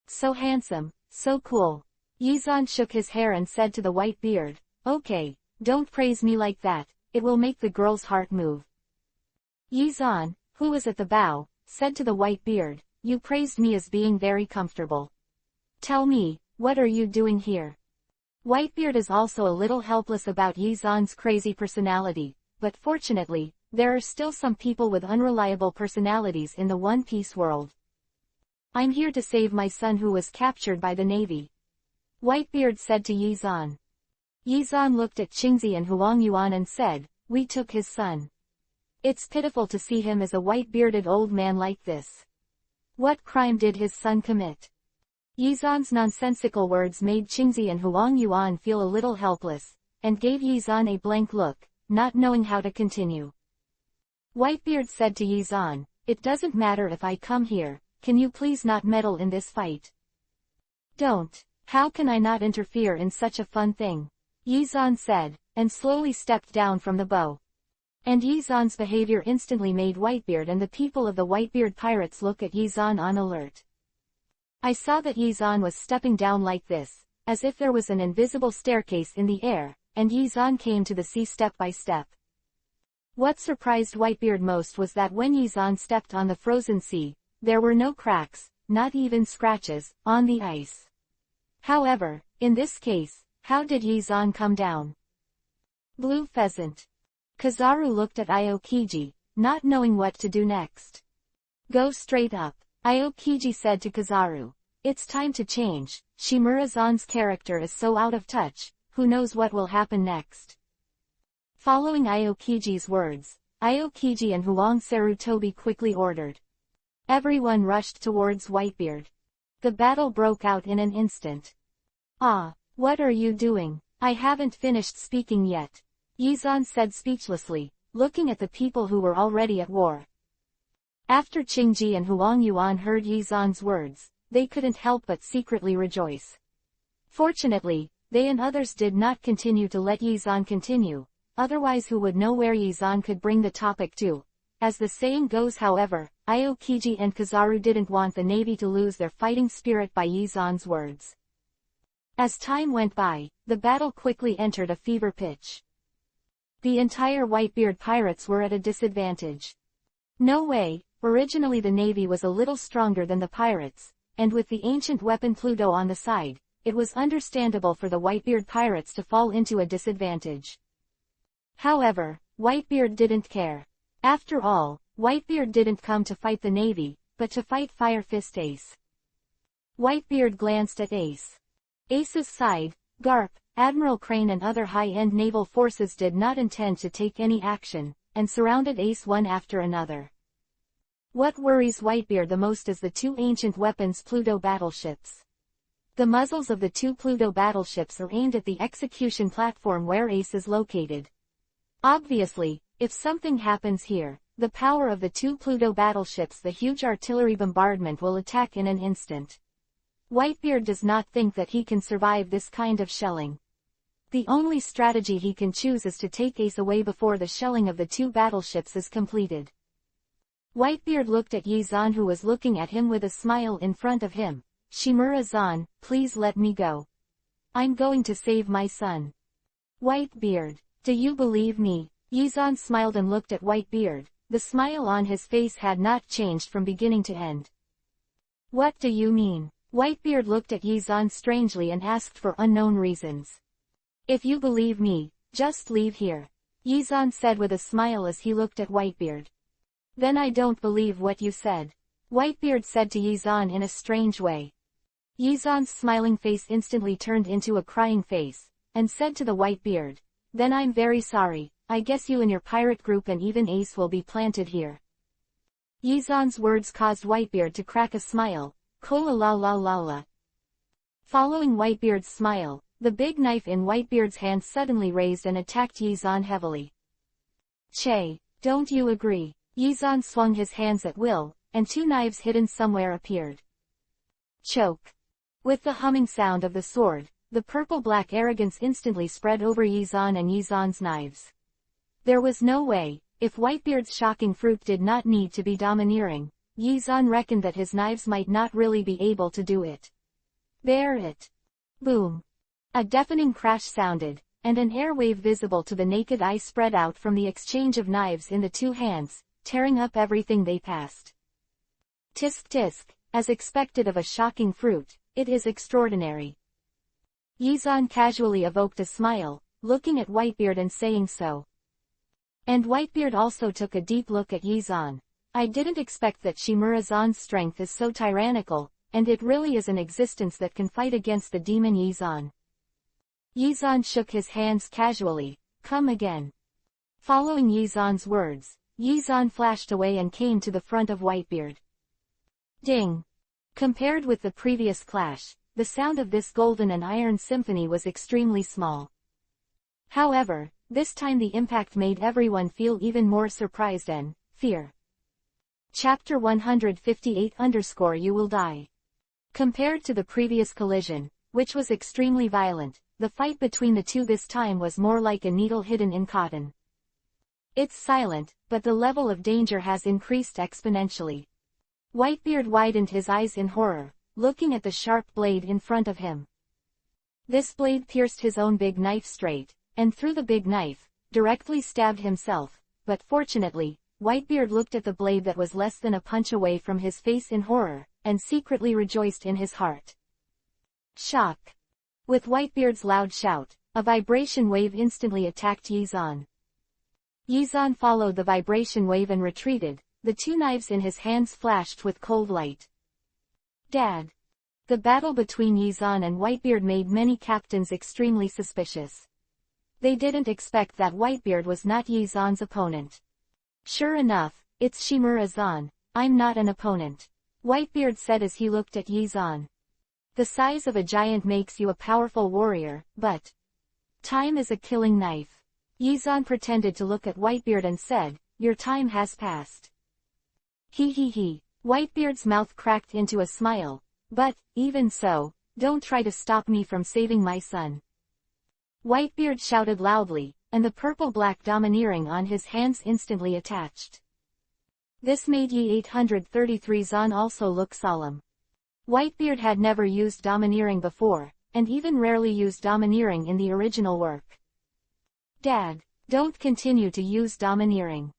Speaker 1: So handsome, so cool." Yizan shook his hair and said to the Whitebeard, "Okay, don't praise me like that, it will make the girl's heart move." Yizan, who was at the bow, said to the Whitebeard, "You praised me as being very comfortable. Tell me, what are you doing here?" Whitebeard is also a little helpless about Yizan's crazy personality, but fortunately, there are still some people with unreliable personalities in the One Piece world. "I'm here to save my son who was captured by the navy," Whitebeard said to Yizan. Yizan looked at Qingzi and Huang Yuan and said, "We took his son. It's pitiful to see him as a white-bearded old man like this. What crime did his son commit?" Yizan's nonsensical words made Qingzi and Huang Yuan feel a little helpless, and gave Yizan a blank look, not knowing how to continue. Whitebeard said to Yizan, "It doesn't matter if I come here, can you please not meddle in this fight?" "Don't. How can I not interfere in such a fun thing?" Yizan said, and slowly stepped down from the bow. And Yizan's behavior instantly made Whitebeard and the people of the Whitebeard pirates look at Yizan on alert. I saw that Yizan was stepping down like this, as if there was an invisible staircase in the air, and Yizan came to the sea step by step. What surprised Whitebeard most was that when Yizan stepped on the frozen sea, there were no cracks, not even scratches, on the ice. However, in this case, how did Yizan come down? Blue Pheasant. Kizaru looked at Aokiji, not knowing what to do next. "Go straight up," Aokiji said to Kizaru. "It's time to change, Shimura-zan's character is so out of touch, who knows what will happen next." Following Aokiji's words, Aokiji and Huang Sarutobi quickly ordered. Everyone rushed towards Whitebeard. The battle broke out in an instant. "Ah, what are you doing? I haven't finished speaking yet," Yizan said speechlessly, looking at the people who were already at war. After Qingji and Huang Yuan heard Yizan's words, they couldn't help but secretly rejoice. Fortunately, they and others did not continue to let Yizan continue, otherwise who would know where Yizan could bring the topic to. As the saying goes, however, Aokiji and Kizaru didn't want the navy to lose their fighting spirit by Yizan's words. As time went by, the battle quickly entered a fever pitch. The entire Whitebeard pirates were at a disadvantage. No way, originally the navy was a little stronger than the pirates, and with the ancient weapon Pluto on the side, it was understandable for the Whitebeard pirates to fall into a disadvantage. However, Whitebeard didn't care. After all, Whitebeard didn't come to fight the Navy, but to fight Fire Fist Ace. Whitebeard glanced at Ace. Ace's side, Garp, Admiral Crane and other high-end naval forces did not intend to take any action, and surrounded Ace one after another. What worries Whitebeard the most is the two ancient weapons Pluto battleships. The muzzles of the two Pluto battleships are aimed at the execution platform where Ace is located. Obviously, if something happens here, the power of the two Pluto battleships, the huge artillery bombardment, will attack in an instant. Whitebeard does not think that he can survive this kind of shelling. The only strategy he can choose is to take Ace away before the shelling of the two battleships is completed. Whitebeard looked at Yi-Zan, who was looking at him with a smile in front of him. Shimura-zan, please let me go. I'm going to save my son. Whitebeard, do you believe me? Yi-Zan smiled and looked at Whitebeard. The smile on his face had not changed from beginning to end. What do you mean? Whitebeard looked at Yi-Zan strangely and asked for unknown reasons. If you believe me, just leave here. Yi-Zan said with a smile as he looked at Whitebeard. Then I don't believe what you said. Whitebeard said to Yi-Zan in a strange way. Yi-Zan's smiling face instantly turned into a crying face, and said to the Whitebeard, then I'm very sorry, I guess you and your pirate group and even Ace will be planted here. Yi-Zan's words caused Whitebeard to crack a smile. Kola la la la la. Following Whitebeard's smile, the big knife in Whitebeard's hand suddenly raised and attacked Yi-Zan heavily. Che, don't you agree? Yi-Zan swung his hands at will, and two knives hidden somewhere appeared. Choke. With the humming sound of the sword, the purple-black arrogance instantly spread over Yi-Zan and Yi-Zan's knives. There was no way, if Whitebeard's shocking fruit did not need to be domineering, Yi-Zan reckoned that his knives might not really be able to do it. Bear it. Boom. A deafening crash sounded, and an air wave visible to the naked eye spread out from the exchange of knives in the two hands, tearing up everything they passed. Tisk tisk, as expected of a shocking fruit, it is extraordinary. Yi-Zan casually evoked a smile, looking at Whitebeard and saying so. And Whitebeard also took a deep look at Yi-Zan. I didn't expect that Shimura-zan's strength is so tyrannical, and it really is an existence that can fight against the demon Yi-Zan. Yi-Zan shook his hands casually. Come again. Following Yi-Zan's words, Yi-Zan flashed away and came to the front of Whitebeard. Ding! Compared with the previous clash, the sound of this golden and iron symphony was extremely small. However, this time the impact made everyone feel even more surprised and fear. Chapter 158_You will die. Compared to the previous collision, which was extremely violent, the fight between the two this time was more like a needle hidden in cotton. It's silent, but the level of danger has increased exponentially. Whitebeard widened his eyes in horror, looking at the sharp blade in front of him. This blade pierced his own big knife straight, and through the big knife, directly stabbed himself, but fortunately, Whitebeard looked at the blade that was less than a punch away from his face in horror, and secretly rejoiced in his heart. Shock! With Whitebeard's loud shout, a vibration wave instantly attacked Yi-Zan. Yi-Zan followed the vibration wave and retreated, the two knives in his hands flashed with cold light. Dad! The battle between Yi-Zan and Whitebeard made many captains extremely suspicious. They didn't expect that Whitebeard was not Yi-Zan's opponent. Sure enough, it's Shimura-zan, I'm not an opponent. Whitebeard said as he looked at Yi-Zan. The size of a giant makes you a powerful warrior, but time is a killing knife. Yi-Zan pretended to look at Whitebeard and said, your time has passed. He he he. Whitebeard's mouth cracked into a smile. But, even so, don't try to stop me from saving my son. Whitebeard shouted loudly, and the purple-black domineering on his hands instantly attached. This made Yi-833-zan also look solemn. Whitebeard had never used domineering before, and even rarely used domineering in the original work. Dad, don't continue to use domineering.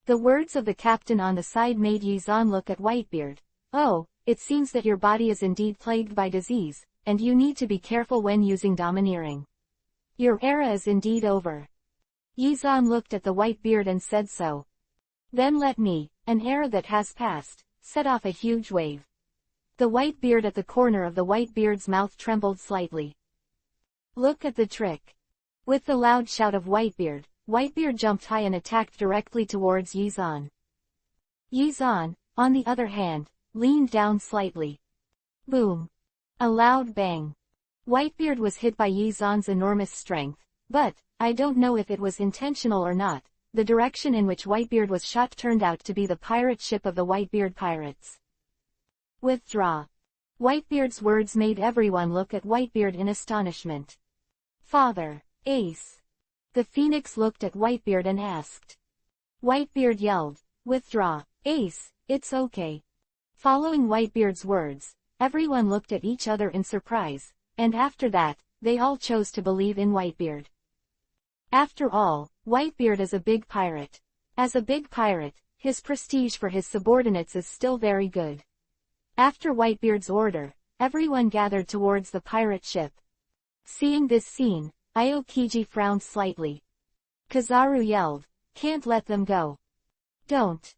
Speaker 1: The words of the captain on the side made Yi-Zan look at Whitebeard. Oh, it seems that your body is indeed plagued by disease, and you need to be careful when using domineering. Your era is indeed over. Yizan looked at the white beard and said so. Then let me, an era that has passed, set off a huge wave. The white beard at the corner of the white beard's mouth trembled slightly. Look at the trick. With the loud shout of Whitebeard, Whitebeard jumped high and attacked directly towards Yizan. Yizan, on the other hand, leaned down slightly. Boom. A loud bang. Whitebeard was hit by Yizan's enormous strength, but, I don't know if it was intentional or not, the direction in which Whitebeard was shot turned out to be the pirate ship of the Whitebeard pirates. Withdraw. Whitebeard's words made everyone look at Whitebeard in astonishment. Father, Ace. The Phoenix looked at Whitebeard and asked. Whitebeard yelled, Withdraw, Ace, it's okay. Following Whitebeard's words, everyone looked at each other in surprise, and after that, they all chose to believe in Whitebeard. After all, Whitebeard is a big pirate. As a big pirate, his prestige for his subordinates is still very good. After Whitebeard's order, everyone gathered towards the pirate ship. Seeing this scene, Aokiji frowned slightly. Kizaru yelled, Can't let them go. Don't.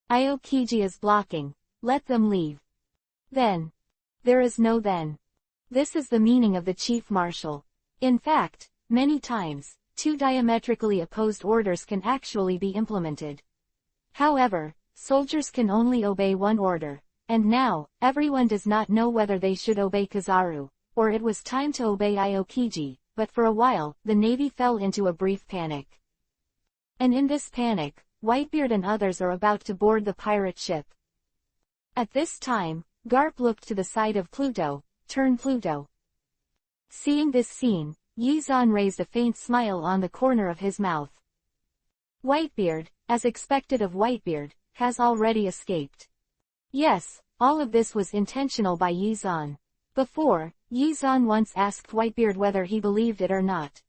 Speaker 1: Aokiji is blocking, let them leave. Then. There is no then. This is the meaning of the chief marshal. In fact, many times, two diametrically opposed orders can actually be implemented. However, soldiers can only obey one order, and now, everyone does not know whether they should obey Kizaru, or it was time to obey Aokiji, but for a while, the navy fell into a brief panic. And in this panic, Whitebeard and others are about to board the pirate ship. At this time, Garp looked to the side of Pluto, turn Pluto. Seeing this scene, Yizan raised a faint smile on the corner of his mouth. Whitebeard, as expected of Whitebeard, has already escaped. Yes, all of this was intentional by Yizan. Before, Yizan once asked Whitebeard whether he believed it or not.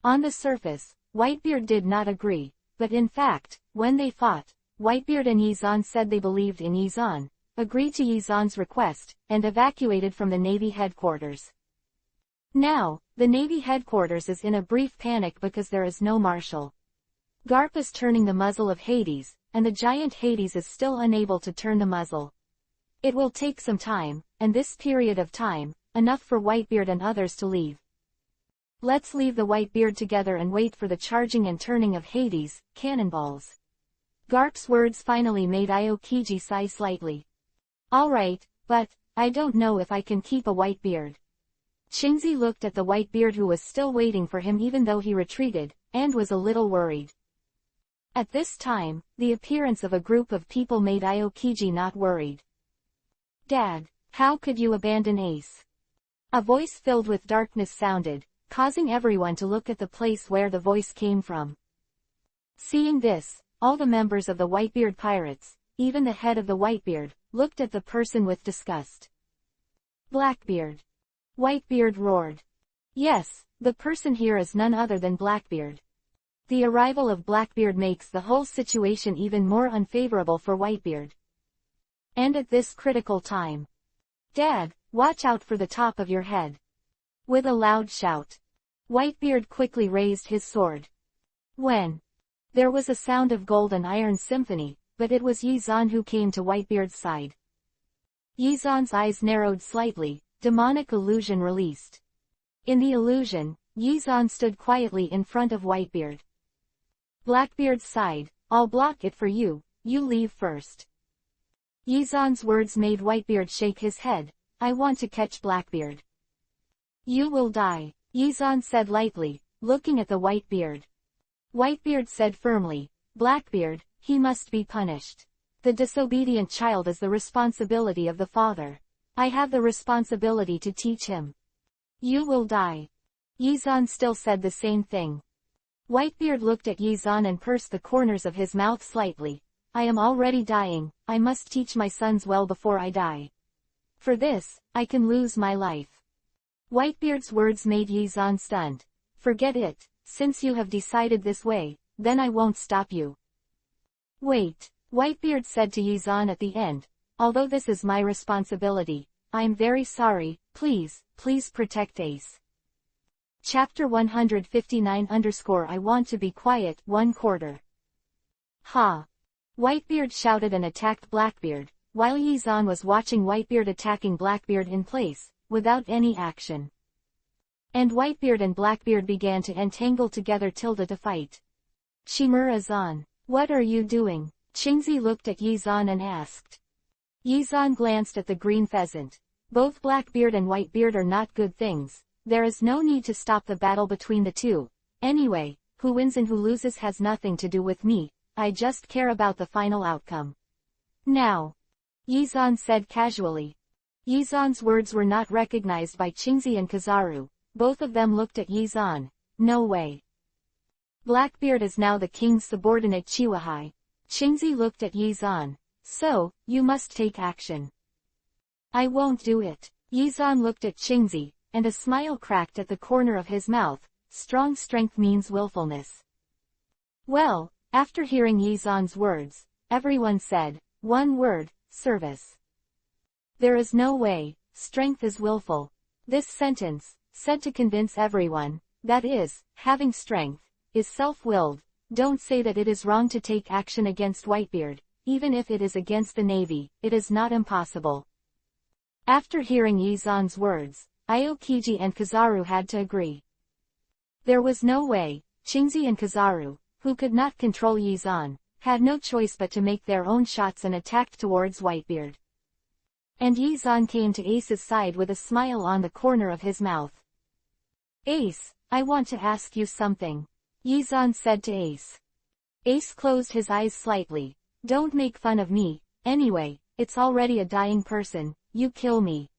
Speaker 1: On the surface, Whitebeard did not agree, but in fact, when they fought, Whitebeard and Yizan said they believed in Yizan, agreed to Yizan's request, and evacuated from the Navy headquarters. Now, the Navy headquarters is in a brief panic because there is no marshal. Garp is turning the muzzle of Hades, and the giant Hades is still unable to turn the muzzle. It will take some time, and this period of time, enough for Whitebeard and others to leave. Let's leave the Whitebeard together and wait for the charging and turning of Hades, cannonballs. Garp's words finally made Aokiji sigh slightly. Alright, but, I don't know if I can keep a Whitebeard. Shinzi looked at the Whitebeard who was still waiting for him even though he retreated, and was a little worried. At this time, the appearance of a group of people made Aokiji not worried. Dad, how could you abandon Ace? A voice filled with darkness sounded, causing everyone to look at the place where the voice came from. Seeing this, all the members of the Whitebeard pirates, even the head of the Whitebeard, looked at the person with disgust. Blackbeard. Whitebeard roared. Yes, the person here is none other than Blackbeard. The arrival of Blackbeard makes the whole situation even more unfavorable for Whitebeard. And at this critical time. Dad, watch out for the top of your head. With a loud shout. Whitebeard quickly raised his sword. When? There was a sound of gold and iron symphony, but it was Yizan who came to Whitebeard's side. Yizan's eyes narrowed slightly, demonic illusion released. In the illusion, Yizan stood quietly in front of Whitebeard. Blackbeard sighed, I'll block it for you, you leave first. Yizan's words made Whitebeard shake his head, I want to catch Blackbeard. You will die, Yizan said lightly, looking at the Whitebeard. Whitebeard said firmly, Blackbeard, he must be punished. The disobedient child is the responsibility of the father. I have the responsibility to teach him. You will die. Yizan still said the same thing. Whitebeard looked at Yizan and pursed the corners of his mouth slightly. I am already dying, I must teach my sons well before I die. For this, I can lose my life. Whitebeard's words made Yizan stunned. Forget it, since you have decided this way, then I won't stop you. Wait, Whitebeard said to Yizan at the end, although this is my responsibility, I'm very sorry, please protect Ace. Chapter 159 _ I want to be quiet, 1/4. Ha! Whitebeard shouted and attacked Blackbeard, while Yizan was watching Whitebeard attacking Blackbeard in place, without any action. And Whitebeard and Blackbeard began to entangle together to fight. Shimura-zan, what are you doing? Qingzi looked at Yizan and asked. Yizan glanced at the green pheasant. Both Blackbeard and Whitebeard are not good things. There is no need to stop the battle between the two. Anyway, who wins and who loses has nothing to do with me, I just care about the final outcome. Now, Yizan said casually. Yizan's words were not recognized by Qingzi and Kizaru. Both of them looked at Yizan. No way. Blackbeard is now the king's subordinate Chiwahai. Qingzi looked at Yizan. So, you must take action. I won't do it. Yizan looked at Qingzi, and a smile cracked at the corner of his mouth. Strong strength means willfulness. Well, after hearing Yizan's words, everyone said, one word, service. There is no way, strength is willful. This sentence, said to convince everyone, that is, having strength, is self-willed. Don't say that it is wrong to take action against Whitebeard, even if it is against the Navy, it is not impossible. After hearing Yizan's words, Aokiji and Kizaru had to agree. There was no way. Qingzi and Kizaru, who could not control Yizan, had no choice but to make their own shots and attacked towards Whitebeard. And Yizan came to Ace's side with a smile on the corner of his mouth. Ace, I want to ask you something. Yizan said to Ace. Ace closed his eyes slightly. Don't make fun of me, anyway, it's already a dying person, you kill me.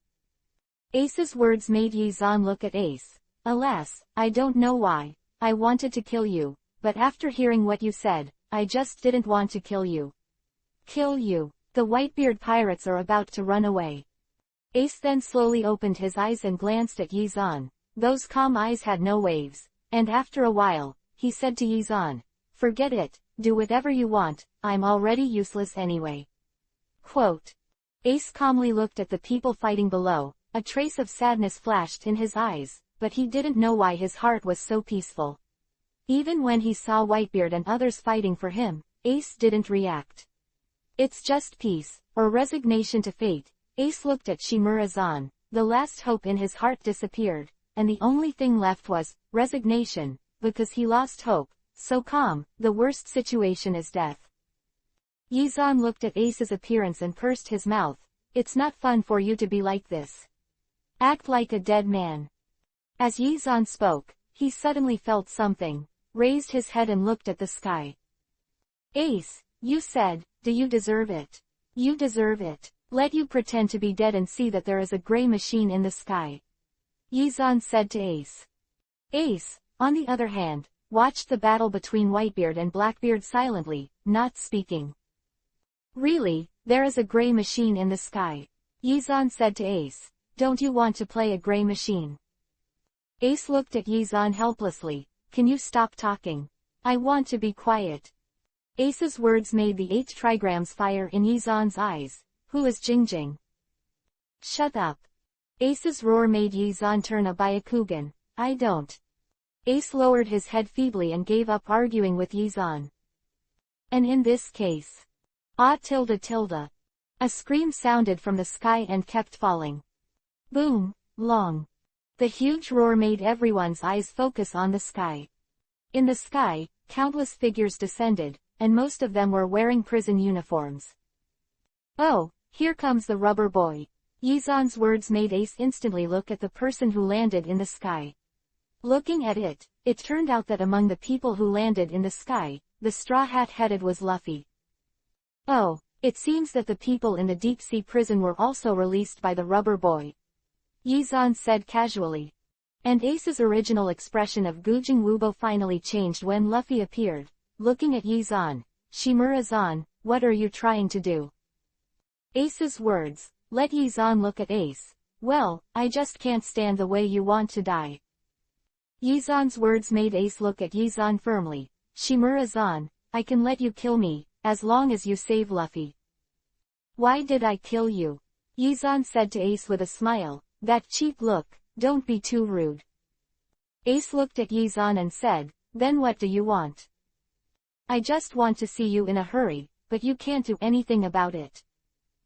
Speaker 1: Ace's words made Yizan look at Ace. Alas, I don't know why. I wanted to kill you, but after hearing what you said, I just didn't want to kill you. Kill you. The Whitebeard pirates are about to run away. Ace then slowly opened his eyes and glanced at Yizan. Those calm eyes had no waves, and after a while, he said to Yizan, forget it, do whatever you want, I'm already useless anyway. Quote. Ace calmly looked at the people fighting below. A trace of sadness flashed in his eyes, but he didn't know why his heart was so peaceful. Even when he saw Whitebeard and others fighting for him, Ace didn't react. It's just peace, or resignation to fate. Ace looked at Shimura-zan. The last hope in his heart disappeared, and the only thing left was resignation, because he lost hope. So calm, the worst situation is death. Yizan looked at Ace's appearance and pursed his mouth. It's not fun for you to be like this. Act like a dead man. As Yizan spoke, he suddenly felt something, raised his head and looked at the sky. Ace, you said, do you deserve it? You deserve it. Let you pretend to be dead and see that there is a gray machine in the sky. Yizan said to Ace. Ace, on the other hand, watched the battle between Whitebeard and Blackbeard silently, not speaking. Really, there is a gray machine in the sky. Yizan said to Ace. Don't you want to play a gray machine? Ace looked at Yizan helplessly. Can you stop talking? I want to be quiet. Ace's words made the 8 trigrams fire in Yizan's eyes. Who is Jingjing? Shut up. Ace's roar made Yizan turn a Byakugan. I don't. Ace lowered his head feebly and gave up arguing with Yizan. And in this case. Ah tilde tilde. A scream sounded from the sky and kept falling. Boom, long. The huge roar made everyone's eyes focus on the sky. In the sky, countless figures descended, and most of them were wearing prison uniforms. Oh, here comes the rubber boy. Yizan's words made Ace instantly look at the person who landed in the sky. Looking at it, it turned out that among the people who landed in the sky, the straw hat-headed was Luffy. Oh, it seems that the people in the deep-sea prison were also released by the rubber boy. Yizan said casually. And Ace's original expression of Gujing Wubo finally changed when Luffy appeared, looking at Yizan. Shimura-zan, what are you trying to do? Ace's words, let Yizan look at Ace. Well, I just can't stand the way you want to die. Yizan's words made Ace look at Yizan firmly. Shimura-zan, I can let you kill me, as long as you save Luffy. Why did I kill you? Yizan said to Ace with a smile. That cheap look, don't be too rude. Ace looked at Yizan and said, then what do you want? I just want to see you in a hurry, but you can't do anything about it.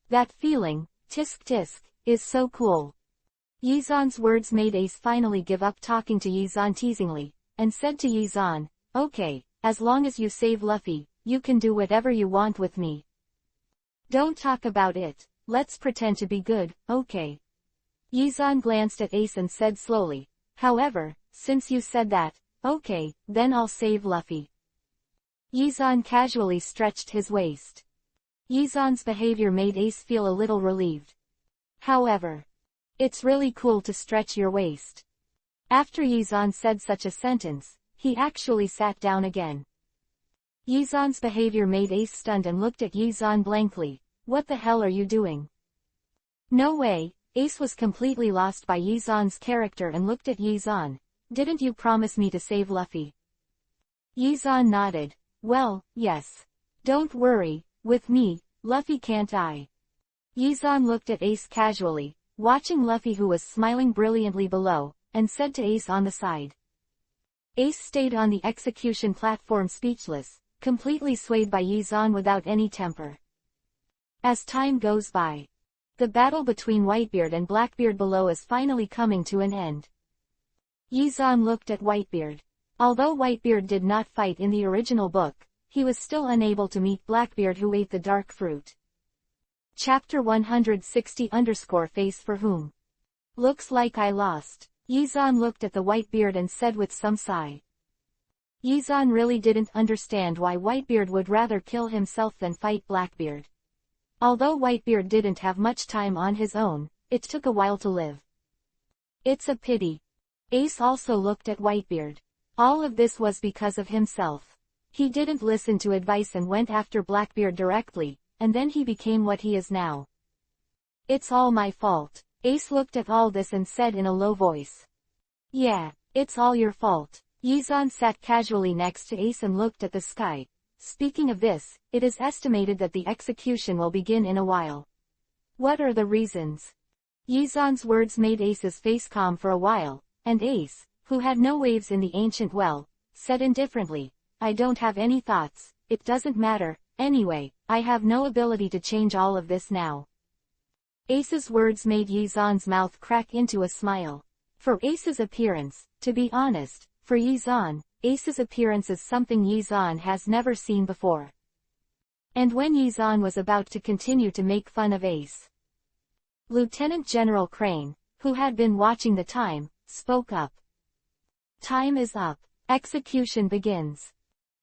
Speaker 1: That feeling, tisk tisk, is so cool. Yizan's words made Ace finally give up talking to Yizan teasingly, and said to Yizan, okay, as long as you save Luffy, you can do whatever you want with me. Don't talk about it, let's pretend to be good, okay? Yizan glanced at Ace and said slowly, however, since you said that, okay, then I'll save Luffy. Yizan casually stretched his waist. Yizan's behavior made Ace feel a little relieved. However, it's really cool to stretch your waist. After Yizan said such a sentence, he actually sat down again. Yizan's behavior made Ace stunned and looked at Yizan blankly. What the hell are you doing? No way. Ace was completely lost by Yizan's character and looked at Yizan. Didn't you promise me to save Luffy? Yizan nodded. Well, yes. Don't worry, with me, Luffy can't die. Yizan looked at Ace casually, watching Luffy who was smiling brilliantly below, and said to Ace on the side. Ace stayed on the execution platform speechless, completely swayed by Yizan without any temper. As time goes by, the battle between Whitebeard and Blackbeard below is finally coming to an end. Yizan looked at Whitebeard. Although Whitebeard did not fight in the original book, he was still unable to meet Blackbeard who ate the dark fruit. Chapter 160_face for whom? Looks like I lost. Yizan looked at the Whitebeard and said with some sigh. Yizan really didn't understand why Whitebeard would rather kill himself than fight Blackbeard. Although Whitebeard didn't have much time on his own, it took a while to live. It's a pity. Ace also looked at Whitebeard. All of this was because of himself. He didn't listen to advice and went after Blackbeard directly, and then he became what he is now. It's all my fault. Ace looked at all this and said in a low voice. Yeah, it's all your fault. Yizan sat casually next to Ace and looked at the sky. Speaking of this, it is estimated that the execution will begin in a while. What are the reasons? Yizan's words made Ace's face calm for a while, and Ace, who had no waves in the ancient well, said indifferently, I don't have any thoughts, it doesn't matter, anyway, I have no ability to change all of this now. Ace's words made Yizan's mouth crack into a smile. For Ace's appearance, to be honest, for Yizan, Ace's appearance is something Yizan has never seen before. And when Yizan was about to continue to make fun of Ace, Lieutenant General Crane, who had been watching the time, spoke up. Time is up. Execution begins.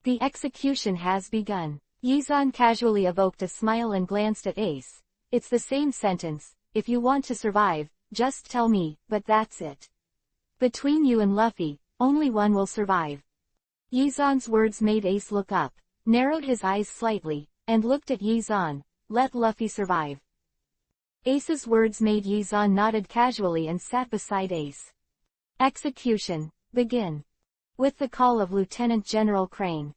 Speaker 1: The execution has begun. Yizan casually evoked a smile and glanced at Ace. It's the same sentence, if you want to survive, just tell me, but that's it. Between you and Luffy, only one will survive. Yizan's words made Ace look up, narrowed his eyes slightly, and looked at Yizan. Let Luffy survive. Ace's words made Yizan nodded casually and sat beside Ace. Execution. Begin. With the call of Lieutenant General Crane.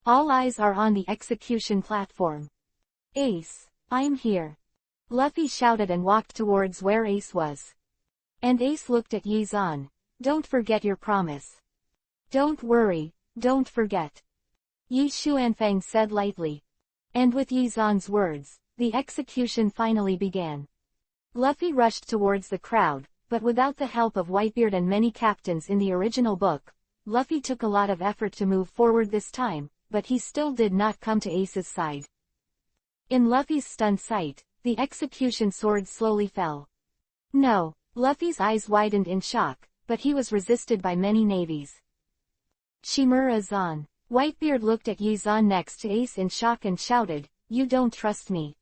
Speaker 1: All eyes are on the execution platform. Ace, I'm here. Luffy shouted and walked towards where Ace was. And Ace looked at Yizan. Don't forget your promise. Don't worry, don't forget. Yi Xuanfang said lightly. And with Yizan's words, the execution finally began. Luffy rushed towards the crowd, but without the help of Whitebeard and many captains in the original book, Luffy took a lot of effort to move forward this time, but he still did not come to Ace's side. In Luffy's stunned sight, the execution sword slowly fell. No, Luffy's eyes widened in shock, but he was resisted by many navies. Shimura-zan. Whitebeard looked at Yizan next to Ace in shock and shouted, You don't trust me.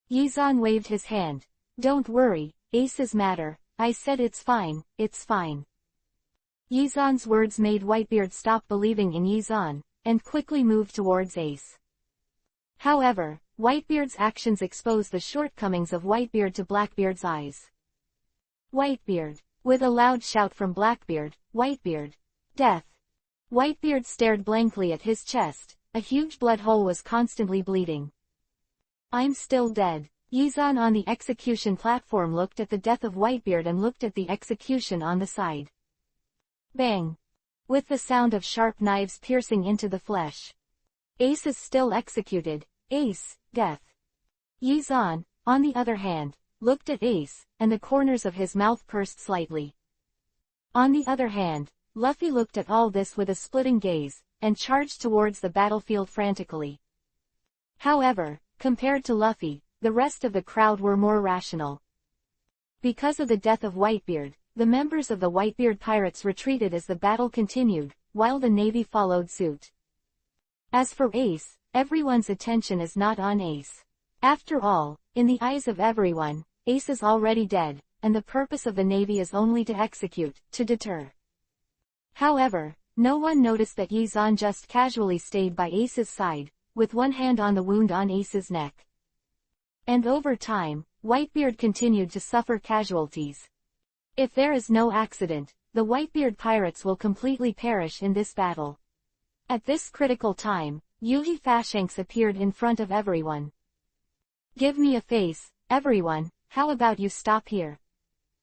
Speaker 1: Yizan waved his hand. Don't worry, Ace's matter, I said it's fine, it's fine. Yizan's words made Whitebeard stop believing in Yizan, and quickly moved towards Ace. However, Whitebeard's actions exposed the shortcomings of Whitebeard to Blackbeard's eyes. Whitebeard. With a loud shout from Blackbeard, Whitebeard. Death. Whitebeard stared blankly at his chest, a huge blood hole was constantly bleeding. I'm still dead. Yizan on the execution platform looked at the death of Whitebeard and looked at the execution on the side. Bang! With the sound of sharp knives piercing into the flesh. Ace is still executed. Ace, death. Yizan, on the other hand, looked at Ace, and the corners of his mouth pursed slightly. On the other hand, Luffy looked at all this with a splitting gaze, and charged towards the battlefield frantically. However, compared to Luffy, the rest of the crowd were more rational. Because of the death of Whitebeard, the members of the Whitebeard pirates retreated as the battle continued, while the navy followed suit. As for Ace, everyone's attention is not on Ace. After all, in the eyes of everyone, Ace is already dead, and the purpose of the navy is only to execute, to deter. However, no one noticed that Yizan just casually stayed by Ace's side, with one hand on the wound on Ace's neck. And over time, Whitebeard continued to suffer casualties. If there is no accident, the Whitebeard pirates will completely perish in this battle. At this critical time, Yuhi Fashanks appeared in front of everyone. Give me a face, everyone, how about you stop here?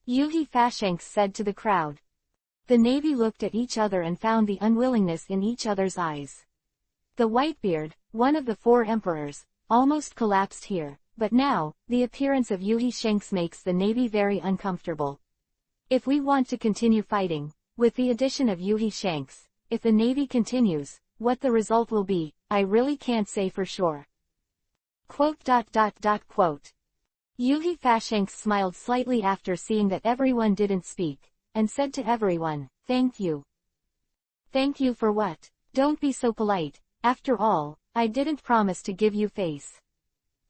Speaker 1: Yuhi Fashanks said to the crowd. The navy looked at each other and found the unwillingness in each other's eyes. The Whitebeard, one of the 4 emperors, almost collapsed here. But now, the appearance of Yuhi Shanks makes the navy very uncomfortable. If we want to continue fighting, with the addition of Yuhi Shanks, if the navy continues, what the result will be, I really can't say for sure. Quote. Yuhi Fashanks smiled slightly after seeing that everyone didn't speak, and said to everyone, thank you. Thank you for what? Don't be so polite, after all, I didn't promise to give you face.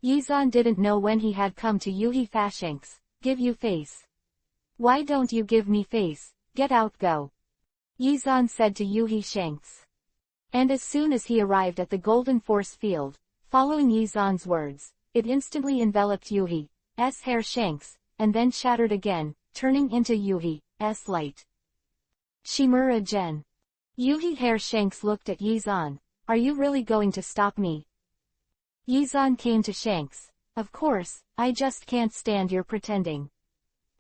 Speaker 1: Yizan didn't know when he had come to Yuhi Fashanks, give you face. Why don't you give me face, get out go. Yizan said to Yuhi Shanks. And as soon as he arrived at the Golden Force Field, following Yizan's words, it instantly enveloped Yuhi's hair Shanks, and then shattered again, turning into Yuhi's light. Shimura Gen. Yuhi hair Shanks looked at Yizan, are you really going to stop me? Yizan came to Shanks. Of course, I just can't stand your pretending.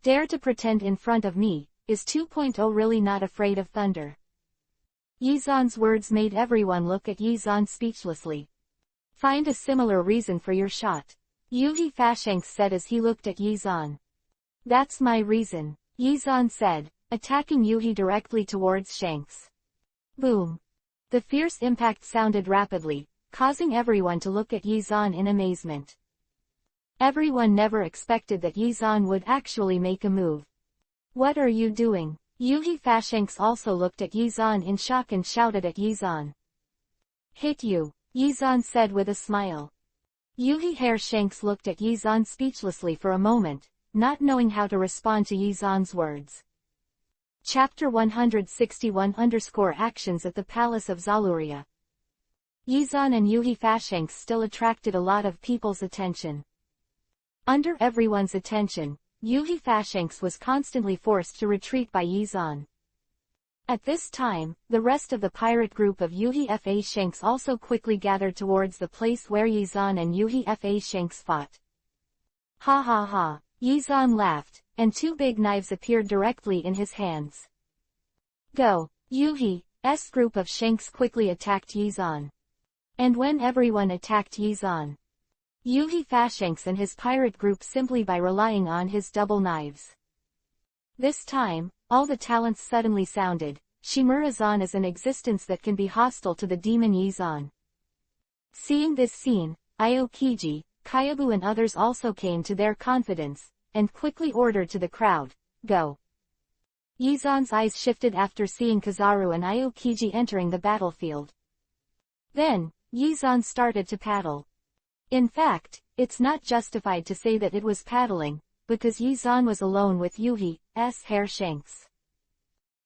Speaker 1: Dare to pretend in front of me, is 2.0 really not afraid of thunder? Yizan's words made everyone look at Yizan speechlessly. Find a similar reason for your shot. Yuhi Fashanks said as he looked at Yizan. That's my reason, Yizan said, attacking Yuhi directly towards Shanks. Boom. The fierce impact sounded rapidly, causing everyone to look at Yizan in amazement. Everyone never expected that Yizan would actually make a move. What are you doing? Yuhi Fashanks also looked at Yizan in shock and shouted at Yizan. Hit you, Yizan said with a smile. Yuhi hair Shanks looked at Yizan speechlessly for a moment, not knowing how to respond to Yizan's words. Chapter 161 Actions at the Palace of Zaluria. Yizan and Yuhi Fashanks still attracted a lot of people's attention. Under everyone's attention, Yuhi Fashanks was constantly forced to retreat by Yizan. At this time, the rest of the pirate group of Yuhi Fa Shanks also quickly gathered towards the place where Yizan and Yuhi Fa Shanks fought. Ha ha ha, Yizan laughed, and 2 big knives appeared directly in his hands. Go, Yuhi's group of Shanks quickly attacked Yizan. And when everyone attacked Yizan, Yuhi Fashanks and his pirate group simply by relying on his double knives. This time, all the talents suddenly sounded, Shimura-zan is an existence that can be hostile to the demon Yizan. Seeing this scene, Aokiji, Kyabu and others also came to their confidence, and quickly ordered to the crowd, go. Yizan's eyes shifted after seeing Kizaru and Aokiji entering the battlefield. Then, Yizan started to paddle. In fact, it's not justified to say that it was paddling, because Yizan was alone with Yuhi's hair Shanks.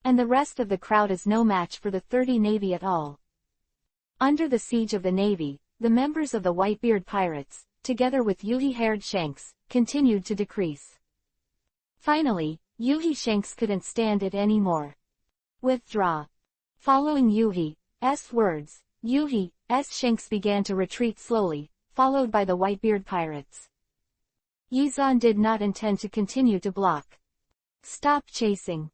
Speaker 1: And the rest of the crowd is no match for the 30 navy at all. Under the siege of the navy, the members of the Whitebeard pirates, together with Yuhi-haired Shanks, continued to decrease. Finally, Yuhi Shanks couldn't stand it anymore. Withdraw. Following Yuhi's words, Yuhi's Shanks began to retreat slowly, followed by the Whitebeard pirates. Yizan did not intend to continue to block. "Stop chasing."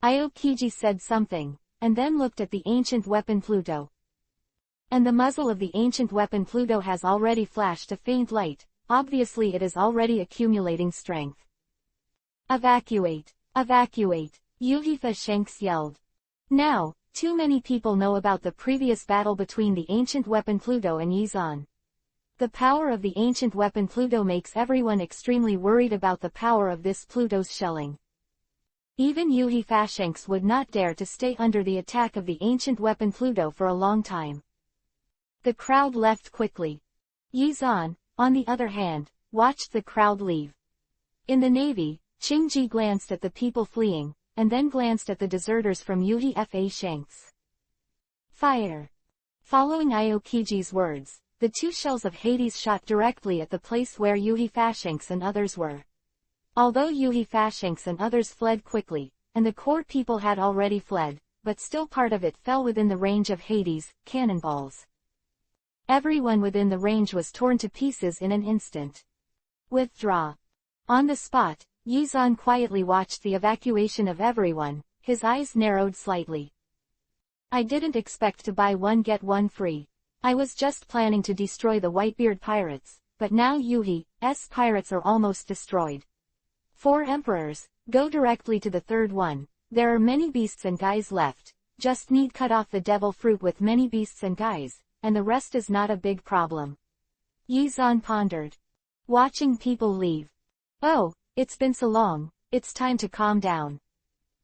Speaker 1: Aokiji said something, and then looked at the ancient weapon Pluto. And the muzzle of the ancient weapon Pluto has already flashed a faint light, obviously it is already accumulating strength. "Evacuate! Evacuate!" Yuhi Fashanks yelled. Now, too many people know about the previous battle between the ancient weapon Pluto and Yizan. The power of the ancient weapon Pluto makes everyone extremely worried about the power of this Pluto's shelling. Even Yuhi Fashanks would not dare to stay under the attack of the ancient weapon Pluto for a long time. The crowd left quickly. Yizan, on the other hand, watched the crowd leave. In the navy, Qingji glanced at the people fleeing, and then glanced at the deserters from Yuhi Fashanks. Fire! Following Aokiji's words, the two shells of Hades shot directly at the place where Yuhi Fashanks and others were. Although Yuhi Fashanks and others fled quickly, and the core people had already fled, but still part of it fell within the range of Hades' cannonballs. Everyone within the range was torn to pieces in an instant. Withdraw. On the spot, Yizan quietly watched the evacuation of everyone, his eyes narrowed slightly. "I didn't expect to buy one get one free. I was just planning to destroy the Whitebeard pirates, but now Yuhi's pirates are almost destroyed. 4 emperors, go directly to the third one. There are many beasts and guys left, just need cut off the devil fruit with many beasts and guys, and the rest is not a big problem." Yizan pondered. Watching people leave. "Oh, it's been so long, it's time to calm down,"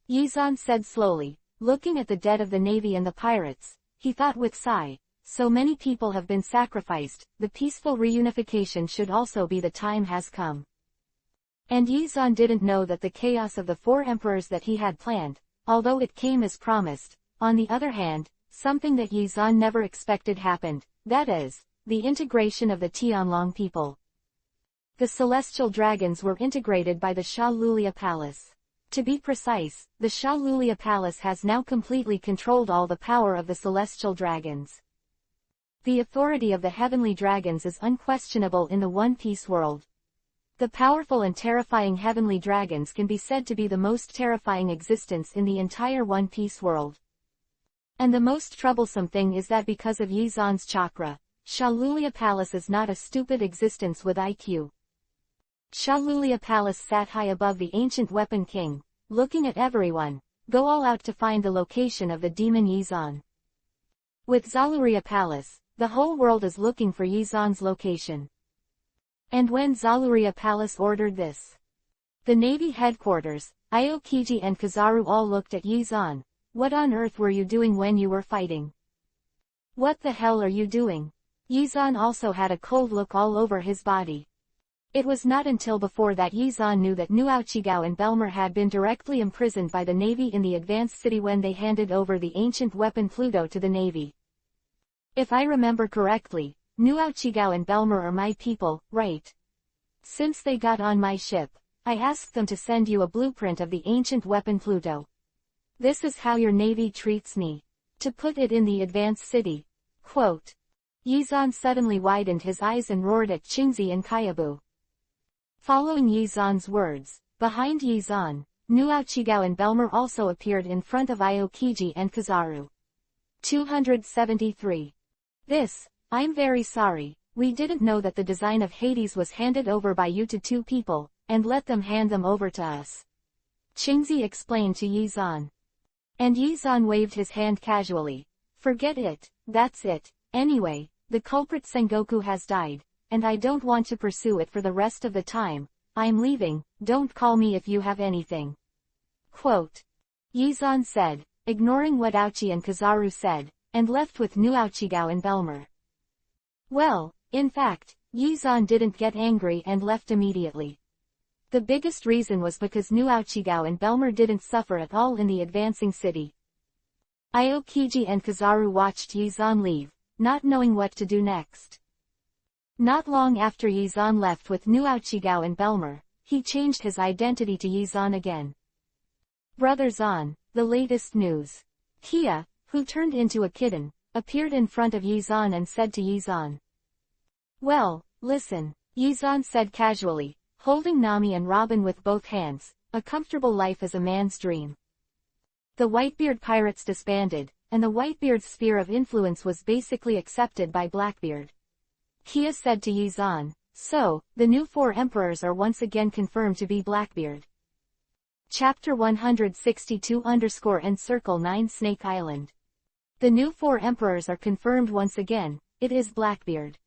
Speaker 1: Yizan said slowly, looking at the dead of the navy and the pirates. He thought with sigh, so many people have been sacrificed, the peaceful reunification should also be the time has come. And Yizan didn't know that the chaos of the 4 emperors that he had planned, although it came as promised. On the other hand, something that Yizan never expected happened, that is, the integration of the Tianlong people. The celestial dragons were integrated by the Sha Lulia Palace. To be precise, the Sha Lulia Palace has now completely controlled all the power of the celestial dragons. The authority of the heavenly dragons is unquestionable in the One Piece world. The powerful and terrifying heavenly dragons can be said to be the most terrifying existence in the entire One Piece world. And the most troublesome thing is that because of Yizan's chakra, Sha Lulia Palace is not a stupid existence with IQ. Sha Lulia Palace sat high above the ancient weapon king, looking at everyone, go all out to find the location of the demon Yizan. With Zaluria Palace, the whole world is looking for Yizan's location. And when Zaluria Palace ordered this, the Navy headquarters, Aokiji and Kizaru all looked at Yizan. "What on earth were you doing when you were fighting? What the hell are you doing?" Yizan also had a cold look all over his body. It was not until before that Yizan knew that Nuauchigao and Belmer had been directly imprisoned by the Navy in the Advanced City when they handed over the ancient weapon Pluto to the Navy. "If I remember correctly, Nuauchigao and Belmer are my people, right? Since they got on my ship, I asked them to send you a blueprint of the ancient weapon Pluto. This is how your Navy treats me. To put it in the Advanced City." Quote. Yizan suddenly widened his eyes and roared at Qingzi and Kaiabu. Following Yizan's words, behind Yizan, Nuauchigao and Belmer also appeared in front of Aokiji and Kizaru. 273. I'm very sorry, we didn't know that the design of Hades was handed over by you to 2 people, and let them hand them over to us," Qingzi explained to Yizan. And Yizan waved his hand casually. "Forget it, that's it. Anyway, the culprit Sengoku has died, and I don't want to pursue it for the rest of the time. I'm leaving, don't call me if you have anything." Quote. Yizan said, ignoring what Aochi and Kizaru said, and left with Nuauchigao and Belmer. Well, in fact, Yizan didn't get angry and left immediately. The biggest reason was because Nuauchigao and Belmer didn't suffer at all in the advancing city. Aokiji and Kizaru watched Yizan leave, not knowing what to do next. Not long after Yizan left with Nuauchigao and Belmer, he changed his identity to Yizan again. Brother Zan, the latest news. Kia, who turned into a kitten, appeared in front of Yizan and said to Yizan. Well, listen, Yizan said casually, holding Nami and Robin with both hands. A comfortable life is a man's dream. The Whitebeard pirates disbanded, and the Whitebeard's sphere of influence was basically accepted by Blackbeard. Kia said to Yizan, so, the new 4 emperors are once again confirmed to be Blackbeard. Chapter 162_9 Snake Island. The new 4 emperors are confirmed once again, it is Blackbeard.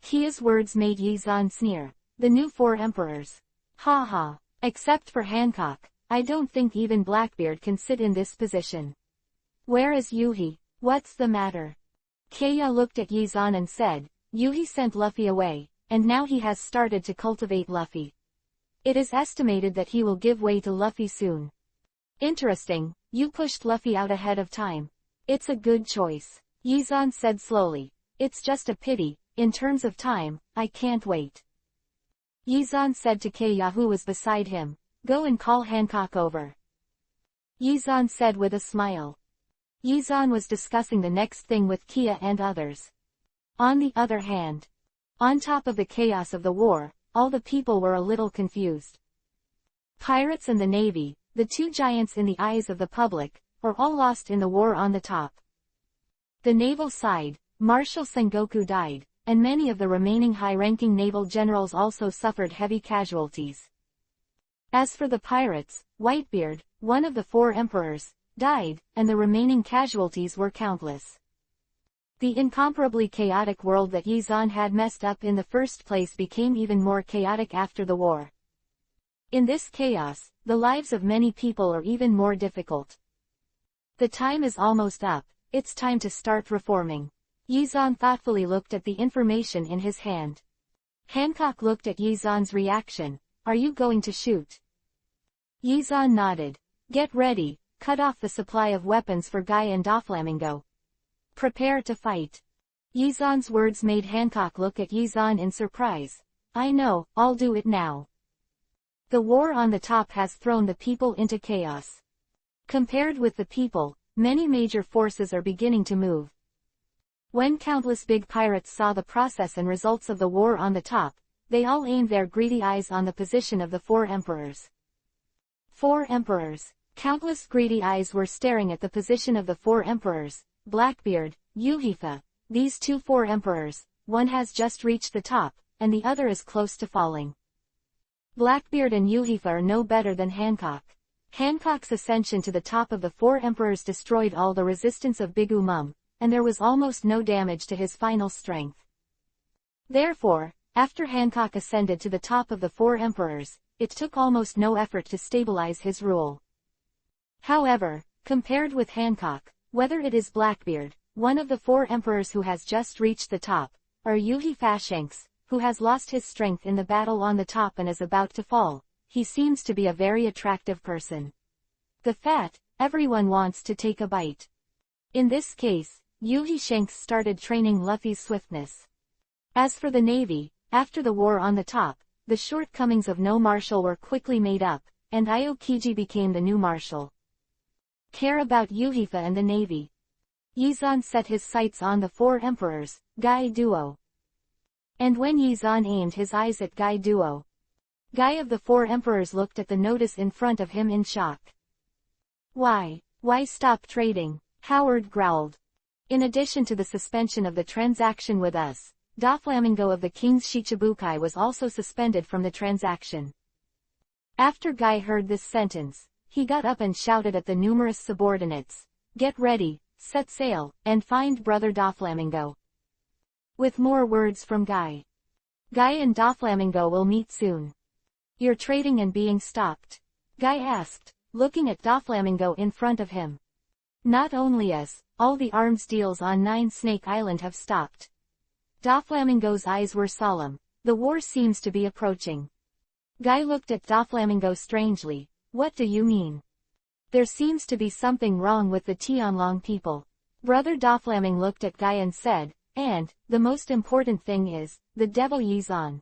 Speaker 1: Kia's words made Yizan sneer. The new 4 emperors. Ha ha. Except for Hancock, I don't think even Blackbeard can sit in this position. Where is Yuhi? What's the matter? Kia looked at Yizan and said, Yuhi sent Luffy away, and now he has started to cultivate Luffy. It is estimated that he will give way to Luffy soon. Interesting, you pushed Luffy out ahead of time. It's a good choice, Yizan said slowly. It's just a pity, in terms of time, I can't wait. Yizan said to Kia who was beside him, go and call Hancock over. Yizan said with a smile. Yizan was discussing the next thing with Kia and others. On the other hand, on top of the chaos of the war, all the people were a little confused. Pirates and the Navy, the 2 giants in the eyes of the public, are all lost in the war on the top. The naval side, Marshal Sengoku died, and many of the remaining high-ranking naval generals also suffered heavy casualties. As for the pirates, Whitebeard, one of the 4 emperors, died, and the remaining casualties were countless. The incomparably chaotic world that Yizan had messed up in the first place became even more chaotic after the war. In this chaos, the lives of many people are even more difficult. The time is almost up, it's time to start reforming. Yizan thoughtfully looked at the information in his hand. Hancock looked at Yizan's reaction. Are you going to shoot? Yizan nodded. Get ready, cut off the supply of weapons for Guy and Doflamingo. Prepare to fight. Yizan's words made Hancock look at Yizan in surprise. I know, I'll do it now. The war on the top has thrown the people into chaos. Compared with the people, many major forces are beginning to move. When countless big pirates saw the process and results of the war on the top, they all aimed their greedy eyes on the position of the 4 emperors. 4 emperors. Countless greedy eyes were staring at the position of the 4 emperors, Blackbeard, Yuhifa. These 4 emperors, one has just reached the top, and the other is close to falling. Blackbeard and Yuhifa are no better than Hancock. Hancock's ascension to the top of the 4 emperors destroyed all the resistance of Big Umum, and there was almost no damage to his final strength. Therefore, after Hancock ascended to the top of the 4 emperors, it took almost no effort to stabilize his rule. However, compared with Hancock, whether it is Blackbeard, one of the 4 emperors who has just reached the top, or Yuhi Fashanks, who has lost his strength in the battle on the top and is about to fall, he seems to be a very attractive person. The fat, everyone wants to take a bite. In this case, Yuhi Shanks started training Luffy's swiftness. As for the Navy, after the war on the top, the shortcomings of no marshal were quickly made up, and Aokiji became the new marshal. Care about Yuhifa and the Navy. Yizan set his sights on the 4 emperors, Guy Duo. And when Yizan aimed his eyes at Guy Duo, Guy of the 4 emperors looked at the notice in front of him in shock. Why stop trading? Howard growled. In addition to the suspension of the transaction with us, Doflamingo of the King's Shichibukai was also suspended from the transaction. After Guy heard this sentence, he got up and shouted at the numerous subordinates, "Get ready, set sail, and find Brother Doflamingo." With more words from Guy. Guy and Doflamingo will meet soon. You're trading and being stopped? Guy asked, looking at Doflamingo in front of him. Not only us, all the arms deals on 9 Snake Island have stopped. Doflamingo's eyes were solemn. The war seems to be approaching. Guy looked at Doflamingo strangely. What do you mean? There seems to be something wrong with the Tianlong people. Brother Doflamingo looked at Guy and said, and, the most important thing is, the Devil Yizan.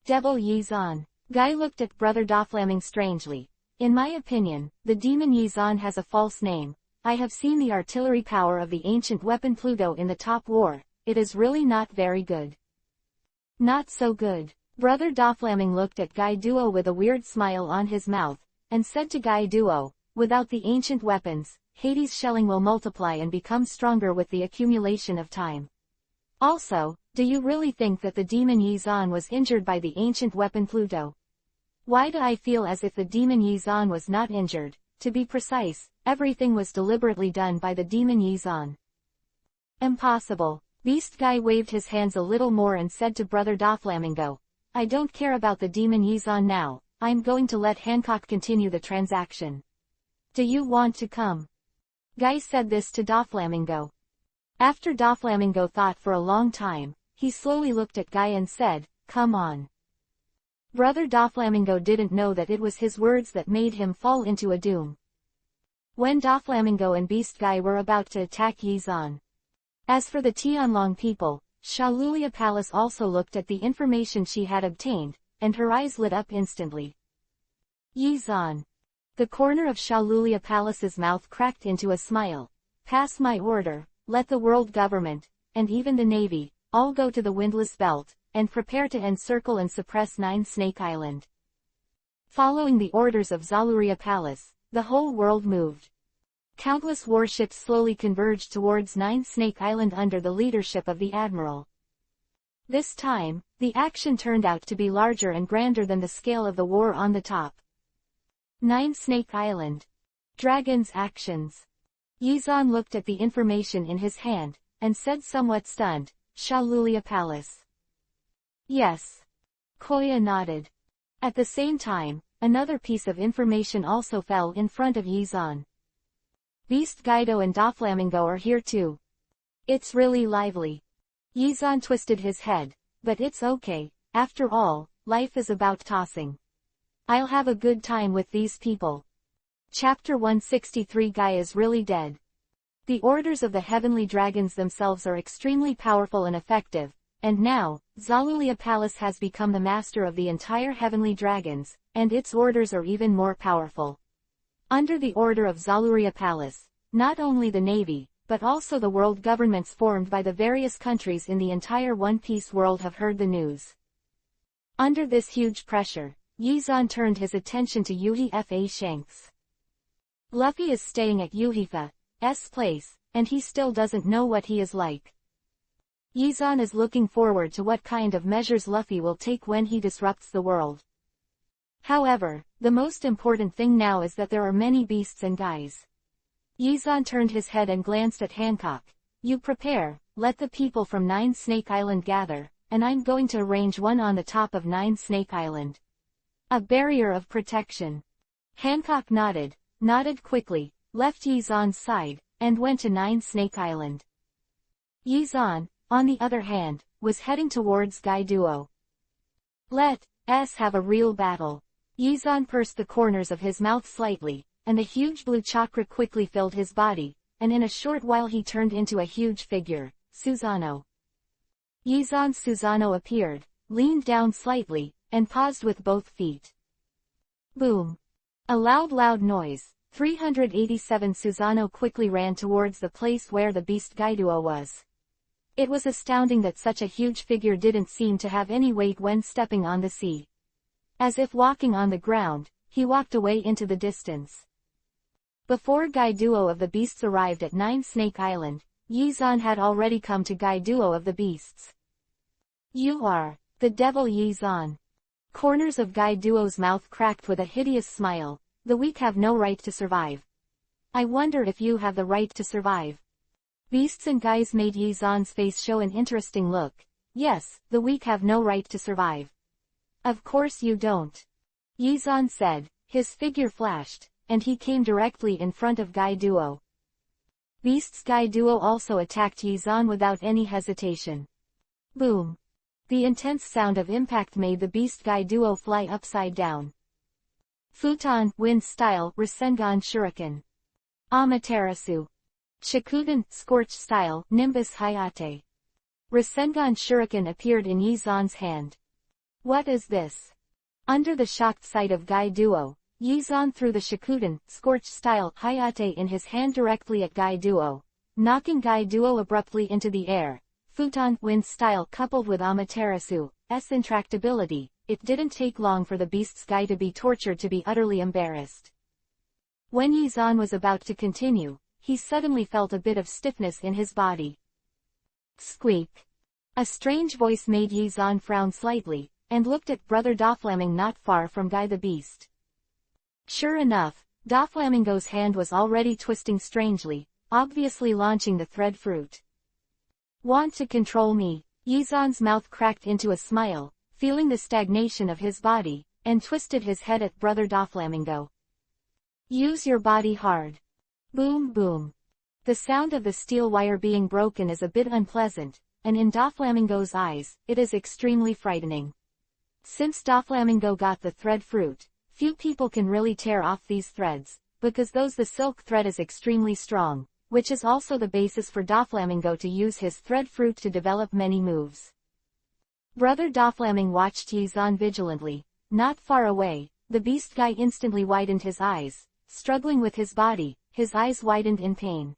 Speaker 1: Devil Yizan. Guy looked at Brother Doflamingo strangely. In my opinion, the demon Yizan has a false name. I have seen the artillery power of the ancient weapon Pluto in the top war. It is really not very good. Not so good. Brother Doflamming looked at Guy Duo with a weird smile on his mouth, and said to Guy Duo, without the ancient weapons, Hades' shelling will multiply and become stronger with the accumulation of time. Also, do you really think that the demon Yizan was injured by the ancient weapon Pluto? Why do I feel as if the demon Yizan was not injured? To be precise, everything was deliberately done by the demon Yizan. Impossible. Beast Guy waved his hands a little more and said to Brother Doflamingo, I don't care about the demon Yizan now, I'm going to let Hancock continue the transaction. Do you want to come? Guy said this to Doflamingo. After Doflamingo thought for a long time, he slowly looked at Guy and said, come on. Brother Doflamingo didn't know that it was his words that made him fall into a doom. When Doflamingo and Beast Guy were about to attack Yizan. As for the Tianlong people, Shalulia Palace also looked at the information she had obtained, and her eyes lit up instantly. Yizan. The corner of Shalulia Palace's mouth cracked into a smile. Pass my order, let the world government, and even the navy, all go to the Windless Belt, and prepare to encircle and suppress Nine Snake Island. Following the orders of Zaluria Palace, the whole world moved. Countless warships slowly converged towards Nine Snake Island under the leadership of the Admiral. This time, the action turned out to be larger and grander than the scale of the war on the top. Nine Snake Island. Dragon's actions. Yizan looked at the information in his hand, and said somewhat stunned, Shalulia Palace. Yes. Koya nodded. At the same time, another piece of information also fell in front of Yizan. Beast Guido and Doflamingo are here too. It's really lively. Yizan twisted his head, but it's okay, after all, life is about tossing. I'll have a good time with these people. Chapter 163 Guy is really dead. The orders of the heavenly dragons themselves are extremely powerful and effective, and now, Zalulia Palace has become the master of the entire heavenly dragons, and its orders are even more powerful. Under the order of Zaluria Palace, not only the navy, but also the world governments formed by the various countries in the entire One Piece world have heard the news. Under this huge pressure, Yizan turned his attention to Yuhi Fa Shanks. Luffy is staying at Yuhifa's place, and he still doesn't know what he is like. Yizan is looking forward to what kind of measures Luffy will take when he disrupts the world. However, the most important thing now is that there are many beasts and guys. Yizan turned his head and glanced at Hancock. You prepare, let the people from Nine Snake Island gather, and I'm going to arrange one on the top of Nine Snake Island. A barrier of protection. Hancock nodded quickly, left Yizan's side, and went to Nine Snake Island. Yizan, on the other hand, was heading towards Guy Duo. Let's have a real battle. Yizan pursed the corners of his mouth slightly, and the huge blue chakra quickly filled his body, and in a short while he turned into a huge figure, Susanoo. Yizan's Susanoo appeared, leaned down slightly, and paused with both feet. Boom! A loud noise. 387 Susanoo quickly ran towards the place where the beast Guiduo was. It was astounding that such a huge figure didn't seem to have any weight when stepping on the sea. As if walking on the ground, he walked away into the distance. Before Guy Duo of the Beasts arrived at Nine Snake Island, Yizan had already come to Guy Duo of the Beasts. You are the devil Yizan. Corners of Guy Duo's mouth cracked with a hideous smile. The weak have no right to survive. I wonder if you have the right to survive. Beasts and guys made Yizan's face show an interesting look. Yes, the weak have no right to survive. Of course you don't. Yizan said, his figure flashed, and he came directly in front of Guy Duo. Beast's Guy Duo also attacked Yizan without any hesitation. Boom! The intense sound of impact made the Beast Guy Duo fly upside down. Futon, Wind Style, Rasengan Shuriken. Amaterasu. Shikuden, Scorch Style, Nimbus Hayate. Rasengan Shuriken appeared in Yizan's hand. What is this? Under the shocked sight of Guy Duo, Yizan threw the Shikuden, Scorch Style, Hayate in his hand directly at Guy Duo, knocking Guy Duo abruptly into the air. Futon, Wind Style coupled with Amaterasu, intractability, it didn't take long for the beast's guy to be tortured to be utterly embarrassed. When Yizan was about to continue, he suddenly felt a bit of stiffness in his body. Squeak. A strange voice made Yizan frown slightly, and looked at Brother Doflamingo not far from Guy the Beast. Sure enough, Doflamingo's hand was already twisting strangely, obviously launching the thread fruit. Want to control me? Yizan's mouth cracked into a smile, feeling the stagnation of his body, and twisted his head at Brother Doflamingo. Use your body hard. Boom boom. The sound of the steel wire being broken is a bit unpleasant, and in Doflamingo's eyes, it is extremely frightening. Since Doflamingo got the thread fruit, few people can really tear off these threads, because the silk thread is extremely strong, which is also the basis for Doflamingo to use his thread fruit to develop many moves. Brother Doflamingo watched Yizan vigilantly. Not far away, the beast guy instantly widened his eyes, struggling with his body, his eyes widened in pain.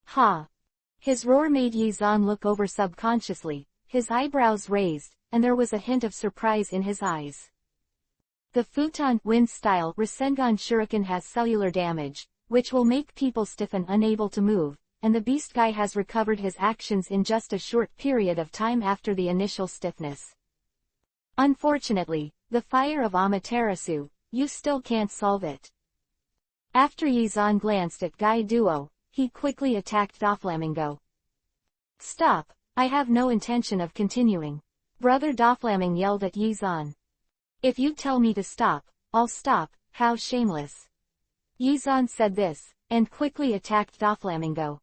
Speaker 1: Ha! His roar made Yizan look over subconsciously, his eyebrows raised, and there was a hint of surprise in his eyes. The Futon Wind style Rasengan Shuriken has cellular damage, which will make people stiff and unable to move, and the beast guy has recovered his actions in just a short period of time after the initial stiffness. Unfortunately, the fire of Amaterasu, you still can't solve it. After Yizan glanced at Guy Duo, he quickly attacked Doflamingo. Stop, I have no intention of continuing. Brother Doflamingo yelled at Yizan. If you tell me to stop, I'll stop. How shameless. Yizan said this, and quickly attacked Doflamingo.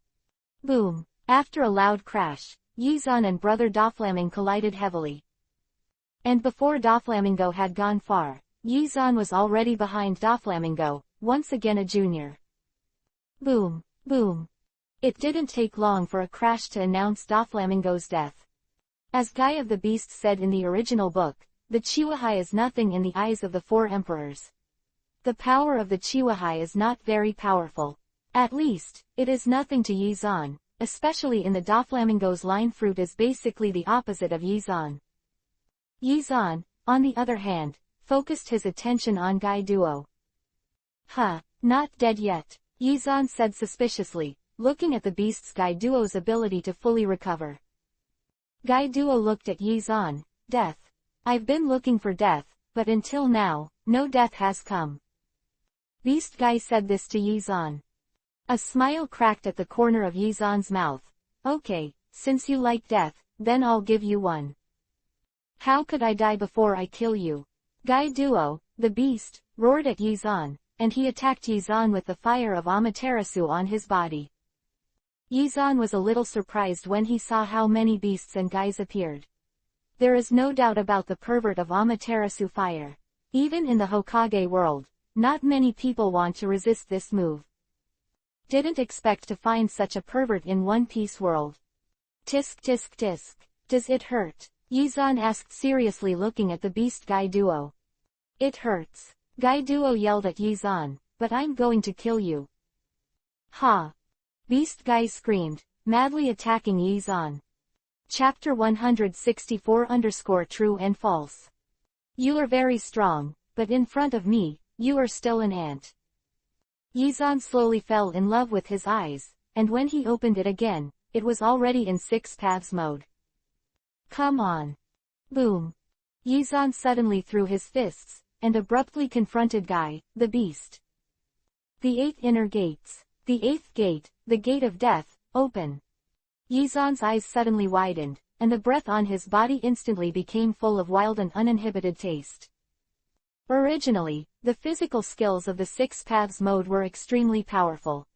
Speaker 1: Boom. After a loud crash, Yizan and Brother Doflamingo collided heavily. And before Doflamingo had gone far, Yizan was already behind Doflamingo, once again a junior. Boom, boom. It didn't take long for a crash to announce Doflamingo's death. As Guy of the Beast said in the original book, the Chihuahua is nothing in the eyes of the four emperors. The power of the Chihuahua is not very powerful. At least, it is nothing to Yizan, especially in the Doflamingo's line. Fruit is basically the opposite of Yizan. Yizan, on the other hand, focused his attention on Guy Duo. Huh, not dead yet, Yizan said suspiciously, looking at the beast's Guy Duo's ability to fully recover. Guy Duo looked at Yizan. Death. I've been looking for death, but until now, no death has come. Beast Guy said this to Yizan. A smile cracked at the corner of Yizan's mouth. Okay, since you like death, then I'll give you one. How could I die before I kill you? Guy Duo, the beast, roared at Yizan, and he attacked Yizan with the fire of Amaterasu on his body. Yizan was a little surprised when he saw how many beasts and guys appeared. There is no doubt about the pervert of Amaterasu fire. Even in the Hokage world, not many people want to resist this move. Didn't expect to find such a pervert in One Piece world. Tisk tisk tisk. Does it hurt? Yizan asked seriously, looking at the beast Guy Duo. It hurts. Guy Duo yelled at Yizan, but I'm going to kill you. Ha! Beast Guy screamed, madly attacking Yizan. Chapter 164_True and False. You are very strong, but in front of me, you are still an ant. Yizan slowly fell in love with his eyes, and when he opened it again, it was already in 6 paths mode. Come on. Boom. Yizan suddenly threw his fists, and abruptly confronted Guy, the beast. The 8 inner gates. The 8th gate, the gate of death, open. Yizan's eyes suddenly widened, and the breath on his body instantly became full of wild and uninhibited taste. Originally, the physical skills of the 6 paths mode were extremely powerful.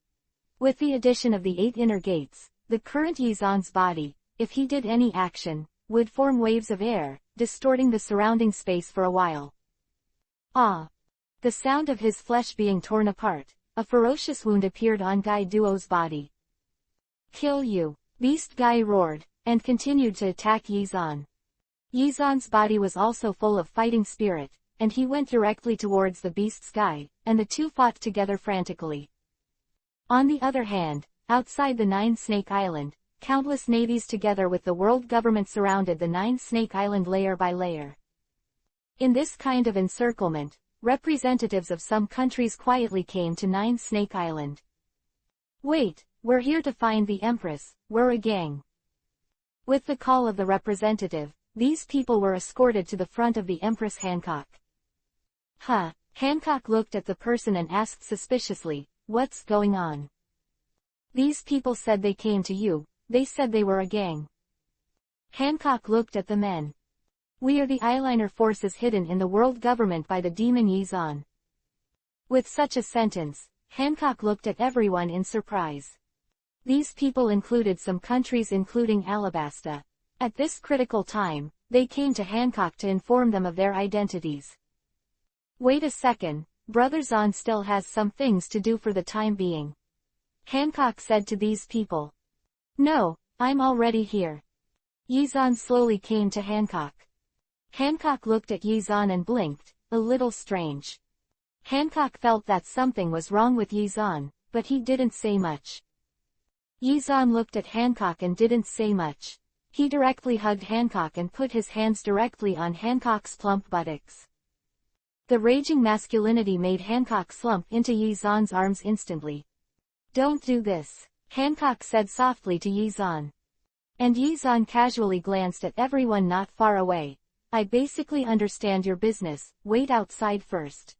Speaker 1: With the addition of the 8 inner gates, the current Yizan's body, if he did any action, would form waves of air, distorting the surrounding space for a while. Ah! The sound of his flesh being torn apart, a ferocious wound appeared on Guy Duo's body. Kill you! Beast Guy roared, and continued to attack Yizan. Yizan's body was also full of fighting spirit, and he went directly towards the beast's Guy, and the two fought together frantically. On the other hand, outside the 9 Snake Island, countless navies together with the world government surrounded the Nine-Snake Island layer by layer. In this kind of encirclement, representatives of some countries quietly came to Nine-Snake Island. "Wait, we're here to find the Empress, we're a gang." With the call of the representative, these people were escorted to the front of the Empress Hancock. "Huh." Hancock looked at the person and asked suspiciously, "What's going on?" "These people said they came to you, they said they were a gang." Hancock looked at the men. "We are the eyeliner forces hidden in the world government by the demon Yizan." With such a sentence, Hancock looked at everyone in surprise. These people included some countries including Alabasta. At this critical time, they came to Hancock to inform them of their identities. "Wait a second, Brother Zahn still has some things to do for the time being," Hancock said to these people. "No, I'm already here." Yizan slowly came to Hancock. Hancock looked at Yizan and blinked, a little strange. Hancock felt that something was wrong with Yizan, but he didn't say much. Yizan looked at Hancock and didn't say much. He directly hugged Hancock and put his hands directly on Hancock's plump buttocks. The raging masculinity made Hancock slump into Yizan's arms instantly. "Don't do this," Hancock said softly to Yizan. And Yizan casually glanced at everyone not far away. "I basically understand your business, wait outside first."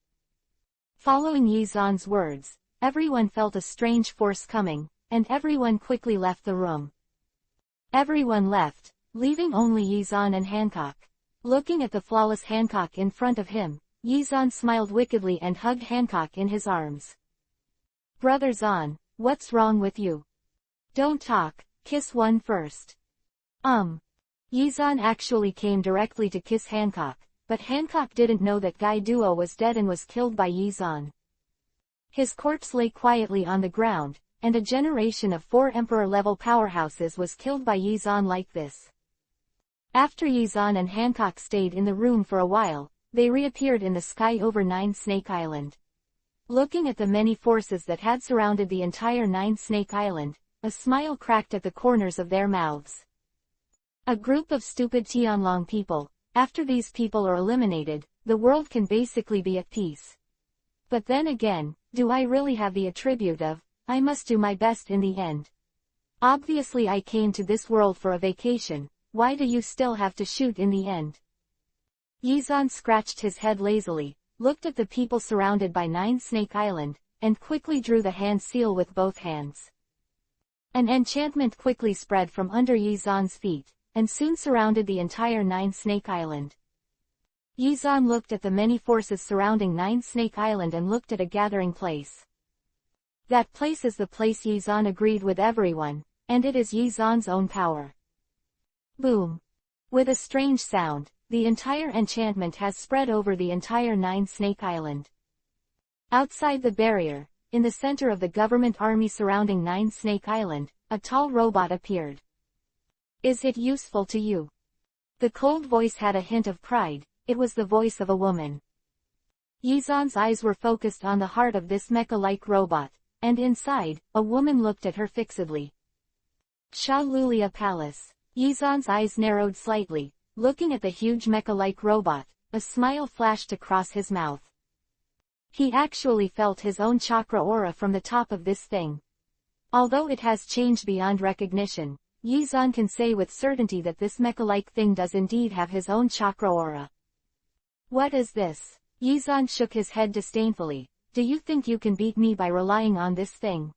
Speaker 1: Following Yizan's words, everyone felt a strange force coming, and everyone quickly left the room. Everyone left, leaving only Yizan and Hancock. Looking at the flawless Hancock in front of him, Yizan smiled wickedly and hugged Hancock in his arms. "Brother Zahn, what's wrong with you? Don't talk, kiss one first." Yizan actually came directly to kiss Hancock, but Hancock didn't know that Guy Duo was dead and was killed by Yizan. His corpse lay quietly on the ground, and a generation of 4 Emperor-level powerhouses was killed by Yizan like this. After Yizan and Hancock stayed in the room for a while, they reappeared in the sky over Nine-Snake Island. Looking at the many forces that had surrounded the entire Nine-Snake Island, a smile cracked at the corners of their mouths. A group of stupid Tianlong people. After these people are eliminated, the world can basically be at peace. But then again, do I really have the attribute of, I must do my best in the end? Obviously I came to this world for a vacation, why do you still have to shoot in the end? Yizan scratched his head lazily, looked at the people surrounded by Nine-Snake Island, and quickly drew the hand seal with both hands. An enchantment quickly spread from under Yizan's feet, and soon surrounded the entire Nine-Snake Island. Yizan looked at the many forces surrounding Nine-Snake Island and looked at a gathering place. That place is the place Yizan agreed with everyone, and it is Yizan's own power. Boom! With a strange sound, the entire enchantment has spread over the entire Nine-Snake Island. Outside the barrier, in the center of the government army surrounding Nine-Snake Island, a tall robot appeared. "Is it useful to you?" The cold voice had a hint of pride, it was the voice of a woman. Yizan's eyes were focused on the heart of this mecha-like robot, and inside, a woman looked at her fixedly. Shalulia Palace. Yizan's eyes narrowed slightly, looking at the huge mecha-like robot, a smile flashed across his mouth. He actually felt his own chakra aura from the top of this thing. Although it has changed beyond recognition, Yizan can say with certainty that this mecha-like thing does indeed have his own chakra aura. "What is this?" Yizan shook his head disdainfully. "Do you think you can beat me by relying on this thing?"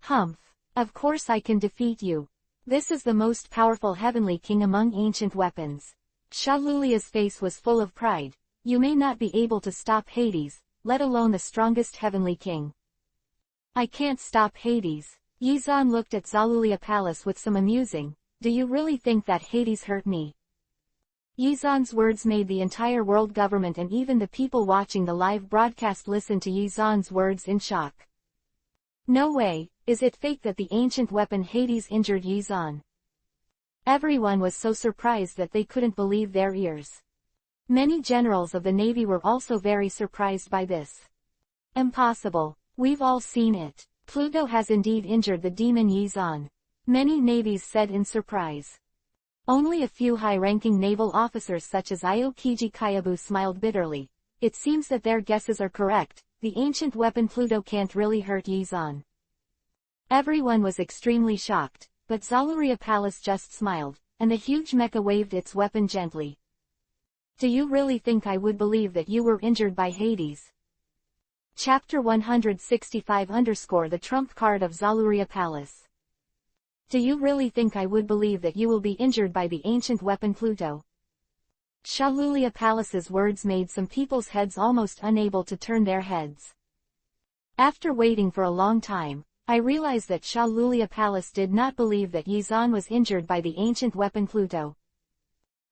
Speaker 1: "Humph. Of course I can defeat you. This is the most powerful heavenly king among ancient weapons." Shalulia's face was full of pride. "You may not be able to stop Hades, let alone the strongest heavenly king." "I can't stop Hades." Yizan looked at Zalulia Palace with some amusing. "Do you really think that Hades hurt me?" Yizan's words made the entire world government and even the people watching the live broadcast listen to Yizan's words in shock. No way, is it fake that the ancient weapon Hades injured Yizan? Everyone was so surprised that they couldn't believe their ears. Many generals of the navy were also very surprised by this. "Impossible, we've all seen it. Pluto has indeed injured the demon Yizan." Many navies said in surprise. Only a few high-ranking naval officers such as Aokiji Kyabu smiled bitterly. It seems that their guesses are correct. The ancient weapon Pluto can't really hurt Yizan. Everyone was extremely shocked, but Zaluria Palace just smiled, and the huge mecha waved its weapon gently. Do you really think I would believe that you were injured by Hades? Chapter 165 _ The Trump Card of Zaluria Palace. Do you really think I would believe that you will be injured by the ancient weapon Pluto? Shalulia Palace's words made some people's heads almost unable to turn their heads. After waiting for a long time, I realized that Shalulia Palace did not believe that Yizan was injured by the ancient weapon Pluto.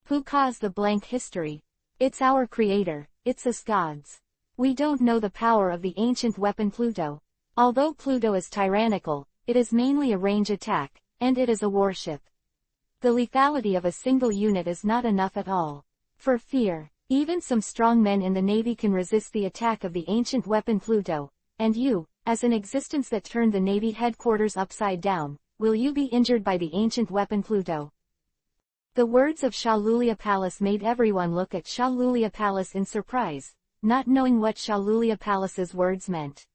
Speaker 1: Who caused the blank history? It's our creator, it's us gods. We don't know the power of the ancient weapon Pluto. Although Pluto is tyrannical, it is mainly a range attack, and it is a warship. The lethality of a single unit is not enough at all. For fear, even some strong men in the Navy can resist the attack of the ancient weapon Pluto, and you, as an existence that turned the Navy headquarters upside down, will you be injured by the ancient weapon Pluto? The words of Shalulia Palace made everyone look at Shalulia Palace in surprise, not knowing what Shalulia Palace's words meant.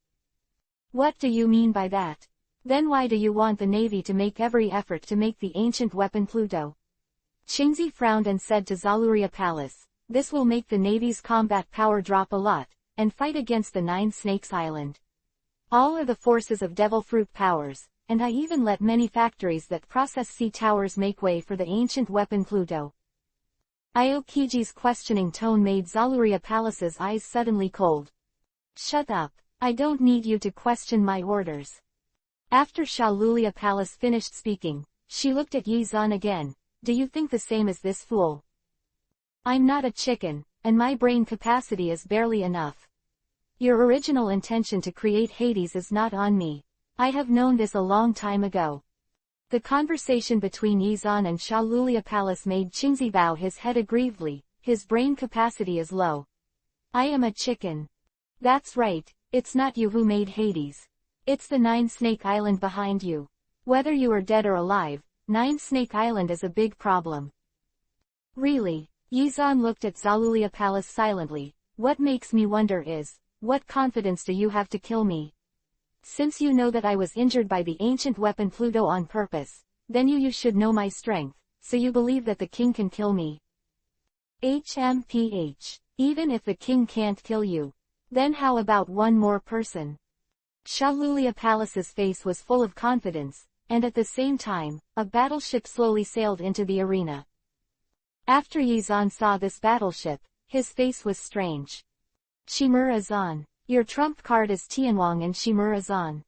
Speaker 1: What do you mean by that? Then why do you want the Navy to make every effort to make the ancient weapon Pluto? Qingzi frowned and said to Zaluria Palace, this will make the Navy's combat power drop a lot, and fight against the Nine Snakes Island. All are the forces of Devil Fruit powers, and I even let many factories that process sea towers make way for the ancient weapon Pluto. Aokiji's questioning tone made Zaluria Palace's eyes suddenly cold. Shut up, I don't need you to question my orders. After Shalulia Palace finished speaking, she looked at Yizan again. Do you think the same as this fool? I'm not a chicken, and my brain capacity is barely enough. Your original intention to create Hades is not on me. I have known this a long time ago. The conversation between Yizan and Shalulia Palace made Qingzi bow his head aggrievedly. His brain capacity is low. I am a chicken. That's right, it's not you who made Hades. It's the Nine Snake Island behind you. Whether you are dead or alive, Nine Snake Island is a big problem. Really? Yizan looked at Zalulia Palace silently. What makes me wonder is, what confidence do you have to kill me? Since you know that I was injured by the ancient weapon Pluto on purpose, then you should know my strength, so you believe that the king can kill me. HMPH. Even if the king can't kill you, then how about one more person? Shalulia Palace's face was full of confidence, and at the same time, a battleship slowly sailed into the arena. After Yizan saw this battleship, his face was strange. Shimura-zan. Your trump card is Tianwang and Shimura-zan.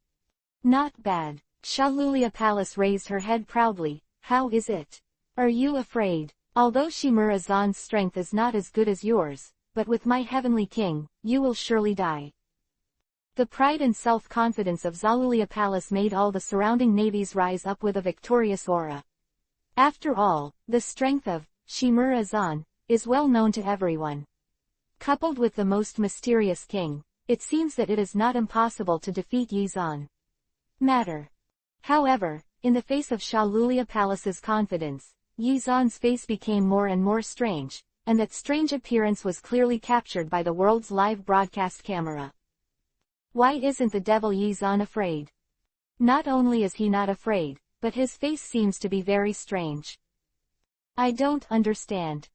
Speaker 1: Not bad. Shalulia Palace raised her head proudly. How is it? Are you afraid? Although Shimura-zan's strength is not as good as yours, but with my heavenly king, you will surely die. The pride and self-confidence of Zalulia Palace made all the surrounding navies rise up with a victorious aura. After all, the strength of Shimura-zan is well known to everyone. Coupled with the most mysterious king, it seems that it is not impossible to defeat Yizan. However, in the face of Shalulia Palace's confidence, Yizan's face became more and more strange, and that strange appearance was clearly captured by the world's live broadcast camera. Why isn't the devil Yizan afraid? Not only is he not afraid, but his face seems to be very strange. I don't understand.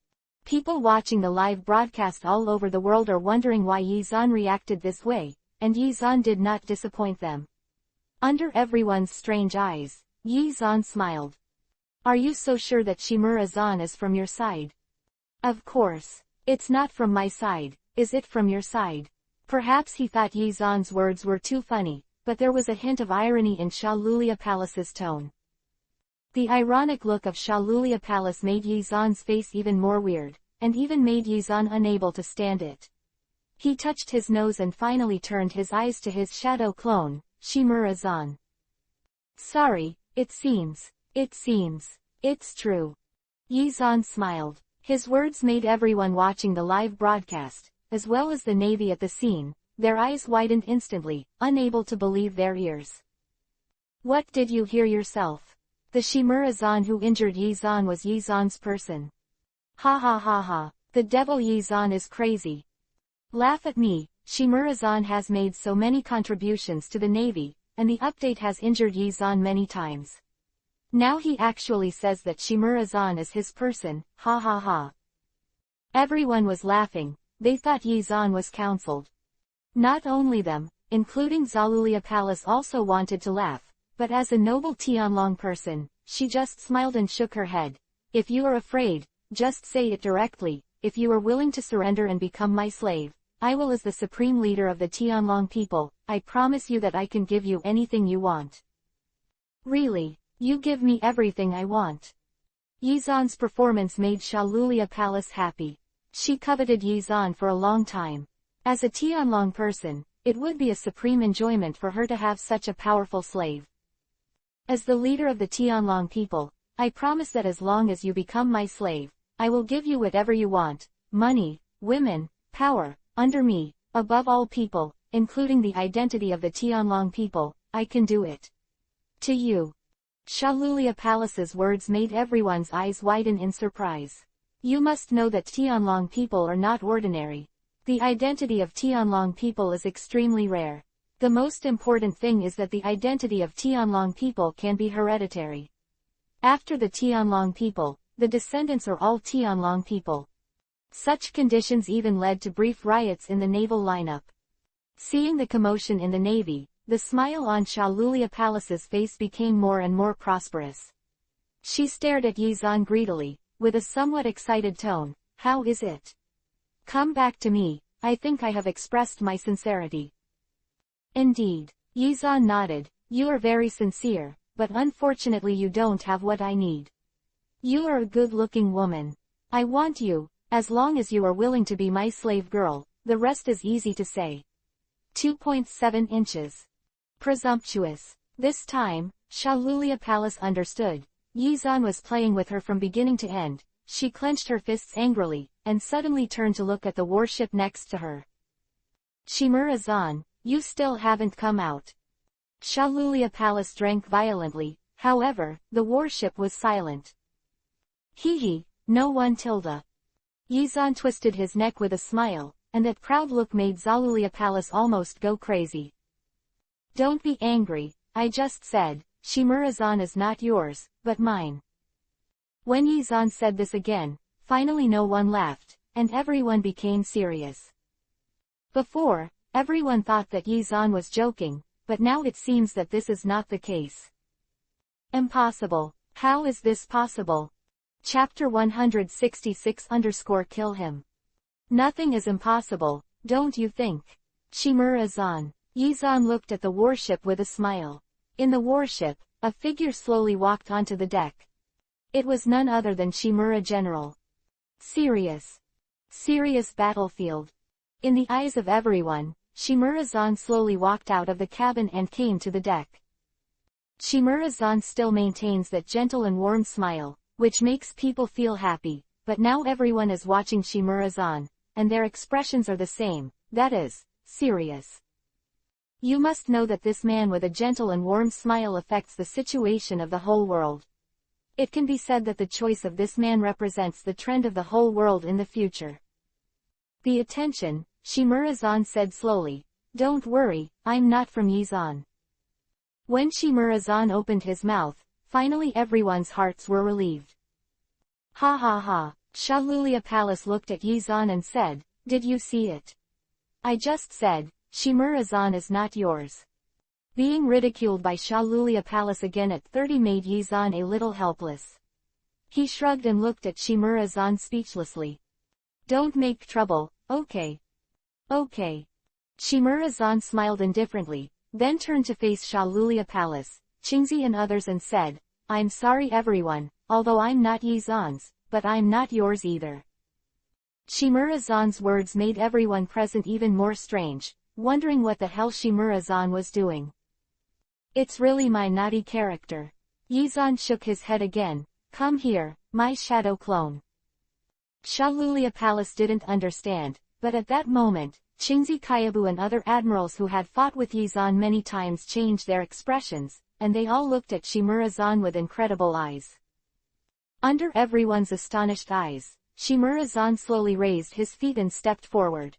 Speaker 1: People watching the live broadcast all over the world are wondering why Yizan reacted this way, and Yizan did not disappoint them. Under everyone's strange eyes, Yizan smiled. Are you so sure that Shimura-zan is from your side? Of course. It's not from my side, is it from your side? Perhaps he thought Yizan's words were too funny, but there was a hint of irony in Shalulia Palace's tone. The ironic look of Shalulia Palace made Yizan's face even more weird, and even made Yizan unable to stand it. He touched his nose and finally turned his eyes to his shadow clone, Shimura-zan. Sorry, it seems, it's true. Yizan smiled. His words made everyone watching the live broadcast, as well as the navy at the scene, their eyes widened instantly, unable to believe their ears. What did you hear yourself? The Shimura-zan who injured Yi-zan was Yi-zan's person. Ha ha ha ha. The devil Yi-zan is crazy. Laugh at me, Shimura-zan has made so many contributions to the Navy, and the update has injured Yi-zan many times. Now he actually says that Shimura-zan is his person, ha ha ha. Everyone was laughing, they thought Yi-zan was counseled. Not only them, including Zalulia Palace also wanted to laugh, but as a noble Tianlong person, she just smiled and shook her head. If you are afraid, just say it directly. If you are willing to surrender and become my slave, I will as the supreme leader of the Tianlong people, I promise you that I can give you anything you want. Really, you give me everything I want. Yi-zan's performance made Shalulia Palace happy. She coveted Yi-zan for a long time. As a Tianlong person, it would be a supreme enjoyment for her to have such a powerful slave. As the leader of the Tianlong people, I promise that as long as you become my slave, I will give you whatever you want, money, women, power, under me, above all people, including the identity of the Tianlong people, I can do it. To you. Shalulia Palace's words made everyone's eyes widen in surprise. You must know that Tianlong people are not ordinary. The identity of Tianlong people is extremely rare. The most important thing is that the identity of Tianlong people can be hereditary. After the Tianlong people, the descendants are all Tianlong people. Such conditions even led to brief riots in the naval lineup. Seeing the commotion in the Navy, the smile on Shalulia Palace's face became more and more prosperous. She stared at Yi-zan greedily, with a somewhat excited tone. How is it? Come back to me, I think I have expressed my sincerity. Indeed. Yi-zan nodded. You are very sincere, but unfortunately you don't have what I need. You are a good-looking woman. I want you, as long as you are willing to be my slave girl, the rest is easy to say. 2.7 inches. Presumptuous. This time, Shalulia Palace understood. Yi-zan was playing with her from beginning to end. She clenched her fists angrily, and suddenly turned to look at the warship next to her. Shimura-zan, you still haven't come out. Shalulia Palace drank violently, however, the warship was silent. Hee, no one tilde. Yi-zan twisted his neck with a smile, and that proud look made Zalulia Palace almost go crazy. Don't be angry, I just said, Shimura-zan is not yours, but mine. When Yi-zan said this again, finally no one laughed, and everyone became serious. Before, everyone thought that Yi-zan was joking, but now it seems that this is not the case. Impossible. How is this possible? Chapter 166 _ Kill him. Nothing is impossible, don't you think? Shimura-zan. Yi-zan looked at the warship with a smile. In the warship, a figure slowly walked onto the deck. It was none other than Shimura General. Serious. Serious battlefield. In the eyes of everyone, Shimura-zan slowly walked out of the cabin and came to the deck. Shimura-zan still maintains that gentle and warm smile, which makes people feel happy, but now everyone is watching Shimura-zan, and their expressions are the same, that is, serious. You must know that this man with a gentle and warm smile affects the situation of the whole world. It can be said that the choice of this man represents the trend of the whole world in the future. The attention, Shimura-zan said slowly. Don't worry, I'm not from Yi-zan. When Shimura-zan opened his mouth, finally everyone's hearts were relieved. Ha ha ha, Shalulia Palace looked at Yi-zan and said, did you see it? I just said, Shimura-zan is not yours. Being ridiculed by Shalulia Palace again at 30 made Yi-zan a little helpless. He shrugged and looked at Shimura-zan speechlessly. Don't make trouble, okay. Okay. Shimura-zan smiled indifferently, then turned to face Shalulia Palace, Qingzi and others and said, I'm sorry everyone, although I'm not Yi-zan's, but I'm not yours either. Shimura-zan's words made everyone present even more strange, wondering what the hell Shimura-zan was doing. It's really my naughty character. Yi-zan shook his head again. Come here, my shadow clone. Shalulia Palace didn't understand, but at that moment, Qingzi Kaiabu and other admirals who had fought with Yi-zan many times changed their expressions, and they all looked at Shimura-san with incredible eyes. Under everyone's astonished eyes, Shimura-san slowly raised his feet and stepped forward.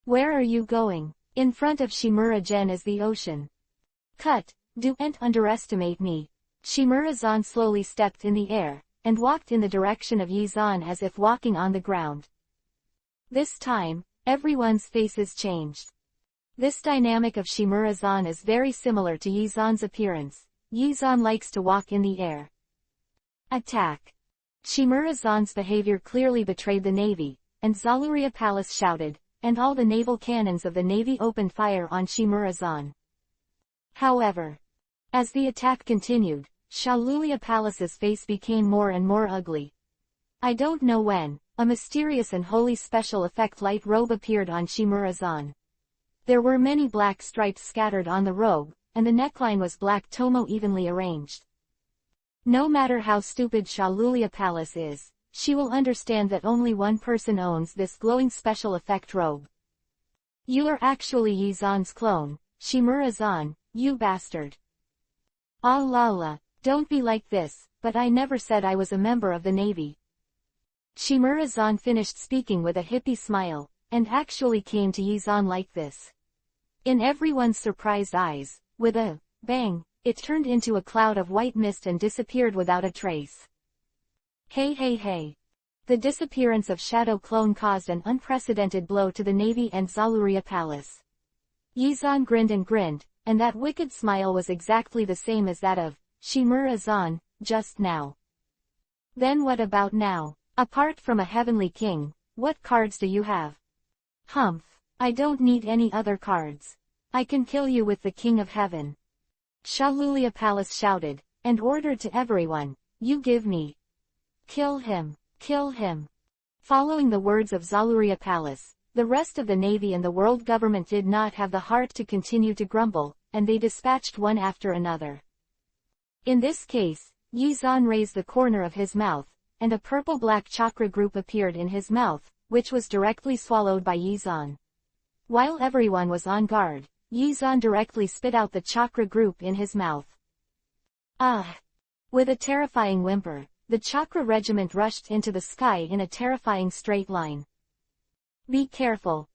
Speaker 1: Where are you going? In front of Shimura-gen is the ocean. Cut, don't underestimate me. Shimura-san slowly stepped in the air, and walked in the direction of Yi-san as if walking on the ground. This time, everyone's faces changed. This dynamic of Shimura-san is very similar to Yi-san's appearance. Yi-san likes to walk in the air. Attack! Shimura-san's behavior clearly betrayed the navy, and Zaluria Palace shouted, and all the naval cannons of the navy opened fire on Shimura-san. However, as the attack continued, Shalulia Palace's face became more and more ugly. I don't know when, a mysterious and holy special effect light robe appeared on Shimura-san. There were many black stripes scattered on the robe, and the neckline was black tomo evenly arranged. No matter how stupid Shalulia Palace is, she will understand that only one person owns this glowing special effect robe. You are actually Yi-san's clone, Shimura-san, you bastard. Ah la la, don't be like this, but I never said I was a member of the navy. Shimura-san finished speaking with a hippie smile, and actually came to Yi-san like this. In everyone's surprised eyes, with a bang, it turned into a cloud of white mist and disappeared without a trace. Hey hey hey. The disappearance of Shadow Clone caused an unprecedented blow to the navy and Zaluria Palace. Yi-san grinned, and that wicked smile was exactly the same as that of Shimura-san, just now. Then what about now? Apart from a heavenly king, what cards do you have? Humph, I don't need any other cards. I can kill you with the King of Heaven. Shalulia Palace shouted, and ordered to everyone, you give me. Kill him, kill him. Following the words of Zaluria Palace, the rest of the navy and the world government did not have the heart to continue to grumble, and they dispatched one after another. In this case, Yi-san raised the corner of his mouth, and a purple-black chakra group appeared in his mouth, which was directly swallowed by Yi-san. While everyone was on guard, Yi-san directly spit out the chakra group in his mouth. Ah! With a terrifying whimper, the chakra regiment rushed into the sky in a terrifying straight line. Be careful.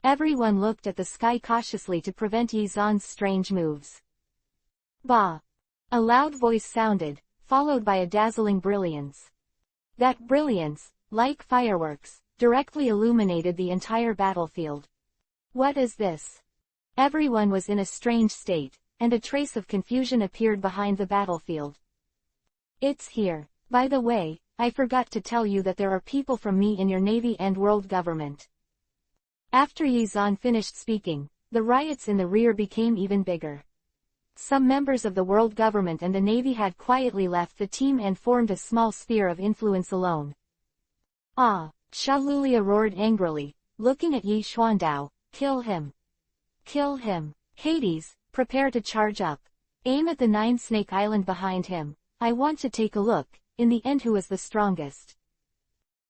Speaker 1: Everyone looked at the sky cautiously to prevent Yi-san's strange moves. Bah! A loud voice sounded, followed by a dazzling brilliance. That brilliance, like fireworks, directly illuminated the entire battlefield. What is this? Everyone was in a strange state, and a trace of confusion appeared behind the battlefield. It's here. By the way, I forgot to tell you that there are people from me in your navy and world government. After Yi-san finished speaking, the riots in the rear became even bigger. Some members of the world government and the navy had quietly left the team and formed a small sphere of influence alone. Ah! Shalulia roared angrily, looking at Yi Xuandao, kill him. Kill him. Hades, prepare to charge up. Aim at the 9 Snake Island behind him. I want to take a look, in the end who is the strongest.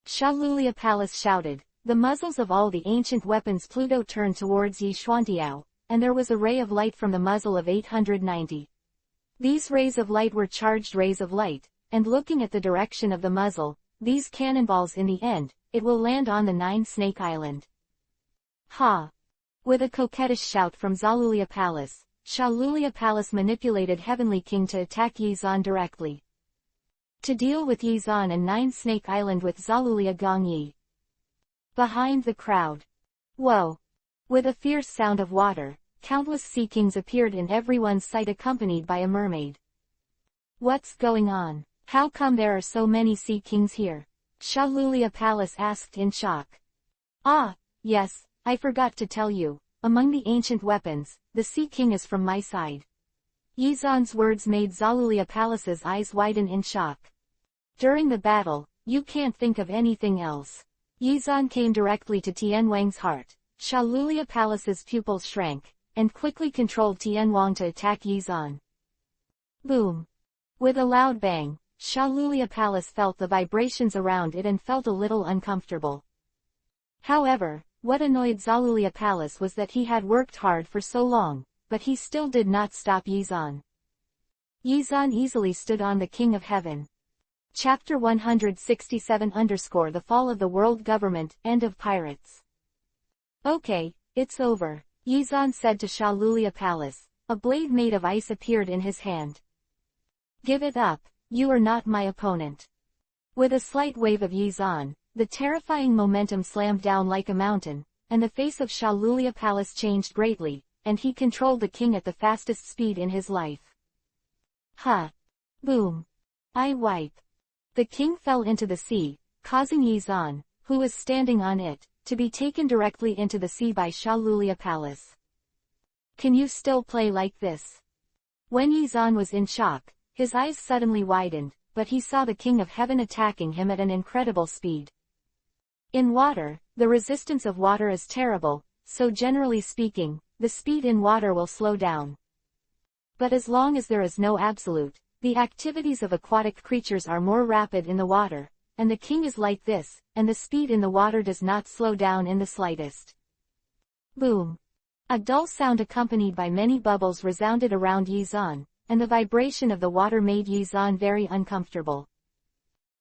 Speaker 1: Shalulia Palace shouted. The muzzles of all the ancient weapons Pluto turned towards Yi Xuandao, and there was a ray of light from the muzzle of 890. These rays of light were charged rays of light, and looking at the direction of the muzzle, these cannonballs in the end, it will land on the 9 Snake Island. Ha! With a coquettish shout from Zalulia Palace, Shalulia Palace manipulated Heavenly King to attack Yi-san directly. To deal with Yi-san and 9 Snake Island with Zalulia Gongyi. Behind the crowd. Whoa! With a fierce sound of water, countless sea kings appeared in everyone's sight accompanied by a mermaid. What's going on? How come there are so many sea kings here? Shalulia Palace asked in shock. Ah, yes, I forgot to tell you, among the ancient weapons, the Sea King is from my side. Yi-san's words made Zalulia Palace's eyes widen in shock. During the battle, you can't think of anything else. Yi-san came directly to Tian Wang's heart. Shalulia Palace's pupils shrank, and quickly controlled Tian Wang to attack Yi-san. Boom! With a loud bang, Shalulia Palace felt the vibrations around it and felt a little uncomfortable. However, what annoyed Zalulia Palace was that he had worked hard for so long, but he still did not stop Yi-san. Yizan easily stood on the King of Heaven. Chapter 167 _ The Fall of the World Government, End of Pirates. Okay, it's over, Yizan said to Shalulia Palace. A blade made of ice appeared in his hand. Give it up, you are not my opponent. With a slight wave of Yizan, the terrifying momentum slammed down like a mountain, and the face of Shalulia Palace changed greatly, and he controlled the king at the fastest speed in his life. Ha! Boom! I wipe. The king fell into the sea, causing Yizan, who was standing on it, to be taken directly into the sea by Shalulia Palace. Can you still play like this? When Yizan was in shock, his eyes suddenly widened, but he saw the King of Heaven attacking him at an incredible speed. In water, the resistance of water is terrible, so generally speaking, the speed in water will slow down. But as long as there is no absolute, the activities of aquatic creatures are more rapid in the water, and the king is like this, and the speed in the water does not slow down in the slightest. Boom! A dull sound accompanied by many bubbles resounded around Yizan, and the vibration of the water made Yizan very uncomfortable.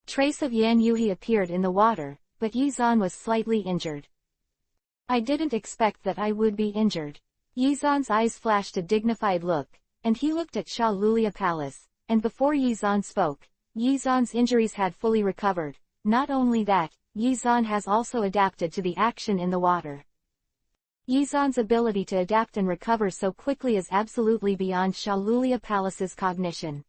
Speaker 1: Trace of Yan Yuhi appeared in the water, but Yizan was slightly injured. I didn't expect that I would be injured. Yizan's eyes flashed a dignified look, and he looked at Shalulia Palace, and before Yizan spoke, Yizan's injuries had fully recovered. Not only that, Yizan has also adapted to the action in the water. Yizan's ability to adapt and recover so quickly is absolutely beyond Shalulia Palace's cognition.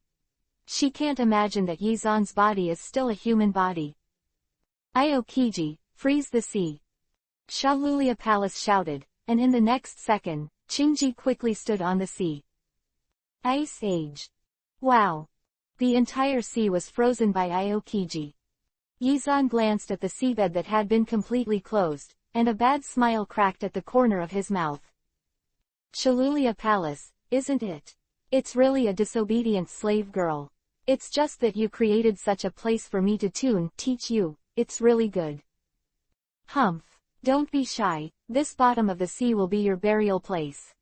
Speaker 1: She can't imagine that Yizan's body is still a human body. Aokiji, freeze the sea! Shalulia Palace shouted, and in the next second, Qingji quickly stood on the sea. Ice Age. Wow! The entire sea was frozen by Aokiji. Yizan glanced at the seabed that had been completely closed, and a bad smile cracked at the corner of his mouth. Shalulia Palace, isn't it? It's really a disobedient slave girl. It's just that you created such a place for me to teach you, it's really good. Humph! Don't be shy, this bottom of the sea will be your burial place.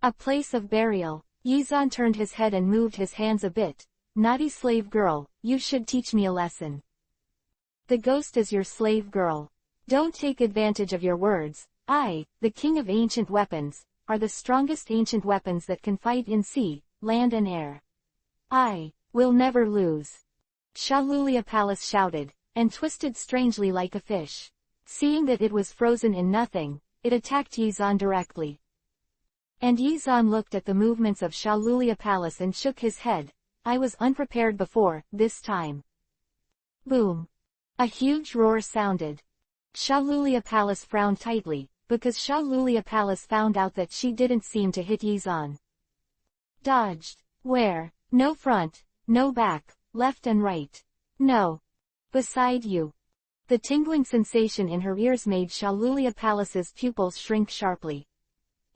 Speaker 1: A place of burial. Yizan turned his head and moved his hands a bit. Naughty slave girl, you should teach me a lesson. The ghost is your slave girl. Don't take advantage of your words. I, the king of ancient weapons, are the strongest ancient weapons that can fight in sea, land and air. I will never lose. Shalulia Palace shouted, and twisted strangely like a fish. Seeing that it was frozen in nothing, it attacked Yizan directly. And Yizan looked at the movements of Shalulia Palace and shook his head. I was unprepared before, this time. Boom! A huge roar sounded. Shalulia Palace frowned tightly, because Shalulia Palace found out that she didn't seem to hit Yizan. Dodged. Where? No front, no back, left and right. No. Beside you. The tingling sensation in her ears made Shalulia Palace's pupils shrink sharply.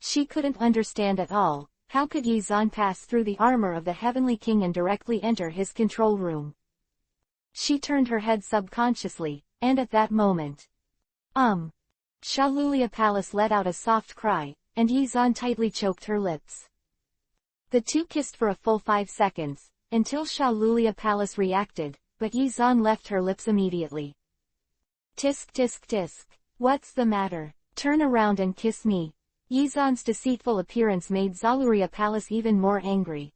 Speaker 1: She couldn't understand at all, how could Yizan pass through the armor of the Heavenly King and directly enter his control room? She turned her head subconsciously, and at that moment. Shalulia Palace let out a soft cry, and Yizan tightly choked her lips. The two kissed for a full 5 seconds, until Shalulia Palace reacted, but Yizan left her lips immediately. Tisk tisk tisk. What's the matter? Turn around and kiss me. Yizan's deceitful appearance made Zaluria Palace even more angry.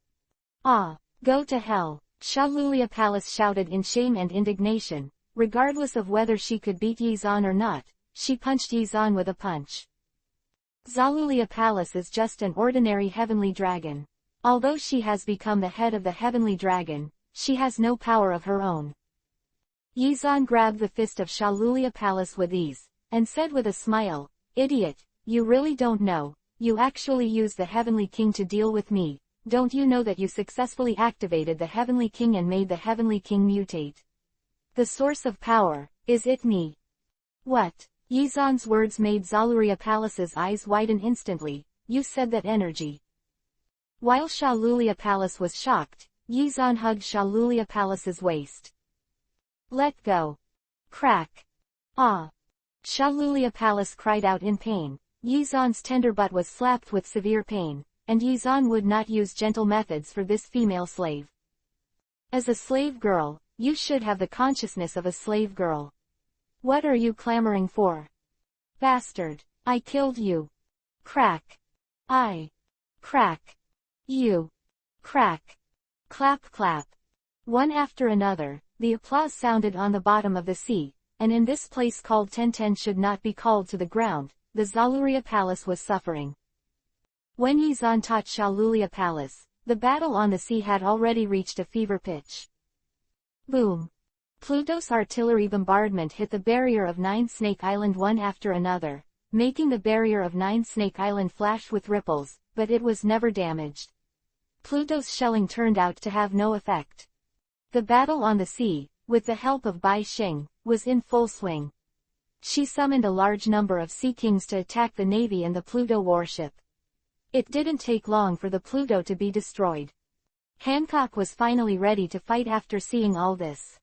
Speaker 1: Ah! Go to hell! Shalulia Palace shouted in shame and indignation. Regardless of whether she could beat Yizan or not, she punched Yizan with a punch. Zalulia Palace is just an ordinary heavenly dragon. Although she has become the head of the heavenly dragon, she has no power of her own. Yizan grabbed the fist of Shalulia Palace with ease, and said with a smile, Idiot! You really don't know, you actually used the Heavenly King to deal with me. Don't you know that you successfully activated the Heavenly King and made the Heavenly King mutate? The source of power, is it me? What? Yizan's words made Zaluria Palace's eyes widen instantly. You said that energy. While Shalulia Palace was shocked, Yizan hugged Shalulia Palace's waist. Let go. Crack. Ah. Shalulia Palace cried out in pain. Yizan's tender butt was slapped with severe pain, and Yizan would not use gentle methods for this female slave. As a slave girl, you should have the consciousness of a slave girl. What are you clamoring for? Bastard! I killed you. Crack. I. Crack. You. Crack. Clap clap. One after another, the applause sounded on the bottom of the sea, and in this place called Tenten should not be called to the ground, the Zaluria Palace was suffering. When Yizan taught Shalulia Palace, the battle on the sea had already reached a fever pitch. Boom. Pluto's artillery bombardment hit the barrier of Nine Snake Island one after another, making the barrier of Nine Snake Island flash with ripples, but it was never damaged. Pluto's shelling turned out to have no effect. The battle on the sea, with the help of Bai Xing, was in full swing. She summoned a large number of Sea Kings to attack the Navy and the Pluto warship. It didn't take long for the Pluto to be destroyed. Hancock was finally ready to fight after seeing all this.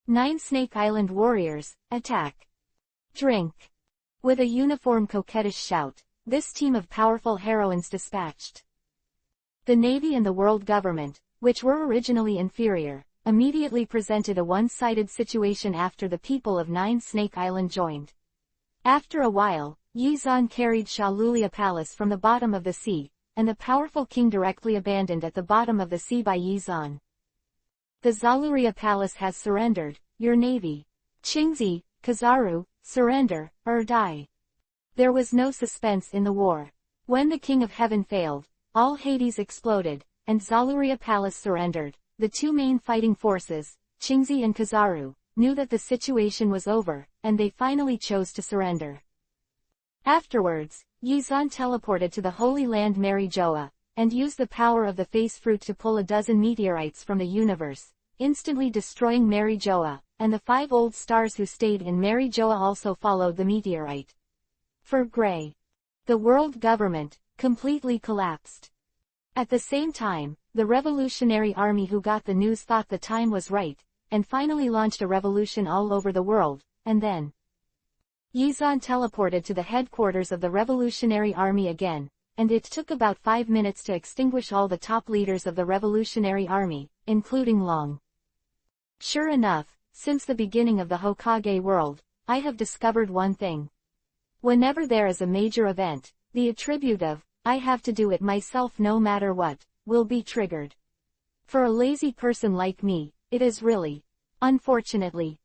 Speaker 1: Nine Snake Island warriors, attack! Drink! With a uniform coquettish shout, this team of powerful heroines dispatched. The Navy and the world government, which were originally inferior, immediately presented a one-sided situation after the people of Nine Snake Island joined. After a while, Yizan carried Shalulia Palace from the bottom of the sea, and the powerful king directly abandoned at the bottom of the sea by Yizan. The Zaluria Palace has surrendered, your navy. Qingzi, Kizaru, surrender, or die. There was no suspense in the war. When the King of Heaven failed, all Hades exploded, and Zaluria Palace surrendered. The two main fighting forces, Qingzi and Kizaru, knew that the situation was over, and they finally chose to surrender. Afterwards, Yizan teleported to the Holy Land Marijoa, and used the power of the face fruit to pull a dozen meteorites from the universe, instantly destroying Marijoa, and the 5 old stars who stayed in Marijoa also followed the meteorite. For Grey, the world government, completely collapsed. At the same time, the Revolutionary Army who got the news thought the time was right, and finally launched a revolution all over the world, and then Yizan teleported to the headquarters of the Revolutionary Army again, and it took about 5 minutes to extinguish all the top leaders of the Revolutionary Army, including Long. Sure enough, since the beginning of the Hokage world, I have discovered one thing. Whenever there is a major event, the attribute of, I have to do it myself no matter what, will be triggered. For a lazy person like me, it is really, unfortunately,